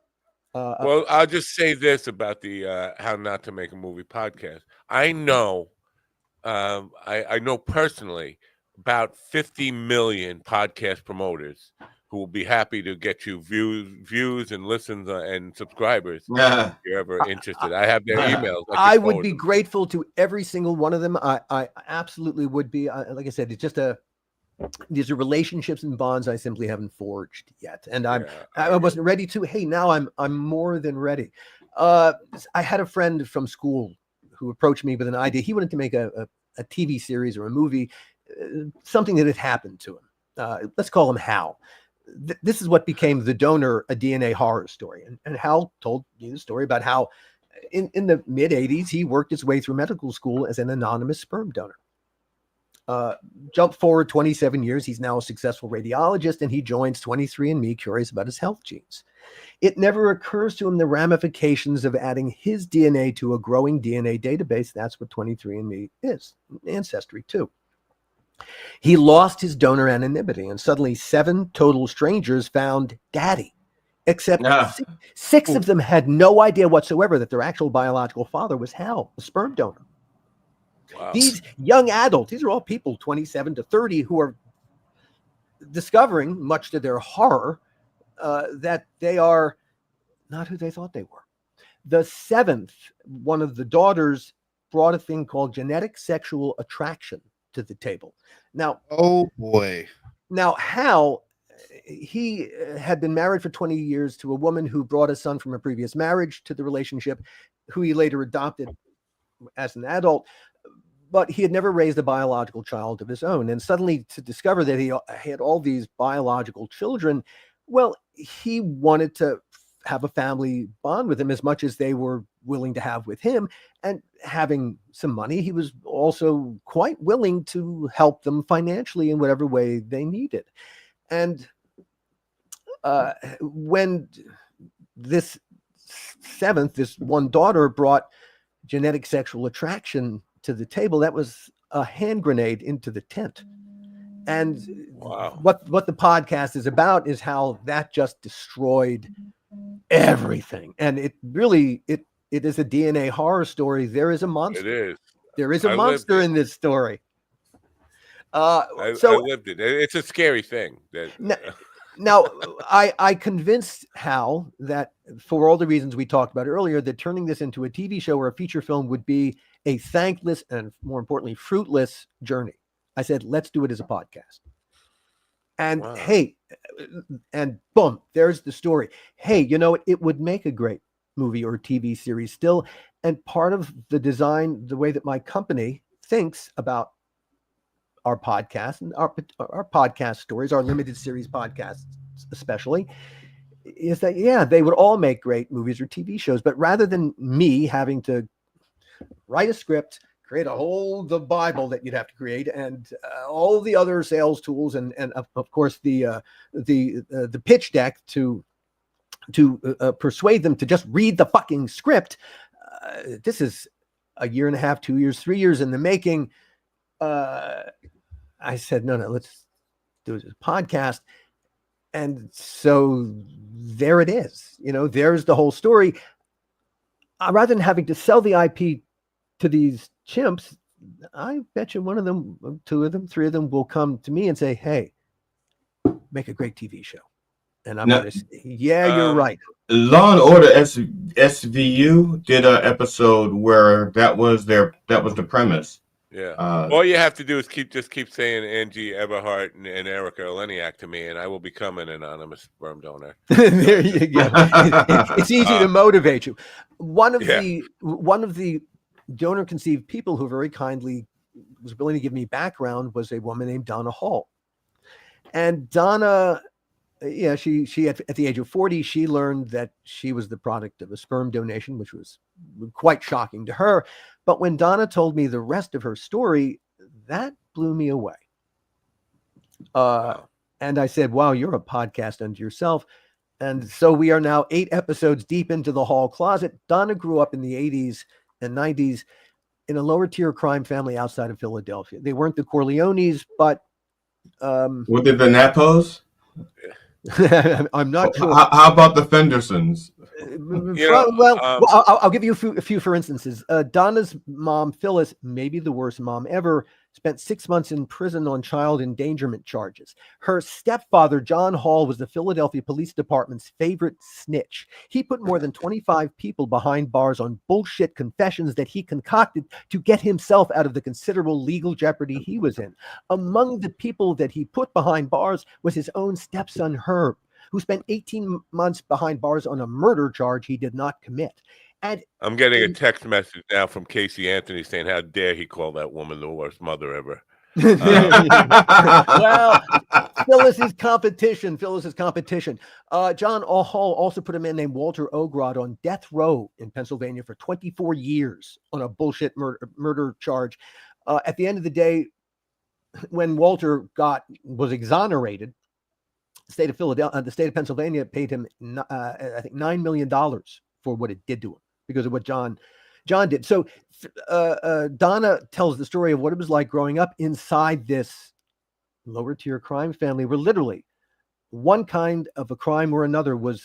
Well, I'll just say this about the How Not to Make a Movie podcast. I know, I know personally about 50 million podcast promoters who will be happy to get you views and listens and subscribers if you're ever interested. I have their emails. I would be grateful to every single one of them. I absolutely would be. Like I said, it's just these are relationships and bonds I simply haven't forged yet, and I wasn't ready to. Hey, now I'm more than ready. I had a friend from school who approached me with an idea. He wanted to make a TV series or a movie, something that had happened to him. Let's call him Hal. This is what became The Donor, a DNA horror story. And Hal told me the story about how in the mid 80s, he worked his way through medical school as an anonymous sperm donor. Jump forward 27 years, he's now a successful radiologist, and he joins 23andMe, curious about his health genes. It never occurs to him the ramifications of adding his DNA to a growing DNA database. That's what 23andMe is, Ancestry too. He lost his donor anonymity, and suddenly 7 total strangers found Daddy, except 6 of them had no idea whatsoever that their actual biological father was Hal, a sperm donor. Wow. These young adults, these are all people 27 to 30 who are discovering, much to their horror, that they are not who they thought they were. The 7th, one of the daughters brought a thing called genetic sexual attraction to the table. Now, oh boy. Now, Hal, he had been married for 20 years to a woman who brought a son from a previous marriage to the relationship, who he later adopted as an adult. But he had never raised a biological child of his own. And suddenly to discover that he had all these biological children, well, he wanted to have a family bond with them as much as they were willing to have with him. And having some money, he was also quite willing to help them financially in whatever way they needed. And when this 7th, this one daughter brought genetic sexual attraction to the table, that was a hand grenade into the tent. And what the podcast is about is how that just destroyed everything. And it really it is a DNA horror story. There is a monster. It is. There is a monster in this story. I lived it. It's a scary thing. Now, I convinced Hal that, for all the reasons we talked about earlier, that turning this into a TV show or a feature film would be a thankless and, more importantly, fruitless journey. I said, let's do it as a podcast. And hey, and boom, there's the story. Hey, you know, it would make a great movie or TV series still. And part of the design, the way that my company thinks about our podcast and our podcast stories, our limited series podcasts especially, is that, they would all make great movies or TV shows. But rather than me having to write a script, create the Bible that you'd have to create, and all the other sales tools, and of course the pitch deck to persuade them to just read the fucking script. This is a year and a half, 2 years, 3 years in the making. I said, no, let's do this podcast. And so there it is. You know, there's the whole story. Rather than having to sell the IP to these chimps, I bet you one of them, 2 of them, 3 of them will come to me and say, hey, make a great TV show. And I'm going to say, yeah, you're right. Law and Order SVU did an episode where that was the premise. Yeah. All you have to do is keep saying Angie Everhart and Erica Eleniak to me, and I will become an anonymous sperm donor. There you go. It's easy to motivate you. One of the donor conceived people who very kindly was willing to give me background was a woman named Donna Hall. And Donna, she at the age of 40, she learned that she was the product of a sperm donation, which was quite shocking to her. But when Donna told me the rest of her story, that blew me away. And I said, wow, you're a podcast unto yourself. And so we are now 8 episodes deep into the Hall closet. Donna grew up in the 80s and 90s in a lower tier crime family outside of Philadelphia. They weren't the Corleones, but were they the Napos? I'm not sure. How about the Fendersons? I'll give you a few for instances. Donna's mom, Phyllis, maybe the worst mom ever, spent 6 months in prison on child endangerment charges. Her stepfather, John Hall, was the Philadelphia Police Department's favorite snitch. He put more than 25 people behind bars on bullshit confessions that he concocted to get himself out of the considerable legal jeopardy he was in. Among the people that he put behind bars was his own stepson, Herb, who spent 18 months behind bars on a murder charge he did not commit. And I'm getting a text message now from Casey Anthony saying, how dare he call that woman the worst mother ever. Well, Phyllis's competition. John Hall also put a man named Walter Ogrod on death row in Pennsylvania for 24 years on a bullshit murder charge. At the end of the day, when Walter was exonerated, the state of Pennsylvania paid him, I think, $9 million for what it did to him because of what John did. So Donna tells the story of what it was like growing up inside this lower tier crime family where literally one kind of a crime or another was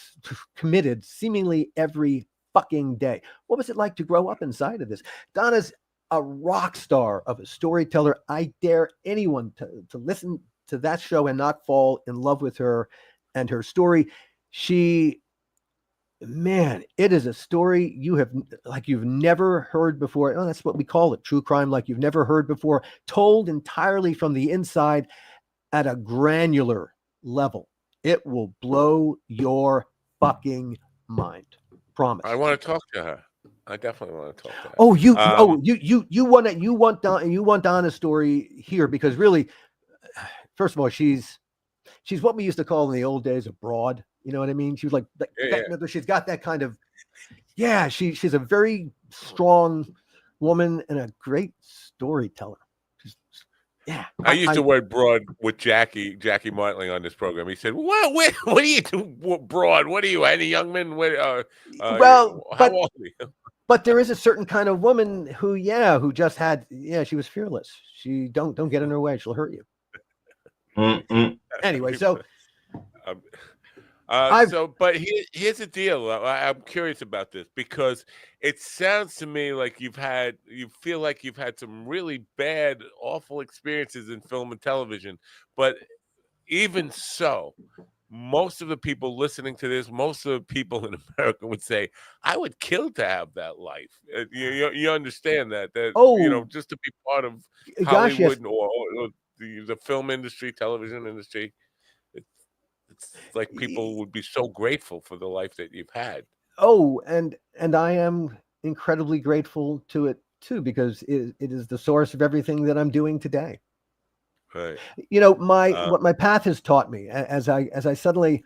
committed seemingly every fucking day. What was it like to grow up inside of this? Donna's a rock star of a storyteller. I dare anyone to listen to that show and not fall in love with her and her story. It is a story you've never heard before. Oh, that's what we call it, true crime, like you've never heard before, told entirely from the inside at a granular level. It will blow your fucking mind. Promise. I want to talk to her. I definitely want to talk to her. Oh, you want Donna's story here because really, first of all, she's what we used to call in the old days a broad. You know what I mean? She was like she's got that kind of, she's a very strong woman and a great storyteller. I used the word broad with Jackie Martling on this program. He said, what do you do, broad? What are you, any young man? How old are you? But there is a certain kind of woman who just had, she was fearless. She don't get in her way. She'll hurt you. Anyway, so but here's the deal. I'm curious about this because it sounds to me like you feel like you've had some really bad, awful experiences in film and television. But even so, most of the people listening to this, most of the people in America would say, I would kill to have that life. You understand that just to be part of Hollywood or the film industry, television industry. It's like people would be so grateful for the life that you've had. Oh, and I am incredibly grateful to it too, because it is the source of everything that I'm doing today. Right. What my path has taught me as I suddenly,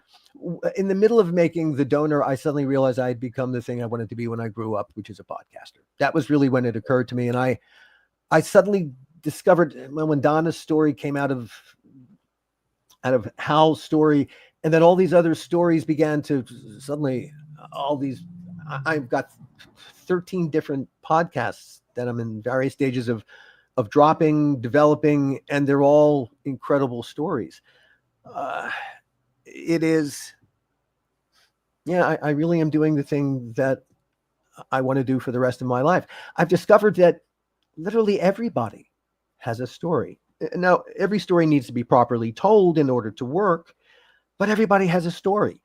in the middle of making The Donor, I suddenly realized I had become the thing I wanted to be when I grew up, which is a podcaster. That was really when it occurred to me. And I suddenly discovered when Donna's story came out of Hal's story, and then all these other stories began to suddenly, I've got 13 different podcasts that I'm in various stages of dropping, developing, and they're all incredible stories. It is, I really am doing the thing that I want to do for the rest of my life. I've discovered that literally everybody has a story. Now, every story needs to be properly told in order to work, but everybody has a story.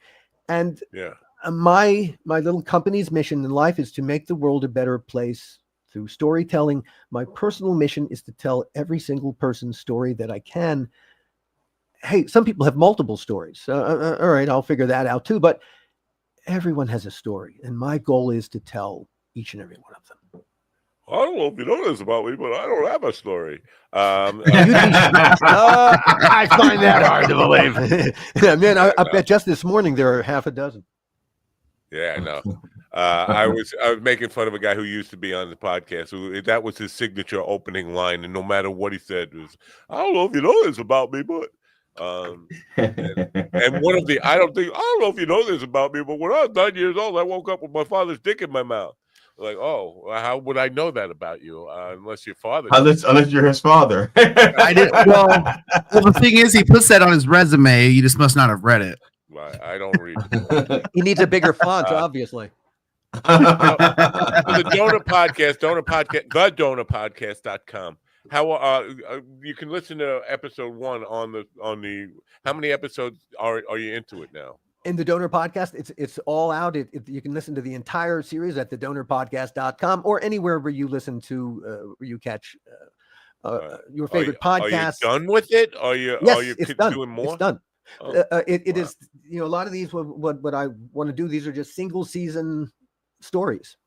And yeah, my little company's mission in life is to make the world a better place through storytelling. My personal mission is to tell every single person's story that I can. Hey, some people have multiple stories. All right, I'll figure that out too. But everyone has a story, and my goal is to tell each and every one of them. I don't know if you know this about me, but I don't have a story. I find that hard to believe. Man, I bet just this morning there are half a dozen. Yeah, I know. I was making fun of a guy who used to be on the podcast. That was his signature opening line, and no matter what he said, was, "I don't know if you know this about me, but." And one of the I don't know if you know this about me, but when I was 9 years old, I woke up with my father's dick in my mouth. Like, oh, how would I know that about you? Unless your father. Unless you're his father. I did. Well, the thing is, he puts that on his resume. You just must not have read it. I don't read it. He needs a bigger font, obviously. The Donor Podcast, thedonorpodcast.com. How you can listen to episode 1 on the how many episodes are you into it now? In the Donor Podcast, it's all out. You can listen to the entire series at thedonorpodcast.com or anywhere where you listen to where you catch your favorite podcast. Are you done with it? Yes, are you it's done. doing more? It's done. Oh, it is, a lot of these what I want to do, these are just single season stories.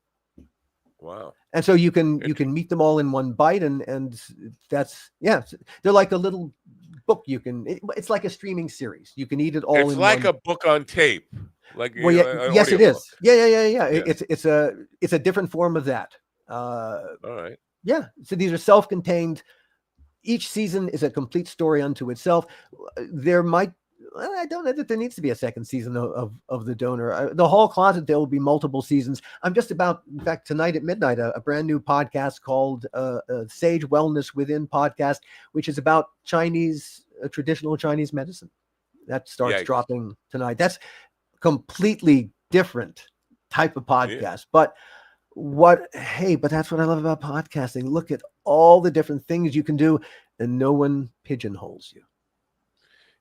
Wow. And so you can meet them all in one bite, and that's they're like a little book. It's like a streaming series. You can eat it all. It's like a book on tape. Like yes, it is. Yeah. It's a different form of that. All right. Yeah. So these are self-contained. Each season is a complete story unto itself. I don't know that there needs to be a second season of The Donor. The Hall Closet, there will be multiple seasons. I'm just about, in fact, tonight at midnight, a brand new podcast called Sage Wellness Within Podcast, which is about traditional Chinese medicine. That starts dropping tonight. That's completely different type of podcast. But that's what I love about podcasting. Look at all the different things you can do, and no one pigeonholes you.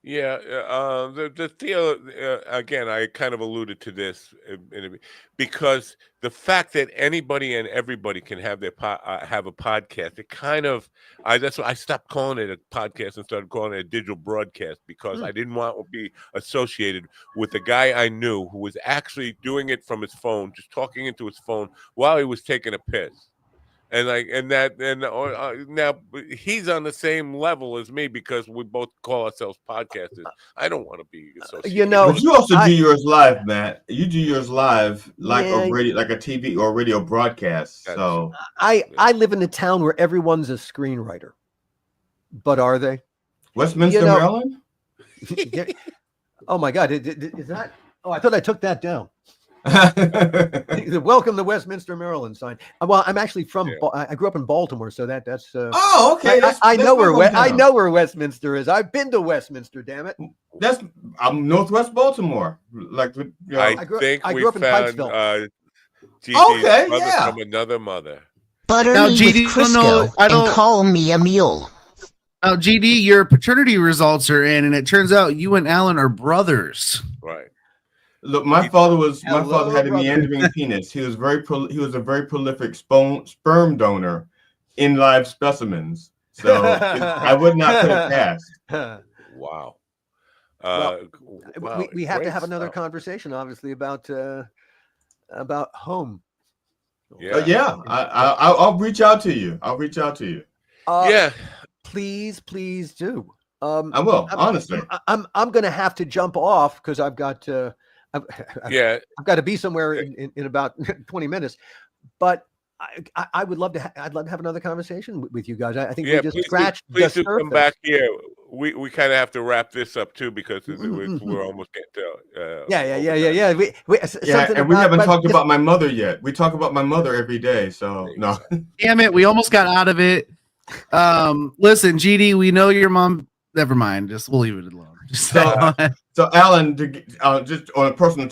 Yeah, the Theo, again, I kind of alluded to this because the fact that anybody and everybody can have have a podcast, it kind of that's why I stopped calling it a podcast and started calling it a digital broadcast, because I didn't want to be associated with a guy I knew who was actually doing it from his phone, just talking into his phone while he was taking a piss. And now he's on the same level as me because we both call ourselves podcasters. I don't want to be associated. But you also do yours live, Matt. You do yours live, like a TV or radio broadcast. So I live in a town where everyone's a screenwriter, but are they? Westminster, Maryland. Oh my God! Is that? Oh, I thought I took that down. Welcome to Westminster, Maryland sign. Well, I'm actually from. I grew up in Baltimore, so that's. Oh, okay. I know where Westminster is. I've been to Westminster. Damn it. I'm Northwest Baltimore. I grew up in Pikesville. Okay, from another mother. Butter me with Crisco and call me a mule. Now, GD, your paternity results are in, and it turns out you and Alan are brothers. Right. Look, my father had a meandering penis. He was a very prolific sperm donor in live specimens. So I would not put it past. Wow. We have to have another conversation, obviously, about home. Yeah. I'll reach out to you. Yeah. Please do. I will. Honestly, I'm going to have to jump off because I've got to. I've got to be somewhere in about 20 minutes, but I would love to. I'd love to have another conversation with you guys. I think we just scratched the surface. Come back here. We kind of have to wrap this up too because we're almost getting to. Yeah. And we haven't talked about my mother yet. We talk about my mother every day. So no. Damn it, we almost got out of it. Listen, GD, we know your mom. Never mind. We'll leave it alone. So Alan, just on a personal, I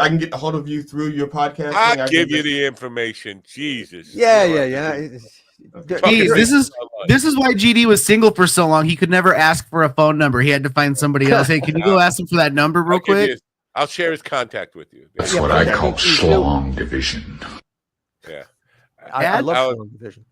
can get a hold of you through your podcast. I'll give you the information. Jesus. Yeah. Jeez, this is why GD was single for so long. He could never ask for a phone number. He had to find somebody else. Hey, can you go ask him for that number real quick? I'll share his contact with you. That's what I call strong division. Yeah. I love strong division.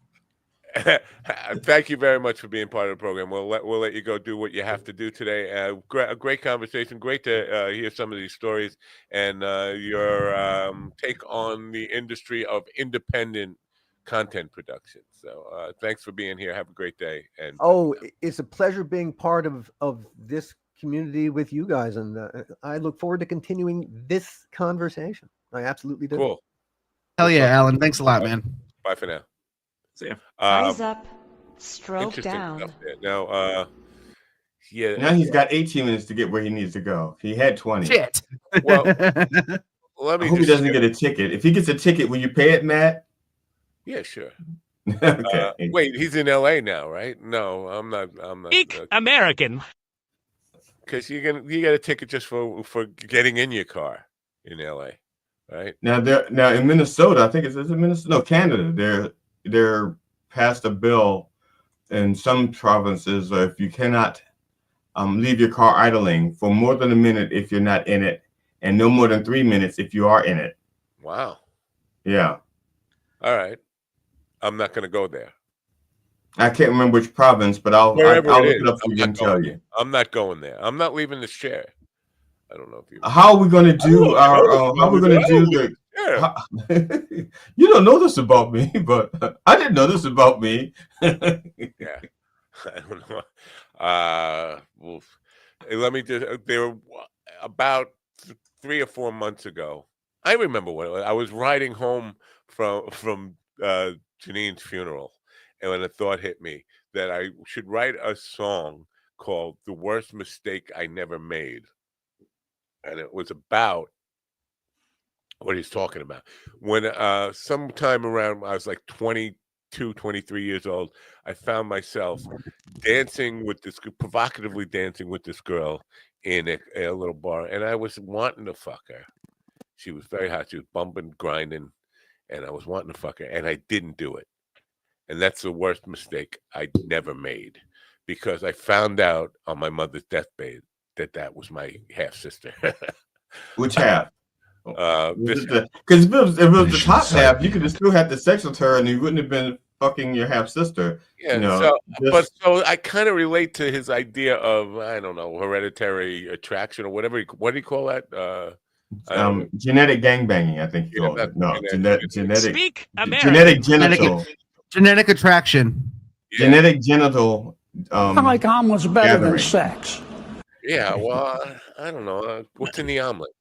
Thank you very much for being part of the program. We'll let you go do what you have to do today. A great conversation. Great to hear some of these stories and your take on the industry of independent content production. So thanks for being here. Have a great day. And it's a pleasure being part of this community with you guys, and I look forward to continuing this conversation. I absolutely do. Cool. Hell yeah, Alan. Thanks a lot, man. Bye for now. See ya. Eyes up, stroke down. Now, yeah. Now he's got 18 minutes to get where he needs to go. He had 20. Shit. Well, I hope he doesn't get a ticket. If he gets a ticket, will you pay it, Matt? Yeah, sure. Okay. Wait, he's in LA now, right? No, I'm not. Speak American. Because you get a ticket just for getting in your car in LA, right? Now in Minnesota, I think it's in Minnesota. No, Canada. They're passed a bill in some provinces if you cannot leave your car idling for more than a minute if you're not in it, and no more than 3 minutes if you are in it. Wow. Yeah. All right. I'm not going to go there. I can't remember which province, but I'll look it up for you and tell you. I'm not going there. I'm not leaving this chair. I don't know if you. How are we going to do our? How are we going to do the? You don't know this about me, but I didn't know this about me. Yeah, I don't know. Well, let me just. They were about 3 or 4 months ago. I remember when I was riding home from Janine's funeral, and when a thought hit me that I should write a song called "The Worst Mistake I Never Made," and it was about what he's talking about. When sometime around, I was like 22, 23 years old, I found myself provocatively dancing with this girl in a little bar, and I was wanting to fuck her. She was very hot. She was bumping, grinding, and I was wanting to fuck her, and I didn't do it. And that's the worst mistake I never made, because I found out on my mother's deathbed that was my half sister. Which half? Because if it was the top half, you could have still had the sex with her, and you wouldn't have been fucking your half sister. Yeah. So I kind of relate to his idea of, I don't know, hereditary attraction or whatever. What do you call that? Genetic gangbanging, I think you call it. No, genetic. Speak Genetic genital. Genetic attraction. Yeah. Genetic genital. Like omelet's better than sex. Yeah, well, I don't know. What's in the omelet?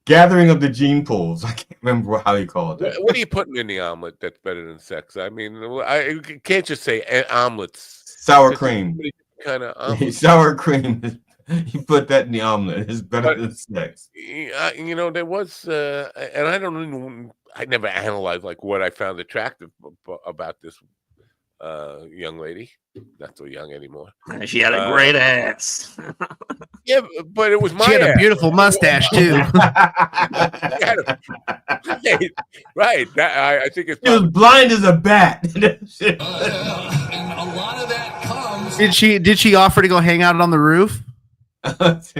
Gathering of the gene pools. I can't remember how he called it. What are you putting in the omelet that's better than sex? I mean, I can't just say omelets. Sour cream. Kind of omelet. Sour cream. You put that in the omelet. It's better than sex. You know, there was, and I never analyzed like what I found attractive about this young lady. Not so young anymore. She had a great ass. Yeah, but it was my. She had a beautiful mustache too. Right. I think it's. She was blind as a bat. And a lot of that comes. Did she offer to go hang out on the roof? Matt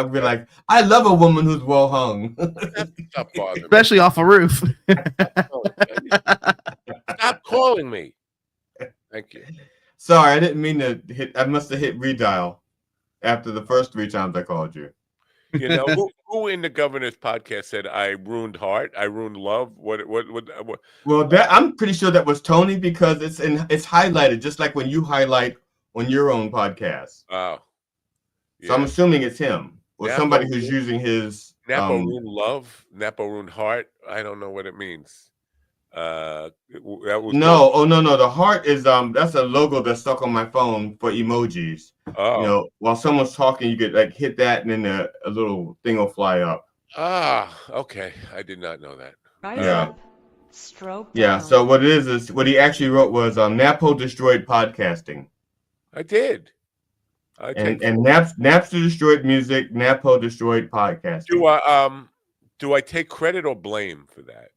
would be like, I love a woman who's well hung. Especially off a roof. Stop calling me. Thank you. Sorry, I didn't mean to hit. I must have hit redial after the first 3 times I called you. You know, who in the governor's podcast said I ruined heart, I ruined love? What? Well, I'm pretty sure that was Tony, because it's highlighted just like when you highlight on your own podcast. Oh. Yeah. So I'm assuming it's him or somebody who's using his Napa ruined love, Napa ruined heart. I don't know what it means. That was no. The heart is that's a logo that's stuck on my phone for emojis. Oh. You know, while someone's talking, you could like hit that, and then a little thing will fly up. Ah, okay. I did not know that. Eyes up, stroke Yeah. down. So what it is what he actually wrote was Napo destroyed podcasting. I did. And Napster destroyed music. Napo destroyed podcasting. Do I take credit or blame for that?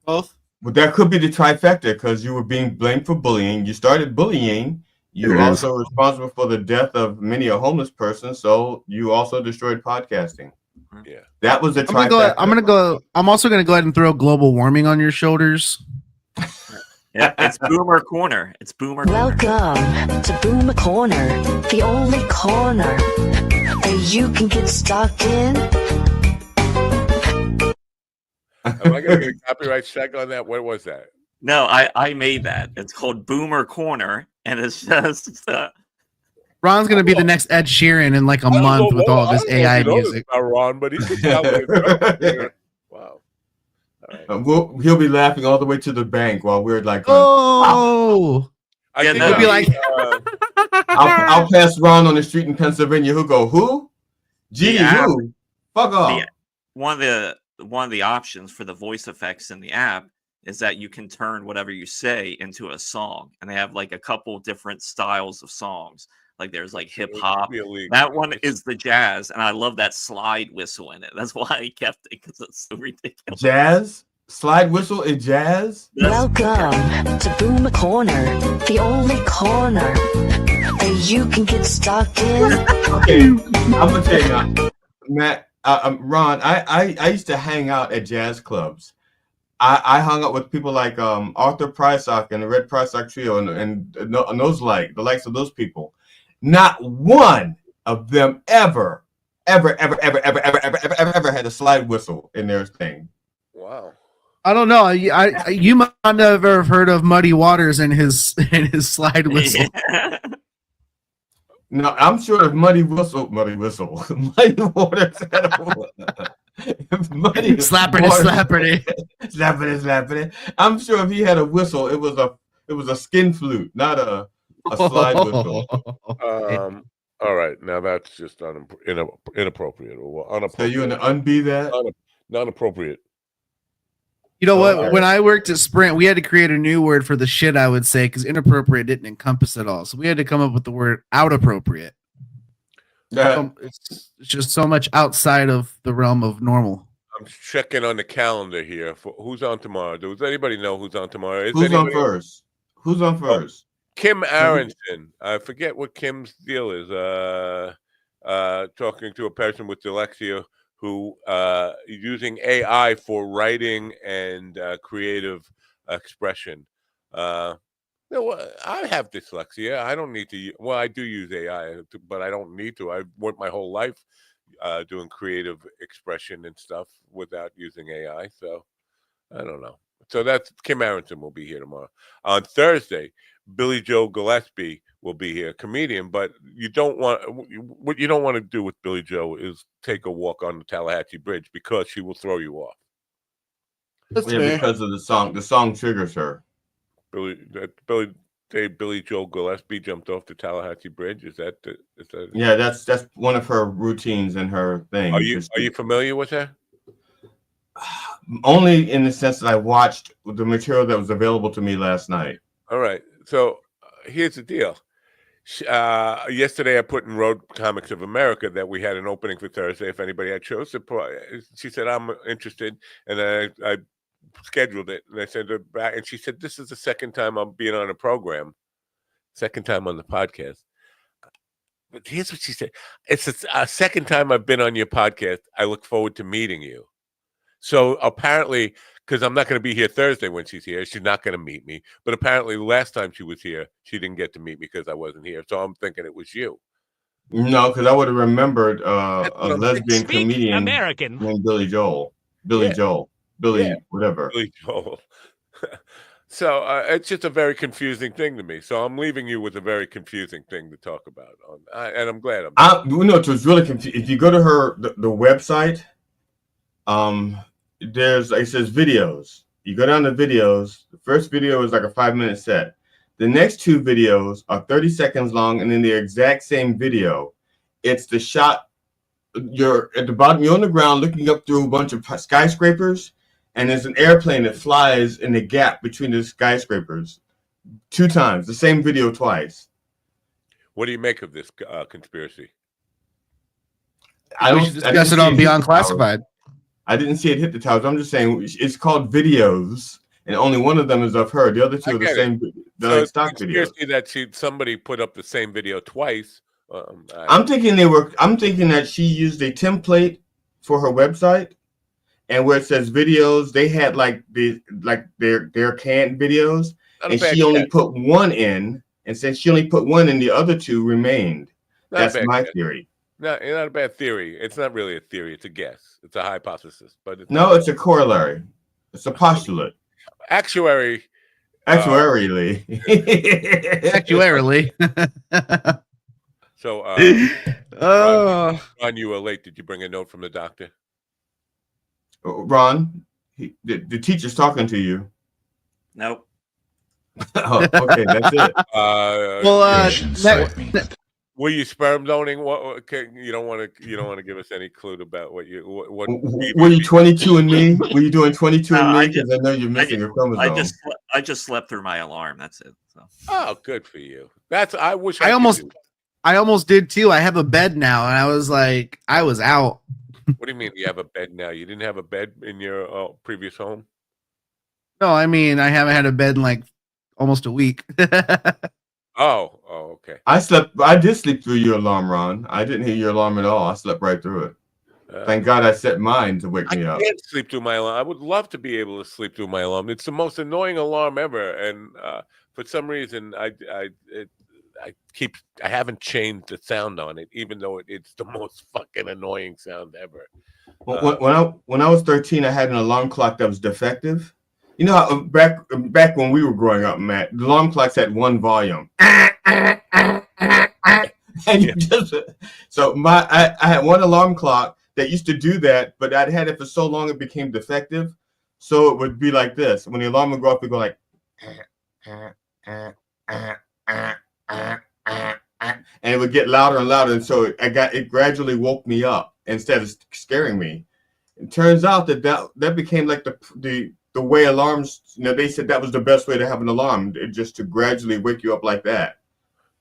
Both. But that could be the trifecta because you were being blamed for bullying. You started bullying. You also were responsible for the death of many a homeless person. So you also destroyed podcasting. Yeah, that was the trifecta. I'm also gonna go ahead and throw global warming on your shoulders. Yeah, it's Boomer Corner. It's Boomer. Welcome to Boomer Corner, the only corner that you can get stuck in. Am I going to get a copyright check on that? What was that? No, I made that. It's called Boomer Corner, and it's just. Ron's gonna be the next Ed Sheeran in like a month with all of his AI music. Ron, but he can tell me. Wow. He'll be laughing all the way to the bank while we're like, oh, I think he'll be like, I'll pass Ron on the street in Pennsylvania. He'll go, who? Gee, who? Fuck off. One of the options for the voice effects in the app is that you can turn whatever you say into a song, and they have like a couple different styles of songs. Like there's like hip hop. That one is the jazz, and I love that slide whistle in it. That's why I kept it, because it's so ridiculous. Jazz? Slide whistle is jazz? Welcome to Boomer Corner, the only corner that you can get stuck in. Okay, I'm gonna tell you now, Matt, Ron. I used to hang out at jazz clubs. I hung out with people like Arthur Prysock and the Red Prysock Trio and those the likes of those people. Not one of them ever had a slide whistle in their thing. Wow. I don't know. You might never have heard of Muddy Waters and his slide whistle. Yeah. No, I'm sure if Muddy Waters had slappity. I'm sure if he had a whistle, it was a skin flute, not a slide whistle. All right, now that's just inappropriate or unappropriate. So you gonna unbe that? Not appropriate. You know what? When I worked at Sprint, we had to create a new word for the shit I would say because inappropriate didn't encompass it all. So we had to come up with the word out appropriate. It's just so much outside of the realm of normal. I'm checking on the calendar here for who's on tomorrow. Does anybody know who's on tomorrow? Who's on first? Who's on first? Kim Aronson. I forget what Kim's deal is. Talking to a person with dyslexia who using AI for writing and creative expression. I have dyslexia. I don't need to. Well, I do use AI, but I don't need to. I've worked my whole life doing creative expression and stuff without using AI. So I don't know. So that's Kim Aronson will be here tomorrow. On Thursday, Billy Joe Gillespie will be here, comedian. But what you don't want to do with Billy Joe is take a walk on the Tallahatchie Bridge because she will throw you off. Because of the song. The song triggers her. Billy Joe Gillespie jumped off the Tallahatchie Bridge. Is that? Yeah, that's one of her routines and her thing. Are you familiar with her? Only in the sense that I watched the material that was available to me last night. All right. So here's the deal. Yesterday, I put in Road Comics of America that we had an opening for Thursday. If anybody had shows, she said, I'm interested. And then I scheduled it. And I sent her back. And she said, this is the second time I'm being on a program. Second time on the podcast. But here's what she said. It's a second time I've been on your podcast. I look forward to meeting you. So apparently, because I'm not going to be here Thursday when she's here, she's not going to meet me. But apparently, last time she was here, she didn't get to meet me because I wasn't here. So I'm thinking it was you. No, because I would have remembered a lesbian comedian American named Billy Joel. Billy, whatever. Billy Joel. So it's just a very confusing thing to me. So I'm leaving you with a very confusing thing to talk about. And I'm glad it was really confusing. If you go to the website, it says videos. You go down to videos. The first video is like a 5-minute set. The next two videos are 30 seconds long, and in the exact same video, it's the shot. You're at the bottom. You're on the ground looking up through a bunch of skyscrapers, and there's an airplane that flies in the gap between the skyscrapers 2 times. The same video twice. What do you make of this conspiracy? I don't discuss it on Beyond Classified. I didn't see it hit the towers. I'm just saying it's called videos, and only one of them is of her. The other two are the same, so like stock videos. That somebody put up the same video twice. I'm thinking that she used a template for her website, and where it says videos, they had like their canned videos, and she only put one in, and since she only put one in, the other two remained. That's my theory. No, it's not a bad theory. It's not really a theory. It's a guess. It's a hypothesis. But it's a corollary. It's a postulate. Actuarially. Actuarially. So, Ron, you were late. Did you bring a note from the doctor? Ron, the teacher's talking to you. Nope. Oh, okay, that's it. Were you sperm donating? You don't want to give us any clue about what you. What were you 22andMe? Were you doing 22andMe? Because I know you're missing a chromosome. I just slept through my alarm. That's it. So. Oh, good for you. I wish I almost did too. I have a bed now, and I was like, I was out. What do you mean you have a bed now? You didn't have a bed in your previous home? No, I mean I haven't had a bed in like almost a week. Oh, okay. I did sleep through your alarm, Ron. I didn't hear your alarm at all. I slept right through it. Thank God I set mine to wake me up. I can't sleep through my alarm. I would love to be able to sleep through my alarm. It's the most annoying alarm ever, and for some reason, I haven't changed the sound on it, even though it's the most fucking annoying sound ever. When I was 13, I had an alarm clock that was defective. You know how back when we were growing up, Matt, the alarm clocks had one volume. And I had one alarm clock that used to do that, but I'd had it for so long it became defective. So it would be like this. When the alarm would go off, it'd go like and it would get louder and louder. And so it gradually woke me up instead of scaring me. It turns out that became like the way alarms, they said that was the best way to have an alarm, just to gradually wake you up like that.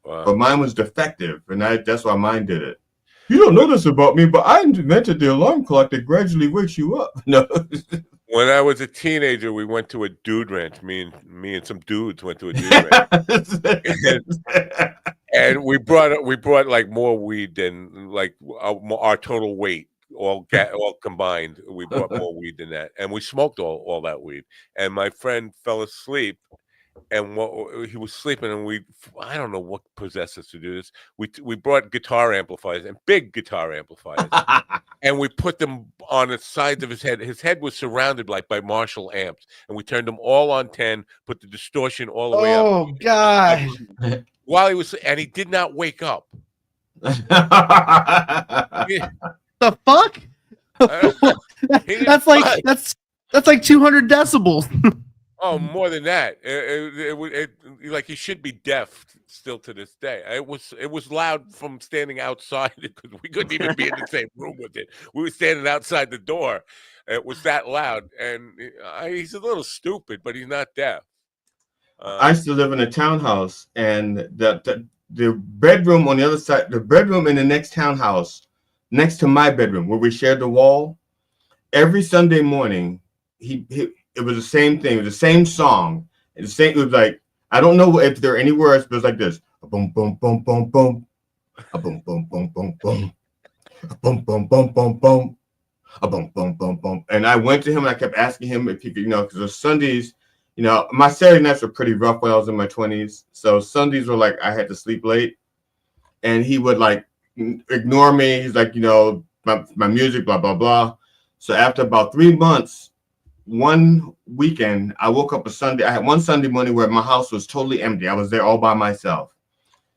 Wow. But mine was defective, and that's why mine did it. You don't know this about me, but I invented the alarm clock that gradually wakes you up. No. When I was a teenager, we went to a dude ranch. Me and some dudes went to a dude ranch, and we brought like more weed than like our total weight. All combined, we brought more weed than that, and we smoked all that weed. And my friend fell asleep, and he was sleeping, and I don't know what possessed us to do this. We brought guitar amplifiers, and big guitar amplifiers, and we put them on the sides of his head. His head was surrounded by Marshall amps, and we turned them all on 10, put the distortion all the way up. Oh God! While he did not wake up. The fuck? That's like 200 decibels. Oh, more than that. Like he should be deaf still to this day. It was loud from standing outside because we couldn't even be in the same room with it. We were standing outside the door. It was that loud, and he's a little stupid, but he's not deaf. I used to live in a townhouse, and the bedroom on the other side, the bedroom in the next townhouse, next to my bedroom where we shared the wall, every Sunday morning, it was the same thing. It was the same song. It was like, I don't know if there are any words, but it's like this. A boom, boom, boom, boom, boom. A boom, boom, boom, boom, boom. A boom, boom, boom, boom, boom. A boom, boom, boom, boom. And I went to him and I kept asking him if he could, because the Sundays, my Saturday nights were pretty rough when I was in my 20s. So Sundays were like, I had to sleep late. And he would like ignore me. He's like, my music, blah, blah, blah. So after about 3 months, one weekend, I woke up I had one Sunday morning where my house was totally empty. I was there all by myself.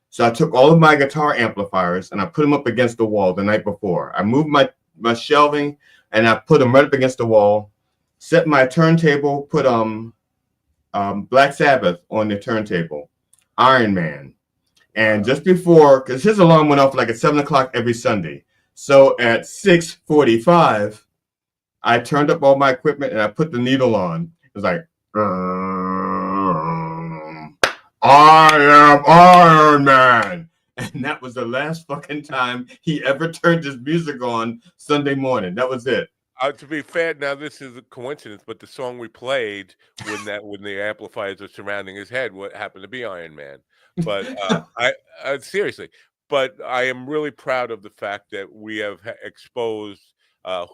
So I took all of my guitar amplifiers and I put them up against the wall the night before. I moved my shelving and I put them right up against the wall, set my turntable, put Black Sabbath on the turntable, Iron Man. And just before, because his alarm went off like at 7 o'clock every Sunday. So at 6:45, I turned up all my equipment and I put the needle on. It was like, I am Iron Man. And that was the last fucking time he ever turned his music on Sunday morning. That was it. To be fair, now this is a coincidence, but the song we played when the amplifiers are surrounding his head, what happened to be Iron Man. But I seriously, but I am really proud of the fact that we have exposed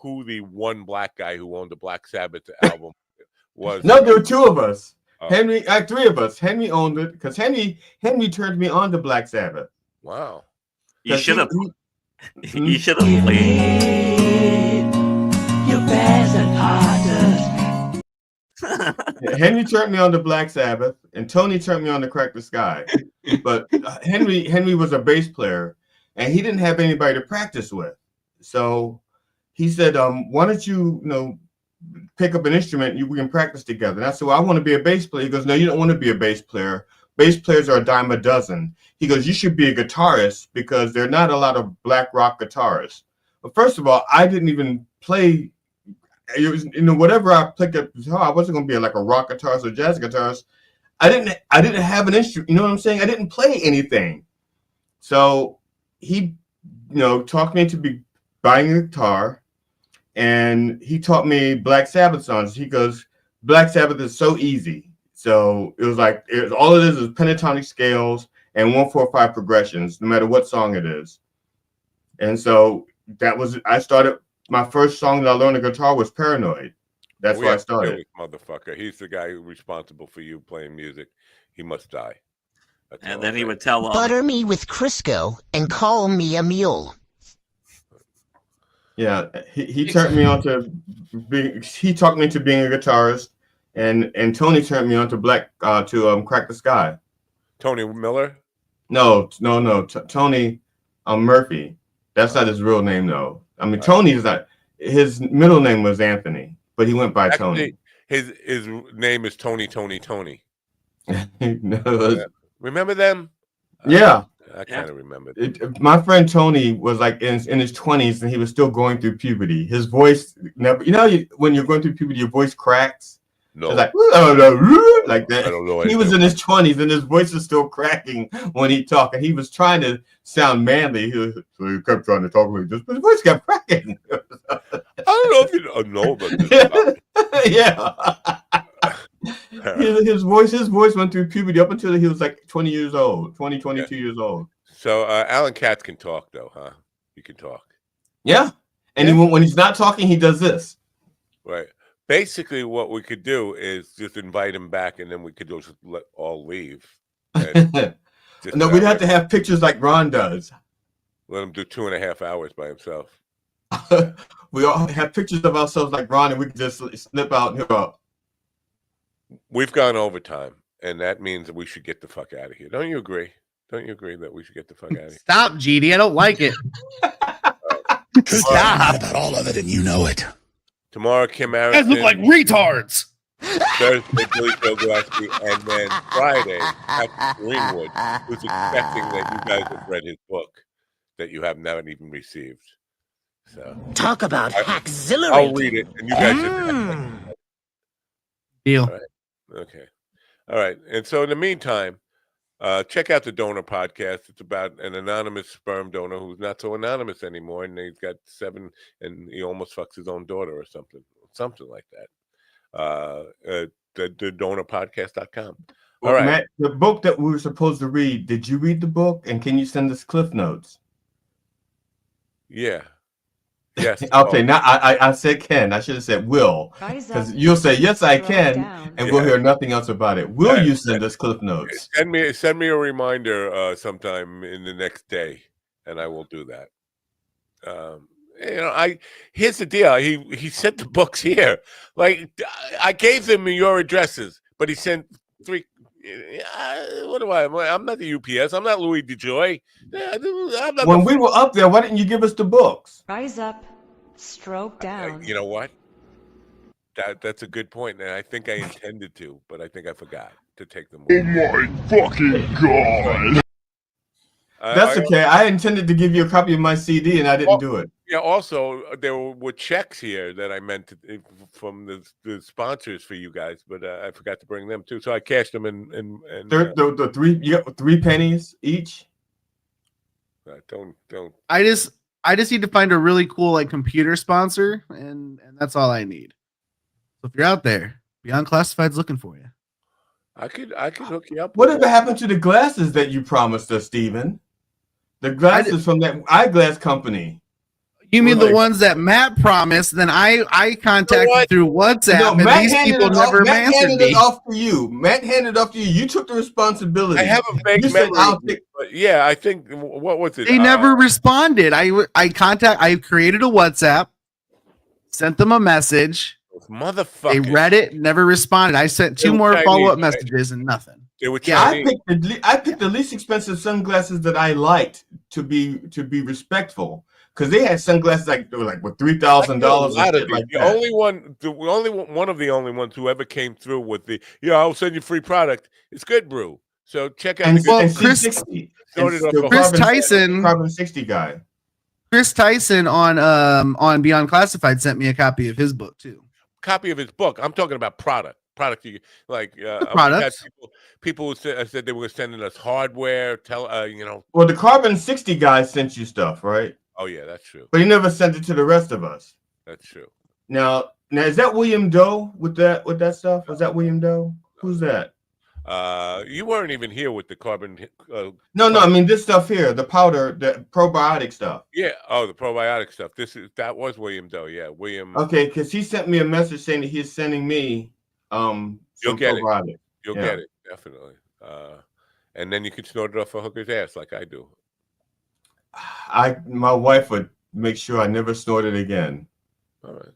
who the one black guy who owned the Black Sabbath album was. No, there were two of us. Henry, three of us. Henry owned it because Henry turned me on to Black Sabbath. Wow. You should have. You should have played. You Henry turned me on to Black Sabbath, and Tony turned me on to Crack the Sky. But Henry was a bass player, and he didn't have anybody to practice with. So he said, "Why don't you, pick up an instrument? We can practice together." And I said, "Well, I want to be a bass player." He goes, "No, you don't want to be a bass player. Bass players are a dime a dozen." He goes, "You should be a guitarist because there are not a lot of black rock guitarists." But first of all, I didn't even play. It was, whatever I picked up guitar, I wasn't going to be like a rock guitarist or jazz guitarist. I didn't have an instrument. You know what I'm saying? I didn't play anything. So he, talked me into buying a guitar, and he taught me Black Sabbath songs. He goes, "Black Sabbath is so easy." So it was like, all it is pentatonic scales and 1-4-5 progressions, no matter what song it is. And so I started. My first song that I learned on guitar was Paranoid. That's where I started. This motherfucker. He's the guy who's responsible for you playing music. He must die. And then he would tell him, "Butter me with Crisco and call me a mule." Yeah, he turned me on to he talked me into being a guitarist, and Tony turned me on to Crack the Sky. Tony Miller? No. Tony Murphy. That's not his real name though. I mean, Tony is not. His middle name was Anthony, but he went by Tony. His name is Tony. No, remember them? Yeah. I kind of remember. My friend Tony was like in his 20s, and he was still going through puberty. His voice never. When you're going through puberty, your voice cracks. No, it's like that. I don't know. He was in his 20s, and his voice is still cracking when he talked, and he was trying to sound manly. So he kept trying to talk like this, but his voice kept cracking. I don't know if you know about this. Yeah. his voice went through puberty up until he was like 22 years old. So Alan Katz can talk though, huh? He can talk. Yeah. And when he's not talking, he does this. Right. Basically, what we could do is just invite him back, and then we could just let all leave. No, we'd have to have pictures like Ron does. Let him do 2.5 hours by himself. We all have pictures of ourselves like Ron, and we can just slip out and hip up. We've gone overtime, and that means that we should get the fuck out of here. Don't you agree? Don't you agree that we should get the fuck out of here? Stop, GD. I don't like it. Stop. About all of it, and you know it. Tomorrow, Kim You Harrison. guys look like retards. Thursday, Billy Joe Gillespie, and then Friday, Patrick Greenwood, who's expecting that you guys have read his book that you have not even received. So Talk about hackzillary. I'll read it, and you guys Deal. All right. Okay. All right. And so in the meantime, check out the Donor Podcast. It's about an anonymous sperm donor who's not so anonymous anymore, and he's got 7, and he almost fucks his own daughter or something like that. The donorpodcast.com. All right. Matt, the book that we were supposed to read, did you read the book? And can you send us cliff notes? Yeah. Yes. Okay. Now I said can. I should have said will. Because you'll say, yes, I can. And we'll hear nothing else about it. Will you send us cliff notes? Send me a reminder sometime in the next day, and I will do that. Here's the deal. He sent the books here. Like I gave him your addresses, but he sent 3. What am I? I'm not the UPS. I'm not Louis DeJoy. When we were up there, why didn't you give us the books? Rise up, stroke down. You know what? That's a good point, and I think I intended to, but I think I forgot to take them. Oh my fucking god! That's okay. I intended to give you a copy of my CD, and I didn't do it. Yeah. Also, there were checks here that I meant from the sponsors for you guys, but I forgot to bring them too. So I cashed them in. The 3 pennies each. Don't. I just I just need to find a really cool like computer sponsor, and that's all I need. So if you're out there, Beyond Classified's looking for you. I could hook you up. Whatever happened to the glasses that you promised us, Steven? The glasses from that eyeglass company. You mean the ones that Matt promised? Then I contacted through WhatsApp, and these people never answered me. It off for you. Matt handed it off to you. You took the responsibility. I have a vague memory, but yeah, I think what was it? They never responded. I created a WhatsApp, sent them a message. Motherfucker. They read it, never responded. I sent two more follow-up messages and nothing. They were I picked the least expensive sunglasses that I liked to be respectful. Because they had sunglasses like with $3,000. The only ones who ever came through with the I'll send you free product. It's Good Brew. So check out Chris Tyson, Carbon 60 guy. Chris Tyson on Beyond Classified sent me a copy of his book too. Copy of his book. I'm talking about product. You like products. People who said they were sending us hardware. Well, the Carbon 60 guy sent you stuff, right? Oh yeah, that's true. But he never sent it to the rest of us. That's true. Now is that William Doe with that stuff? Was that William Doe? Who's that? You weren't even here with the carbon. No. I mean this stuff here, the powder, the probiotic stuff. Yeah. Oh, the probiotic stuff. That was William Doe. Yeah, William. Okay, because he sent me a message saying that he's sending me You'll get probiotic. it. You'll get it definitely. And then you can snort it off a hooker's ass like I do. My wife would make sure I never snort it again. All right.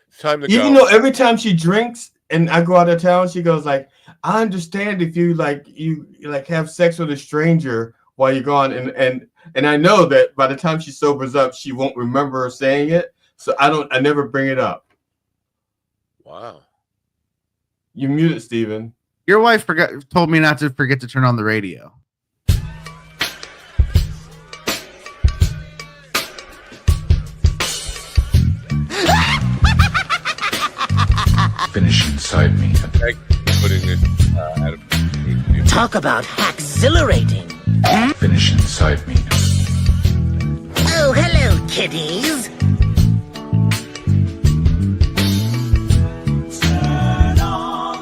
It's time to go. Even though every time she drinks and I go out of town, she goes like, I understand if you have sex with a stranger while you're gone. And I know that by the time she sobers up, she won't remember saying it. So I never bring it up. Wow. You muted, Steven. Your wife told me not to forget to turn on the radio. Finish inside me. Talk about exhilarating. Finish inside me. Oh, hello, kiddies.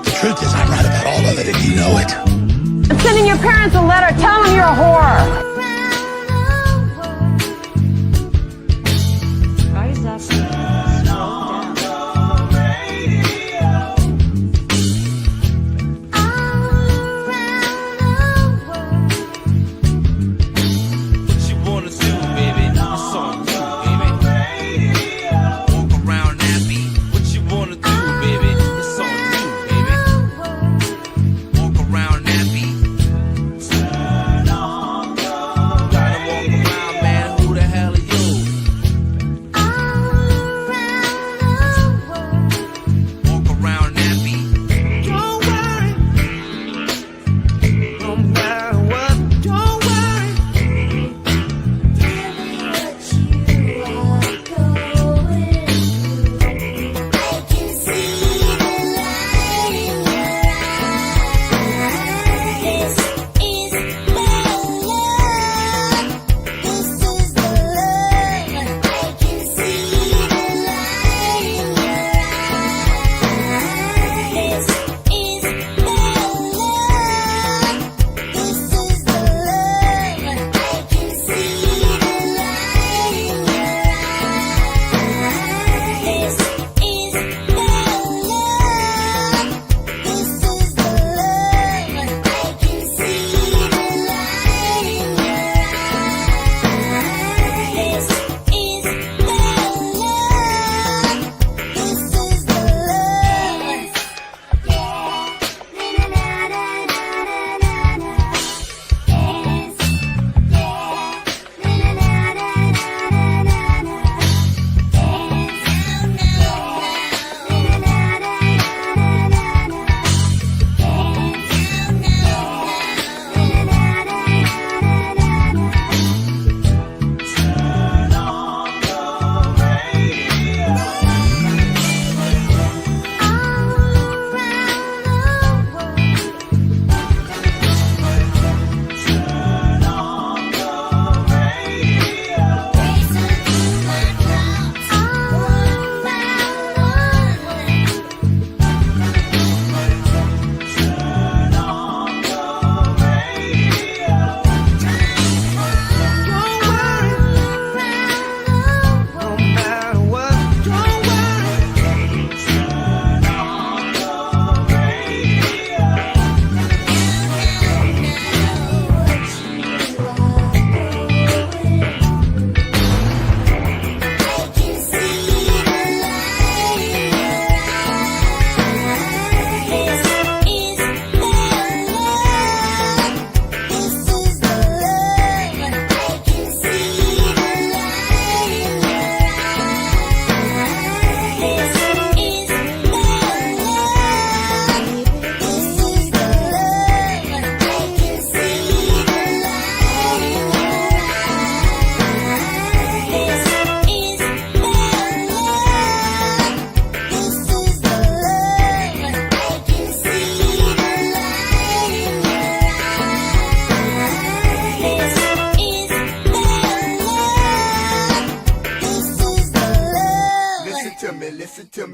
The truth is, I'm right about all of it, and you know it. I'm sending your parents a letter telling them you're a whore. Rise up.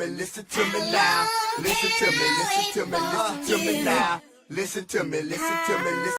listen to me now. Listen to me, listen to me, listen to me now. Listen to me, listen to me, listen.